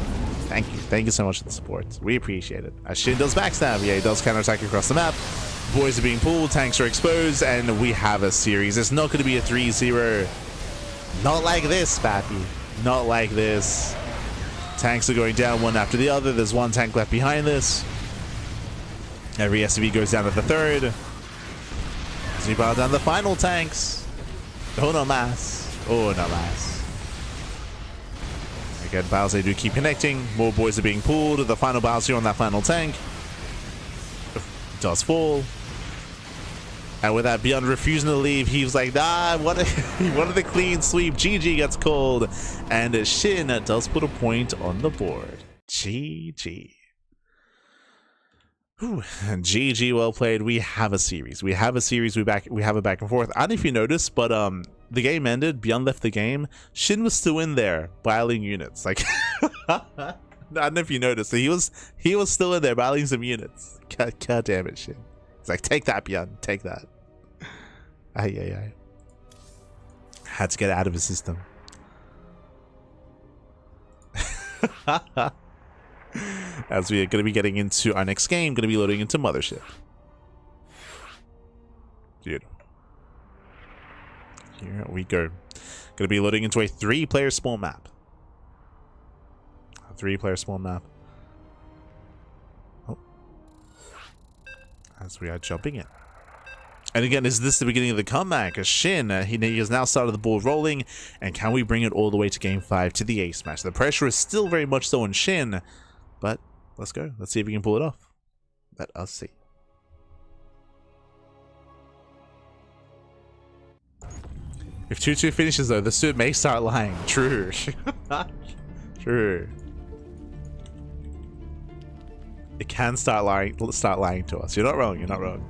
[SPEAKER 1] Thank you. Thank you so much for the support. We appreciate it. As Shin does backstab. Yeah, he does counterattack across the map. Boys are being pulled, tanks are exposed, and we have a series. It's not going to be a 3-0. Not like this, Pappy. Not like this. Tanks are going down one after the other. There's one tank left behind this. Every SCV goes down to the 3rd. As we bow down the final tanks. Oh no mas. Oh no mas. Again, battles they do keep connecting. More boys are being pulled. The final battles here on that final tank. Does fall. And with that, ByuN refusing to leave, he was like, nah, he wanted the clean sweep. GG gets called. And Shin does put a point on the board. GG. Whew. GG, well played. We have a series. We have a series. We have it back and forth. I don't know if you noticed, but the game ended. ByuN left the game. Shin was still in there, battling units. Like, I don't know if you noticed. He was still in there, battling some units. God damn it, Shin. It's like, take that, ByuN. Take that. Ay. Had to get it out of his system. As we are going to be getting into our next game, going to be loading into Mothership. Dude. Here we go. Going to be loading into a 3-player small map. A 3-player small map. as we are jumping in. And again, is this the beginning of the comeback? As Shin, he has now started the ball rolling, and can we bring it all the way to Game 5 to the ace match? The pressure is still very much so on Shin, but let's go. Let's see if we can pull it off. Let us see. If 2-2 finishes though, the suit may start lying. True. True. It can start lying to us. You're not wrong. You're not wrong.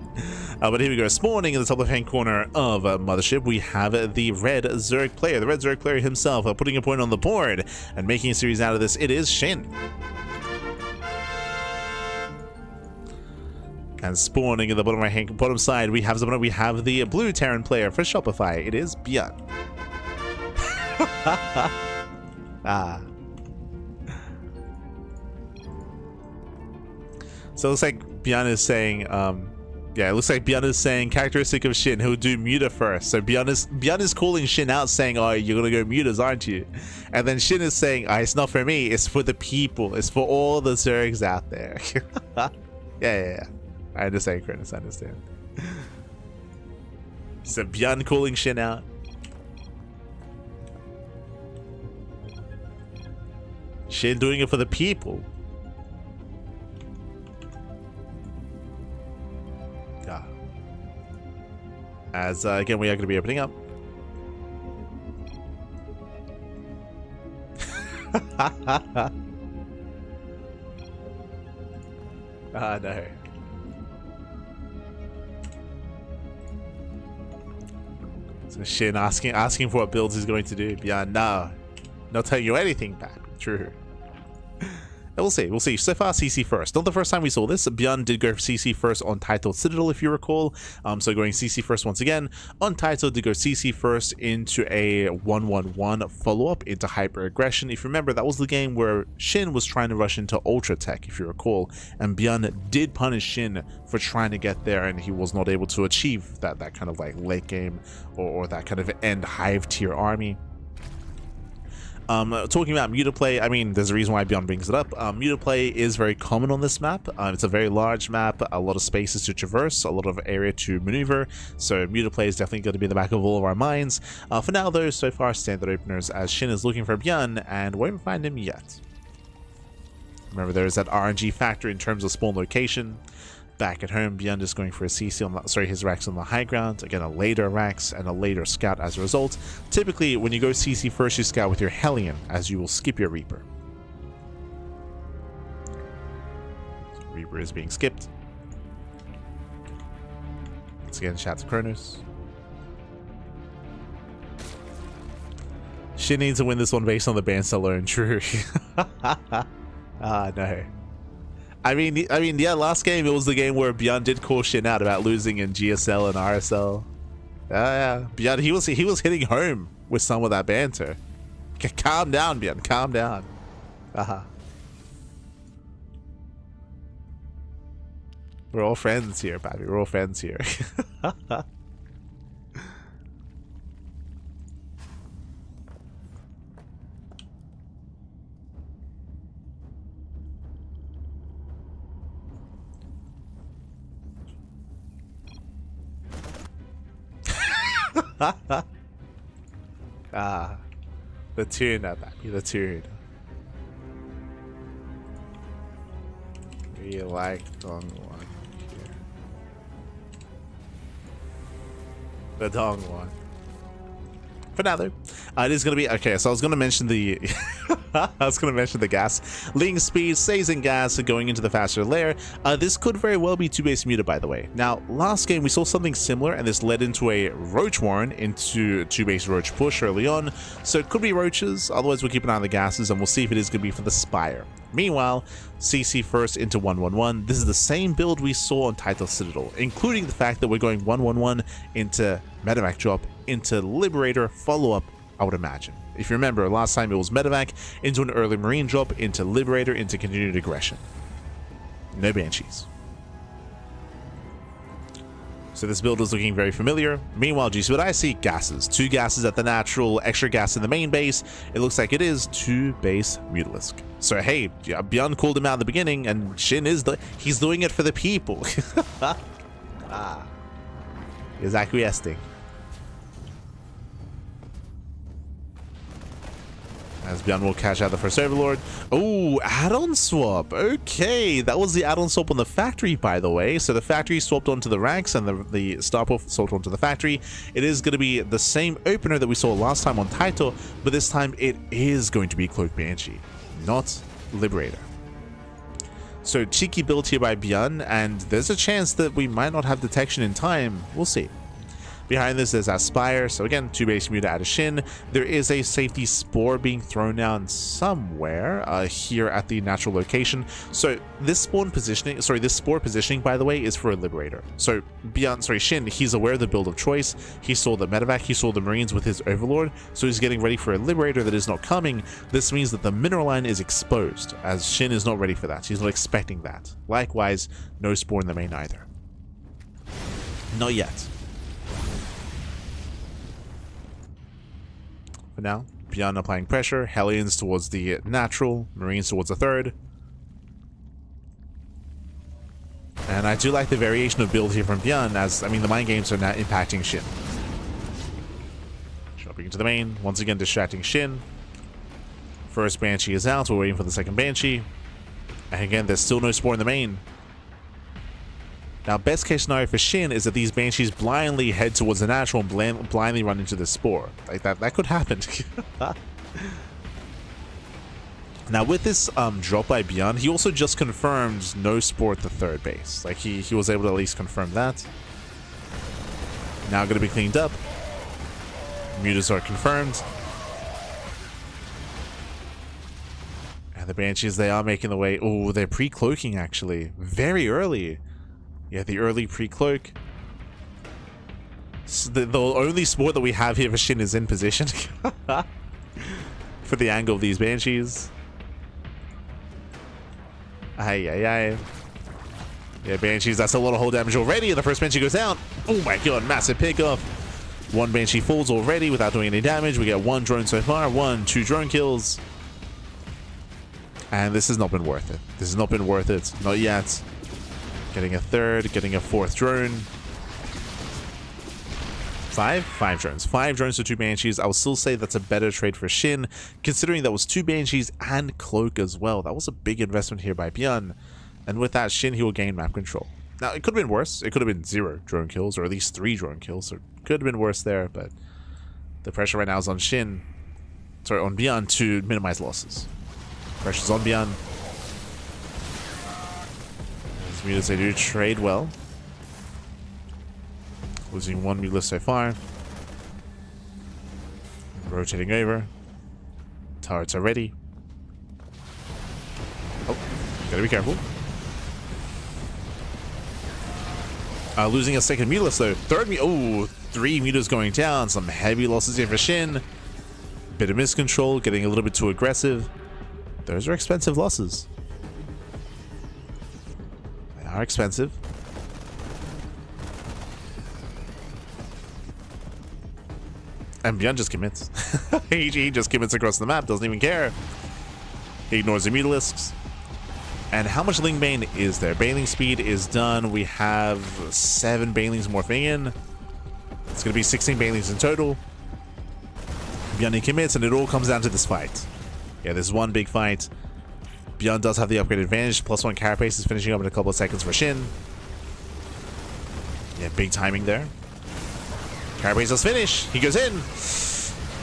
[SPEAKER 1] But here we go. Spawning in the top left-hand corner of Mothership, we have the red Zerg player. The red Zerg player himself putting a point on the board and making a series out of this. It is Shin. And spawning in the bottom side, we have the blue Terran player for Shopify. It is ByuN. Ah. So it looks like ByuN is saying, yeah, it looks like ByuN is saying characteristic of Shin, he'll do Muta first. So ByuN is calling Shin out, saying, oh, you're gonna go Mutas, aren't you? And then Shin is saying, oh, it's not for me, it's for the people, it's for all the Zergs out there. Yeah. I understand, Chris, I understand. So ByuN calling Shin out. Shin doing it for the people. Yeah. As again, we are going to be opening up. Ah, no. So Shin asking for what builds he's going to do. Yeah, no. Not telling you anything bad. True. We'll see. So far, CC first. Not the first time we saw this. ByuN did go for CC first on Titled Citadel, if you recall. So going CC first once again. Untitled did go CC first into a 1-1-1 follow-up into Hyper Aggression. If you remember, that was the game where Shin was trying to rush into Ultra Tech, if you recall. And ByuN did punish Shin for trying to get there, and he was not able to achieve that kind of like late game or that kind of end hive tier army. Talking about Mutaplay, I mean, there's a reason why ByuN brings it up. Mutaplay is very common on this map. It's a very large map, a lot of spaces to traverse, a lot of area to maneuver, so Mutaplay is definitely going to be in the back of all of our minds. For now though, so far standard openers, as Shin is looking for ByuN and won't find him yet. Remember, there is that RNG factor in terms of spawn location. Back at home, ByuN is going for a CC on his Rax on the high ground. Again, a later Rax and a later Scout as a result. Typically, when you go CC first, you Scout with your Hellion, as you will skip your Reaper. So Reaper is being skipped. Once again, shout to Kronos. She needs to win this one based on the bans alone. True. Ah, no. I mean, yeah, last game, it was the game where ByuN did call Shin out about losing in GSL and RSL. Yeah, ByuN, he was hitting home with some of that banter. Calm down, ByuN, calm down. We're all friends here, baby. We're all friends here. The tuna, baby, the tuna. We like Dong one here. The Dong one. For now, though, it is going to be okay. So I was going to mention the, the gas link speed, stays in gas, going into the faster layer. This could very well be 2-base Muta, by the way. Now, last game we saw something similar, and this led into a Roach Warren into 2-base Roach push early on. So it could be Roaches. Otherwise, we'll keep an eye on the gases, and we'll see if it is going to be for the Spire. Meanwhile, CC first into 1-1-1. This is the same build we saw on Title Citadel, including the fact that we're going 1-1-1 into Medevac drop into Liberator follow-up, I would imagine. If you remember, last time it was Medevac into an early Marine drop into Liberator into Continued Aggression. No Banshees. So this build is looking very familiar. Meanwhile, GC, what I see, gases. 2 gases at the natural, extra gas in the main base. It looks like it is 2-base Mutalisk. So hey, ByuN called him out at the beginning, and Shin is he's doing it for the people. Is acquiescing. As ByuN will cash out the first Overlord. Oh, add-on swap. Okay, that was the add-on swap on the factory, by the way. So the factory swapped onto the ranks and the Starport swapped onto the factory. It is going to be the same opener that we saw last time on Taito, but this time it is going to be Cloak Banshee, not Liberator. So cheeky build here by ByuN, and there's a chance that we might not have detection in time. We'll see. Behind this is Aspire, so again, 2 base muta out of Shin. There is a safety spore being thrown down somewhere here at the natural location. So this spore positioning, by the way, is for a Liberator. So Shin, he's aware of the build of choice. He saw the medevac, he saw the Marines with his Overlord, so he's getting ready for a Liberator that is not coming. This means that the mineral line is exposed, as Shin is not ready for that. He's not expecting that. Likewise, no spore in the main either. Not yet. For now, ByuN applying pressure, Hellions towards the natural, Marines towards the third. And I do like the variation of build here from ByuN, as, I mean, the mind games are now impacting Shin. Dropping into the main, once again distracting Shin. First Banshee is out, we're waiting for the second Banshee. And again, there's still no spore in the main. Now, best case scenario for Shin is that these Banshees blindly head towards the natural and blindly run into the spore. Like that could happen. Now, with this drop by ByuN, he also just confirmed no spore at the third base. Like he was able to at least confirm that. Now going to be cleaned up. Mutas are confirmed. And the Banshees, they are making the way. Oh, they're pre-cloaking actually. Very early. Yeah, the early pre-cloak. So the only sport that we have here for Shin is in position. For the angle of these Banshees. Ay, ay, ay. Yeah, Banshees, that's a lot of hull damage already. The first Banshee goes down. Oh my god, massive pickoff. One Banshee falls already without doing any damage. We get 1 drone so far. 2 drone kills. And this has not been worth it. This has not been worth it. Not yet. Getting a third, getting a 4th drone. 5 drones. 5 drones to 2 Banshees. I will still say that's a better trade for Shin, considering that was 2 Banshees and Cloak as well. That was a big investment here by ByuN. And with that, Shin, he will gain map control. Now, it could have been worse. It could have been 0 drone kills, or at least 3 drone kills. So it could have been worse there, but the pressure right now is on Shin. Sorry, on ByuN to minimize losses. Pressure's on ByuN. Mutas, they do trade well. Losing 1 muta so far. Rotating over. Turrets are ready. Oh, gotta be careful. Losing a second muta though. Oh, 3 mutas going down. Some heavy losses here for Shin. Bit of miscontrol, getting a little bit too aggressive. Those are expensive losses. Are expensive. And ByuN just commits. he just commits across the map, doesn't even care. He ignores the Mutalisks. And how much Ling Bane is there? Baneling speed is done. We have 7 Banelings morphing in. It's going to be 16 Banelings in total. ByuN commits, and it all comes down to this fight. Yeah, this is one big fight. ByuN does have the upgrade advantage. +1 carapace is finishing up in a couple of seconds for Shin. Yeah, big timing there. Carapace does finish. He goes in.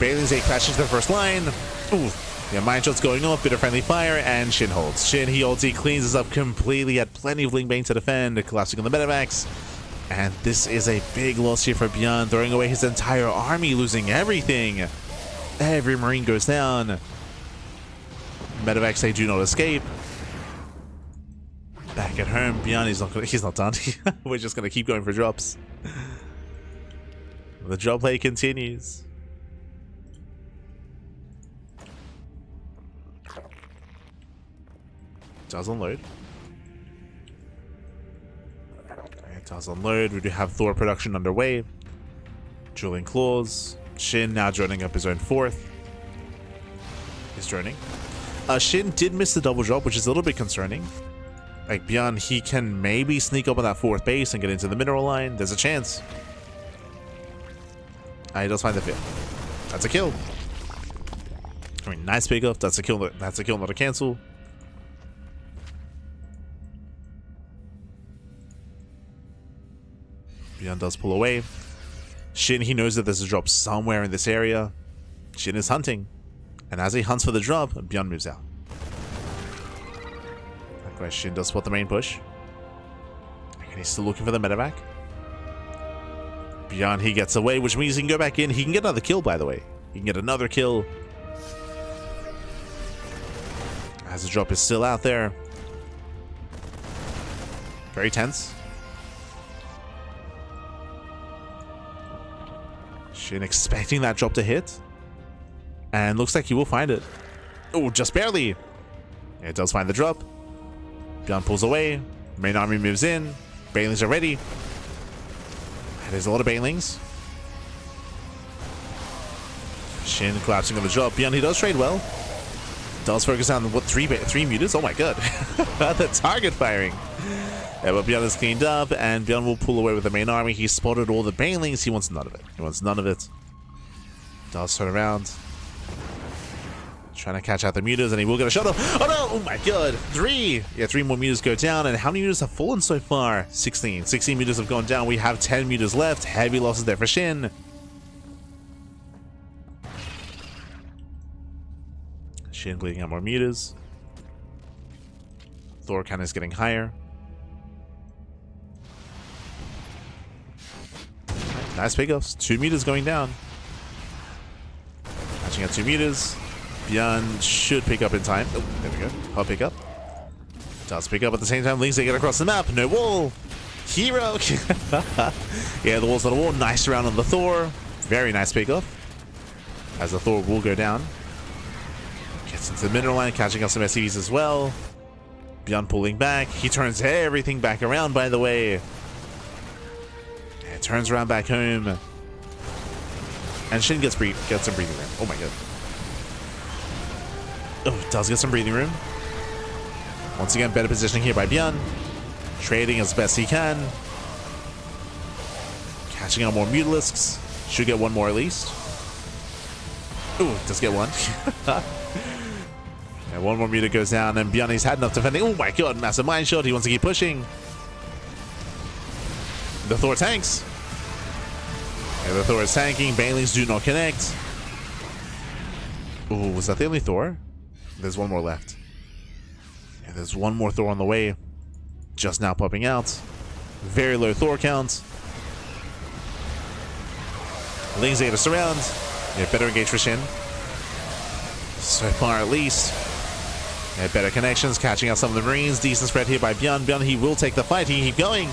[SPEAKER 1] Banelings 8 crashes to the first line. Ooh. Yeah, mine shots going off. Bit of friendly fire, and Shin holds. Shin, he ulti, cleans this up completely. Had plenty of Ling Bane to defend. Collapsing on the medevacs. And this is a big loss here for ByuN. Throwing away his entire army, losing everything. Every Marine goes down. Medevacs, they do not escape. Back at home, ByuN, he's not done. We're just gonna keep going for drops. The drop play continues. Does unload. It does unload. We do have Thor production underway. Drilling claws. Shin now droning up his own 4th. He's droning. Shin did miss the double drop, which is a little bit concerning. Like, ByuN, he can maybe sneak up on that 4th base and get into the mineral line. There's a chance. He does find the 5th. That's a kill. I mean, nice pickup. That's a kill. That's a kill, not a cancel. ByuN does pull away. Shin, he knows that there's a drop somewhere in this area. Shin is hunting. And as he hunts for the drop, ByuN moves out. Shin does spot the main push. And he's still looking for the medevac. ByuN, he gets away, which means he can go back in. He can get another kill, by the way. He can get another kill. As the drop is still out there. Very tense. Shin expecting that drop to hit. And looks like he will find it. Oh, just barely. It does find the drop. ByuN pulls away. Main army moves in. Banelings are ready. There's a lot of Banelings. Shin collapsing on the drop. ByuN, he does trade well. Does focus on what, three mutas? Oh my god. The target firing. Yeah, but ByuN is cleaned up, and ByuN will pull away with the main army. He spotted all the Banelings. He wants none of it. He wants none of it. Does turn around. Trying to catch out the mutas, and he will get a shot off. Oh no! Oh my god! 3! Yeah, 3 more mutas go down, and how many mutas have fallen so far? 16. 16 mutas have gone down. We have 10 mutas left. Heavy losses there for Shin. Shin bleeding out more mutas. Thor count is getting higher. Nice pickups. 2 mutas going down. Catching out 2 mutas. ByuN should pick up in time. Oh, there we go. I'll pick up. Does pick up at the same time. Lings, they get across the map. No wall. Hero. Yeah, the wall's not a wall. Nice round on the Thor. Very nice pickup. As the Thor will go down. Gets into the mineral line, catching up some SCVs as well. ByuN pulling back. He turns everything back around, by the way. And turns around back home. And Shin gets some breathing room. Oh my god. Oh, does get some breathing room. Once again, better positioning here by ByuN. Trading as best he can. Catching out more Mutalisks. Should get one more at least. Ooh, does get one. Yeah, one more muta goes down, and ByuN, he's had enough defending. Oh my god, massive mine shot. He wants to keep pushing. The Thor tanks. Yeah, the Thor is tanking. Banelings do not connect. Ooh, was that the only Thor? There's one more left. Yeah, there's one more Thor on the way. Just now popping out. Very low Thor count. Lings ate us around. Yeah, better engage for Shin. So far, at least. Yeah, better connections. Catching out some of the Marines. Decent spread here by ByuN. ByuN, he will take the fight. He keep going.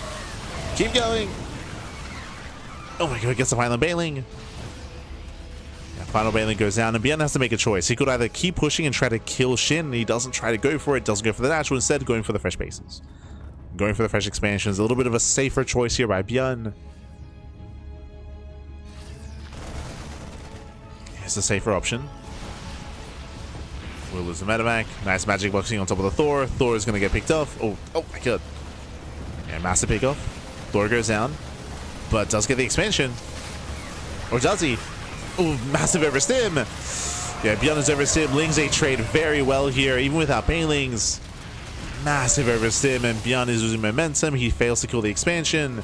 [SPEAKER 1] Keep going. Oh my god, gets the final Baneling. Final Baneling goes down, and ByuN has to make a choice. He could either keep pushing and try to kill Shin. He doesn't try to go for it, doesn't go for the natural, instead going for the fresh bases. Going for the fresh expansions. A little bit of a safer choice here by ByuN. It's a safer option. We'll lose the medevac. Nice magic boxing on top of the Thor. Thor is going to get picked off. Oh my god. Yeah, massive pick off. Thor goes down, but does get the expansion. Or does he? Oh, massive overstim. Yeah, ByuN is overstim. Lings, they trade very well here, even without Banelings. Massive overstim, and ByuN is losing momentum. He fails to kill the expansion.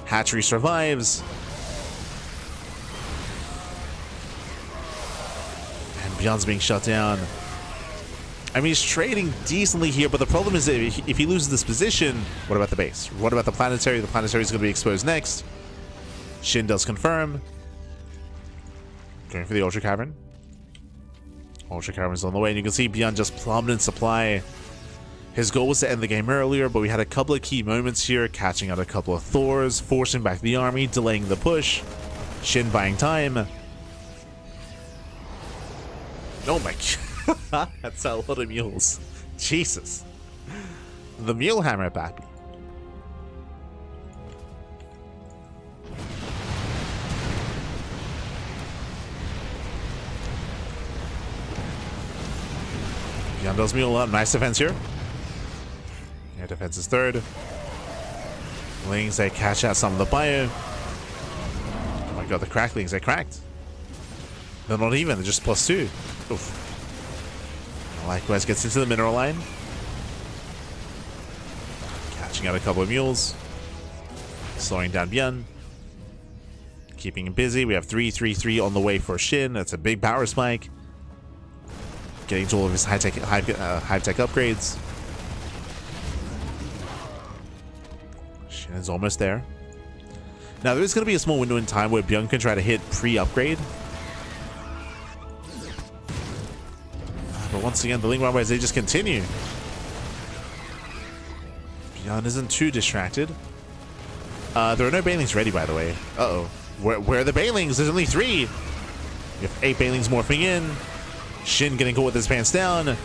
[SPEAKER 1] Hatchery survives. And ByuN's being shut down. I mean, he's trading decently here, but the problem is that if he loses this position, what about the base? What about the planetary? The planetary is going to be exposed next. Shin does confirm. Going for the Ultra Cavern. Ultra Cavern's on the way, and you can see ByuN just plummeted in supply. His goal was to end the game earlier, but we had a couple of key moments here, catching out a couple of Thors, forcing back the army, delaying the push. Shin buying time. Oh my god. That's a lot of mules. Jesus. The mule hammer back. ByuN does mule up. Nice defense here. Air defense is third. Lings, they catch out some of the ByuN. Oh my god, the cracklings, they cracked. They're not even, they're just +2. Oof. Likewise gets into the mineral line. Catching out a couple of mules. Slowing down ByuN. Keeping him busy. We have 3-3-3 on the way for Shin. That's a big power spike. Getting to all of his high-tech upgrades. Shin is almost there. Now, there is going to be a small window in time where ByuN can try to hit pre-upgrade. But once again, the Ling Runways, they just continue. ByuN isn't too distracted. There are no Banelings ready, by the way. Uh-oh. Where are the Banelings? There's only 3. You have 8 Banelings morphing in. Shin getting caught with his pants down.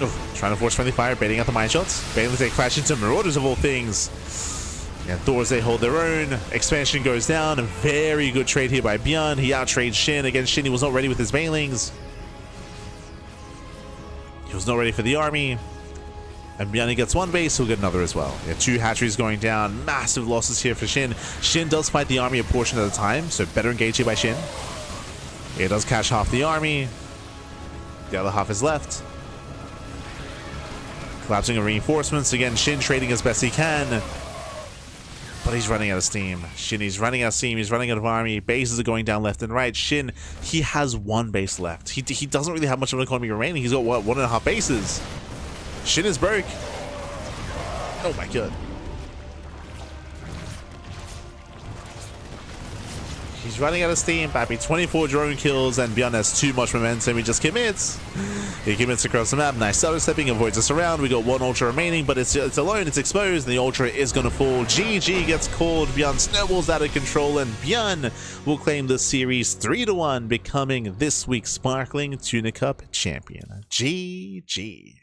[SPEAKER 1] Oh, trying to force friendly fire, baiting out the mine shots. Banelings, they crash into Marauders of all things. And Thors, they hold their own. Expansion goes down. A very good trade here by ByuN. He outtrades Shin. Again, Shin, he was not ready with his Banelings. He was not ready for the army. And ByuN gets 1 base, he'll get another as well. Yeah, 2 hatcheries going down. Massive losses here for Shin. Shin does fight the army a portion at a time, so better engage here by Shin. It does catch half the army. The other half is left. Collapsing of reinforcements. Again, Shin trading as best he can. But he's running out of steam. Shin, he's running out of steam. He's running out of army. Bases are going down left and right. Shin, he has 1 base left. He doesn't really have much of an economy remaining. He's got, what, 1.5 bases. Shin is broke. Oh my god. He's running out of steam. Bappy 24 drone kills, and ByuN has too much momentum. He just commits. He commits across the map. Nice stutter stepping, avoids us around. We got 1 ultra remaining, but it's alone. It's exposed, and the ultra is going to fall. GG gets called. ByuN snowballs out of control, and ByuN will claim the series 3-1, becoming this week's Sparkling Tuna Cup champion. GG.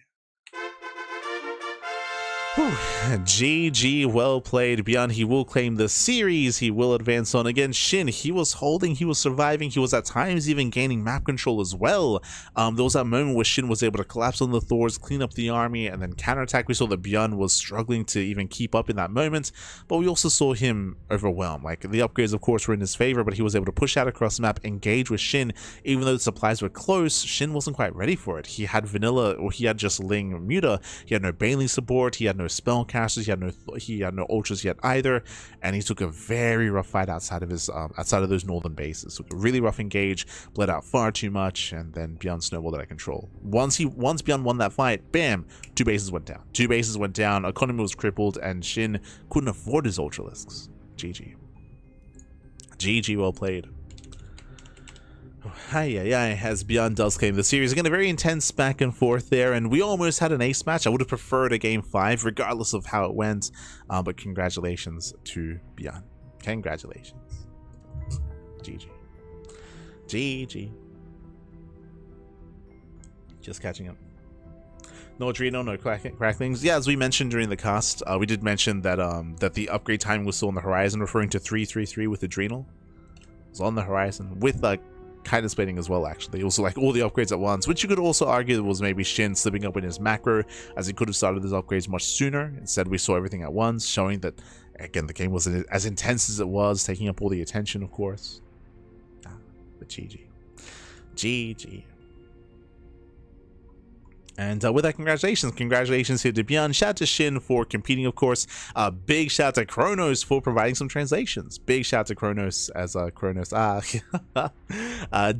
[SPEAKER 1] Whew. GG, well played. ByuN, he will claim the series. He will advance on. Again, Shin, he was holding, he was surviving. He was at times even gaining map control as well. There was that moment where Shin was able to collapse on the Thors, clean up the army, and then counterattack. We saw that ByuN was struggling to even keep up in that moment, but we also saw him overwhelmed. Like, the upgrades, of course, were in his favor, but he was able to push out across the map, engage with Shin. Even though the supplies were close, Shin wasn't quite ready for it. He had vanilla, or he had just Ling Muta. He had no Baneling support. He had no spellcasters, he had no ultras yet either, and he took a very rough fight outside of his outside of those northern bases. So a really rough engage, bled out far too much, and then ByuN snowballed out of control. Once ByuN won that fight, bam, 2 bases went down. 2 bases went down, economy was crippled, and Shin couldn't afford his ultralisks. GG. GG, well played. As ByuN does claim the series. Again, a very intense back and forth there, and we almost had an ace match. I would have preferred a game 5, regardless of how it went, but congratulations to ByuN. Congratulations. GG. GG. Just catching up. No Adreno, no cracklings. Yeah, as we mentioned during the cast, we did mention that that the upgrade time was still on the horizon, referring to 3-3-3 with Adrenal. It was on the horizon with kind of splitting as well, actually. It was like all the upgrades at once, which you could also argue was maybe Shin slipping up in his macro, as he could have started his upgrades much sooner. Instead, we saw everything at once, showing that, again, the game wasn't as intense as it was, taking up all the attention, of course. But GG. GG. And with that, congratulations here to ByuN. Shout out to Shin for competing, of course. Big shout out to Kronos for providing some translations. Big shout out to Kronos, as Kronos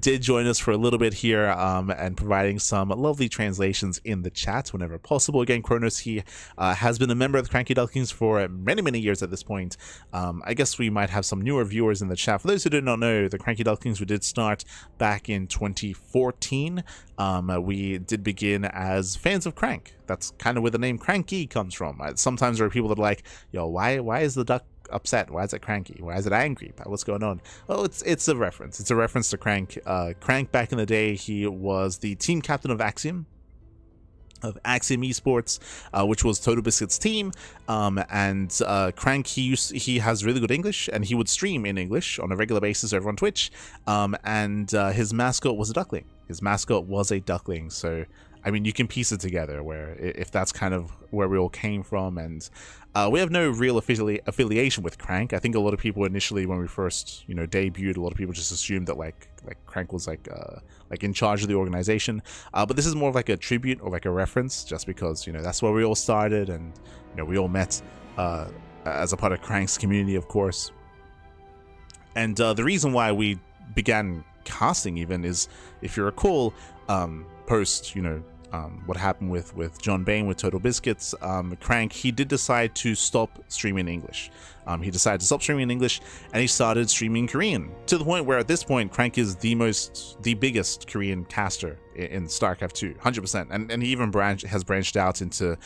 [SPEAKER 1] did join us for a little bit here, and providing some lovely translations in the chat whenever possible. Again, Kronos, he has been a member of the CranKy Ducklings for many years at this point. I guess we might have some newer viewers in the chat. For those who did not know, the CranKy Ducklings, we did start back in 2014. We did begin as fans of Crank. That's kind of where the name CranKy comes from. Sometimes there are people that are like, yo, why is the duck upset? Why is it cranky? Why is it angry? What's going on? Oh, it's a reference. It's a reference to Crank. Crank, back in the day, he was the team captain of Axiom Esports, which was Total Biscuit's team, and Crank, he has really good English, and he would stream in English on a regular basis over on Twitch, and his mascot was a duckling. His mascot was a duckling, so I mean, you can piece it together where if that's kind of where we all came from. And we have no real affiliation with Crank. I think a lot of people initially, when we first, you know, debuted, a lot of people just assumed that like Crank was like in charge of the organization. But this is more of like a tribute or like a reference, just because, you know, that's where we all started, and you know, we all met as a part of Crank's community, of course. And the reason why we began casting even is, if you recall, post, you know, what happened with John Bain with Total Biscuits, Crank, he did decide to stop streaming English. He decided to stop streaming in English, and he started streaming Korean, to the point where at this point Crank is the biggest Korean caster in StarCraft 2, 100%. And he even has branched out into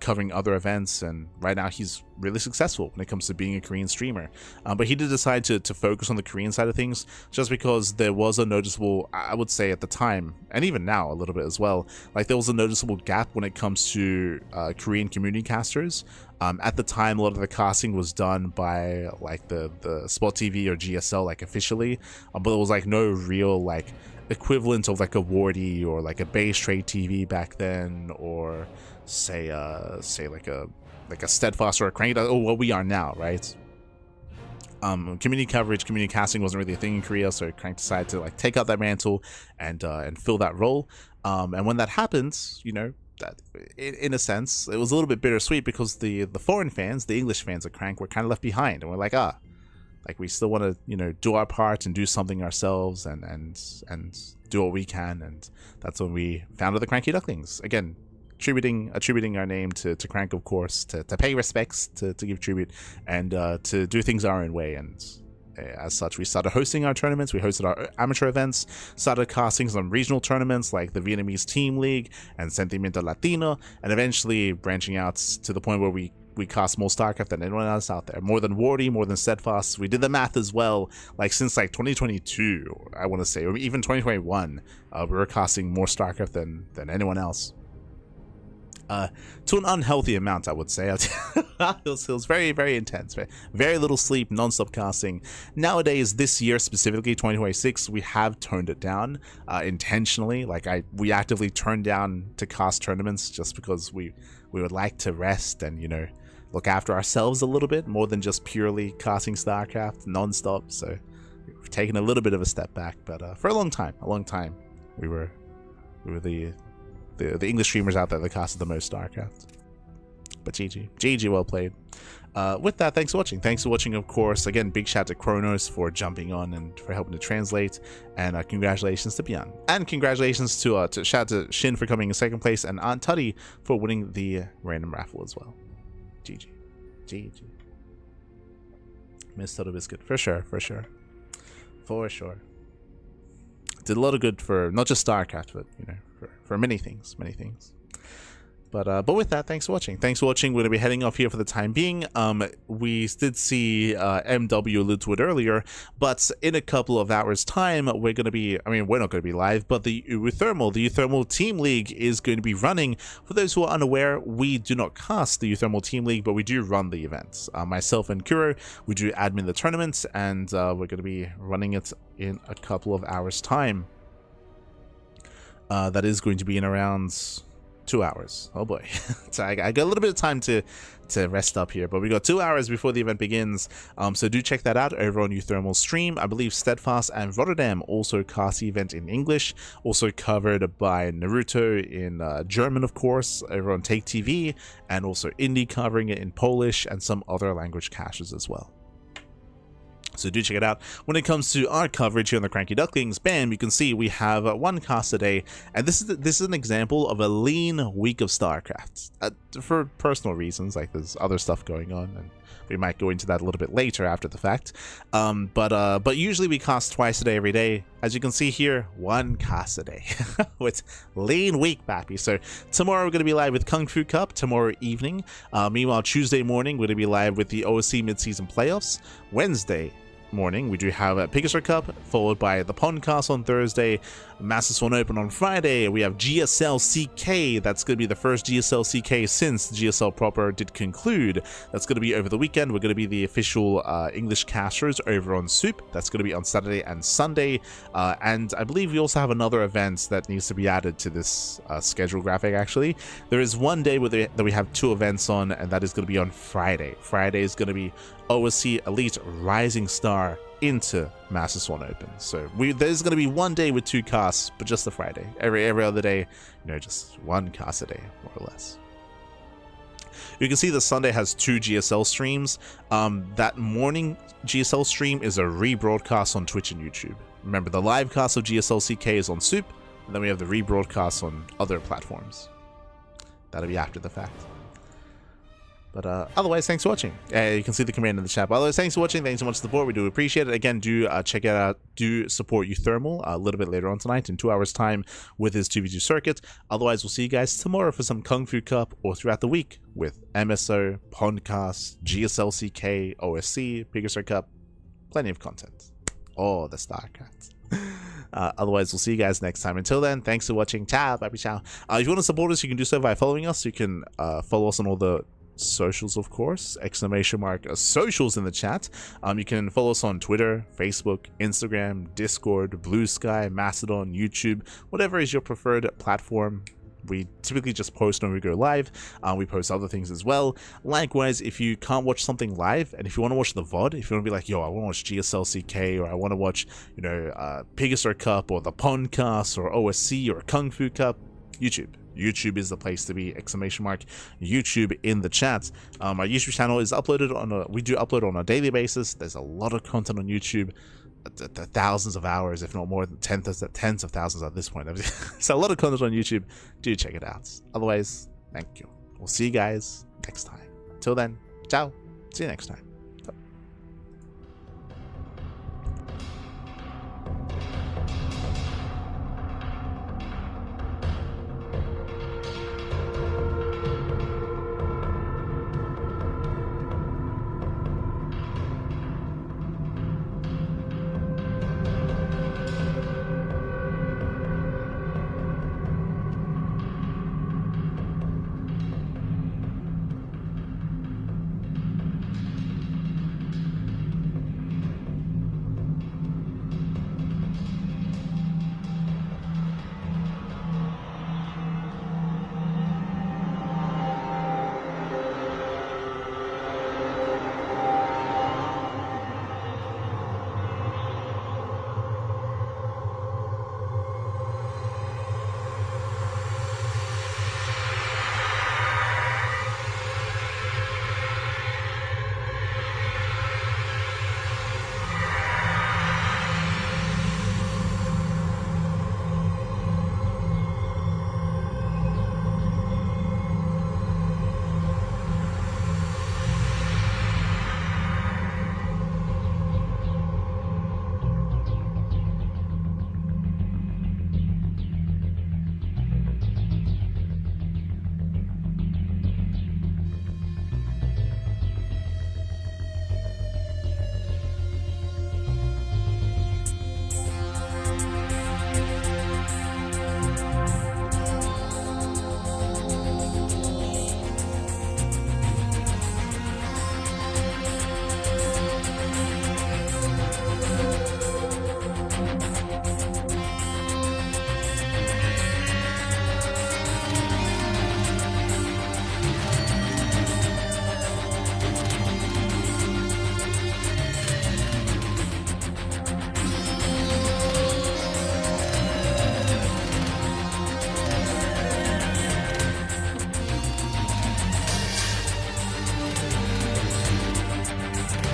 [SPEAKER 1] covering other events, and right now he's really successful when it comes to being a Korean streamer. But he did decide to focus on the Korean side of things, just because there was a noticeable, I would say at the time, and even now a little bit as well, like there was a noticeable gap when it comes to Korean community casters. At the time, a lot of the casting was done by like the Spot TV or GSL, like officially, but there was like no real like equivalent of like a Wardy or like a Base Trade TV back then, or say like a Steadfast or a Crank, or what we are now, right? Community coverage, community casting wasn't really a thing in Korea, so Crank decided to like take out that mantle and fill that role. And when that happens, you know, that in a sense it was a little bit bittersweet, because the foreign fans, the English fans of Crank, were kind of left behind, and we're like, like we still want to, you know, do our part and do something ourselves and do what we can. And that's when we founded the CranKy Ducklings, again attributing our name to Crank, of course, to pay respects, to give tribute, and to do things our own way. And as such, we started hosting our tournaments, we hosted our amateur events, started casting some regional tournaments like the Vietnamese Team League and Sentimiento Latino, and eventually branching out to the point where we cast more StarCraft than anyone else out there, more than Wardy, more than Steadfast. We did the math as well, like since like 2022, I want to say, or even 2021, we were casting more StarCraft than anyone else. To an unhealthy amount, I would say. it was very, very intense. Very little sleep, non-stop casting. Nowadays, this year specifically, 2026, we have toned it down intentionally. Like we actively turned down to cast tournaments just because we would like to rest and, you know, look after ourselves a little bit more than just purely casting StarCraft non-stop. So we've taken a little bit of a step back, but for a long time, we were the English streamers out there that casted the most StarCraft. But GG, well played. With that, thanks for watching. Thanks for watching, of course. Again, big shout to Kronos for jumping on and for helping to translate. And congratulations to ByuN. And congratulations to shout to Shin for coming in second place, and Aunt Tutty for winning the random raffle as well. GG. Miss Total Biscuit, for sure. Did a lot of good for not just StarCraft, but, you know, for many things. But with that, thanks for watching. We're going to be heading off here for the time being. We did see MW allude to it earlier, but in a couple of hours time, we're going to be, I mean, we're not going to be live, but the Euthermal Team League is going to be running. For those who are unaware, we do not cast the Euthermal Team League, but we do run the events. Myself and Kuro, we do admin the tournaments, and we're going to be running it in a couple of hours time. That is going to be in around 2 hours. Oh boy. So I got a little bit of time to rest up here, but we got 2 hours before the event begins. So do check that out over on Euthermal's stream. I believe Steadfast and Rotterdam also cast the event in English, also covered by Naruto in German, of course, over on Take TV, and also Indie covering it in Polish and some other language caches as well. So do check it out. When it comes to our coverage here on the CranKy Ducklings, bam, you can see we have one cast a day, and this is an example of a lean week of StarCraft. For personal reasons, like there's other stuff going on, and we might go into that a little bit later after the fact. But usually we cast twice a day every day. As you can see here, one cast a day. With lean week, Bappy. So tomorrow we're going to be live with Kung Fu Cup tomorrow evening. Meanwhile, Tuesday morning we're going to be live with the OSC mid-season playoffs. Wednesday, morning, we do have a Tuna Cup, followed by the podcast on Thursday, Masters 1 Open on Friday. We have GSL CK. That's going to be the first GSL CK since GSL proper did conclude. That's going to be over the weekend. We're going to be the official English casters over on Soup. That's going to be on Saturday and Sunday. And I believe we also have another event that needs to be added to this schedule graphic, actually. There is one day that we have 2 events on, and that is going to be on Friday. Friday is going to be OSC Elite Rising Star into Masters 1 Open. So there's going to be one day with 2 casts, but just the Friday. Every other day, just 1 cast a day, more or less. You can see the Sunday has 2 GSL streams. That morning GSL stream is a rebroadcast on Twitch and YouTube. Remember, the live cast of GSL CK is on Soup, and then we have the rebroadcast on other platforms. That'll be after the fact. But otherwise, thanks for watching. You can see the command in the chat. But otherwise, thanks for watching. Thanks so much for the support. We do appreciate it. Again, do check it out. Do support Uthermal a little bit later on tonight in 2 hours' time with his 2v2 circuit. Otherwise, we'll see you guys tomorrow for some Kung Fu Cup or throughout the week with MSO, Podcast, GSL CK, OSC, Tuna Cup. Plenty of content. Oh, the star cards. Otherwise, we'll see you guys next time. Until then, thanks for watching. Ciao, bye, ciao. If you want to support us, you can do so by following us. You can follow us on all the socials, of course, socials in the chat. You can follow us on Twitter, Facebook, Instagram, Discord, Blue Sky, Mastodon, YouTube, whatever is your preferred platform. We typically just post when we go live. We post other things as well. Likewise, if you can't watch something live, and if you want to watch the VOD, if you want to be like, yo, I want to watch GSL CK, or I want to watch, Tuna Cup, or the Podcast, or OSC, or Kung Fu Cup, YouTube. YouTube is the place to be, ! YouTube in the chat. Our YouTube channel is uploaded we do upload on a daily basis. There's a lot of content on YouTube, thousands of hours, if not more than tens of thousands at this point. So a lot of content on YouTube. Do check it out. Otherwise, thank you. We'll see you guys next time. Till then, ciao. See you next time.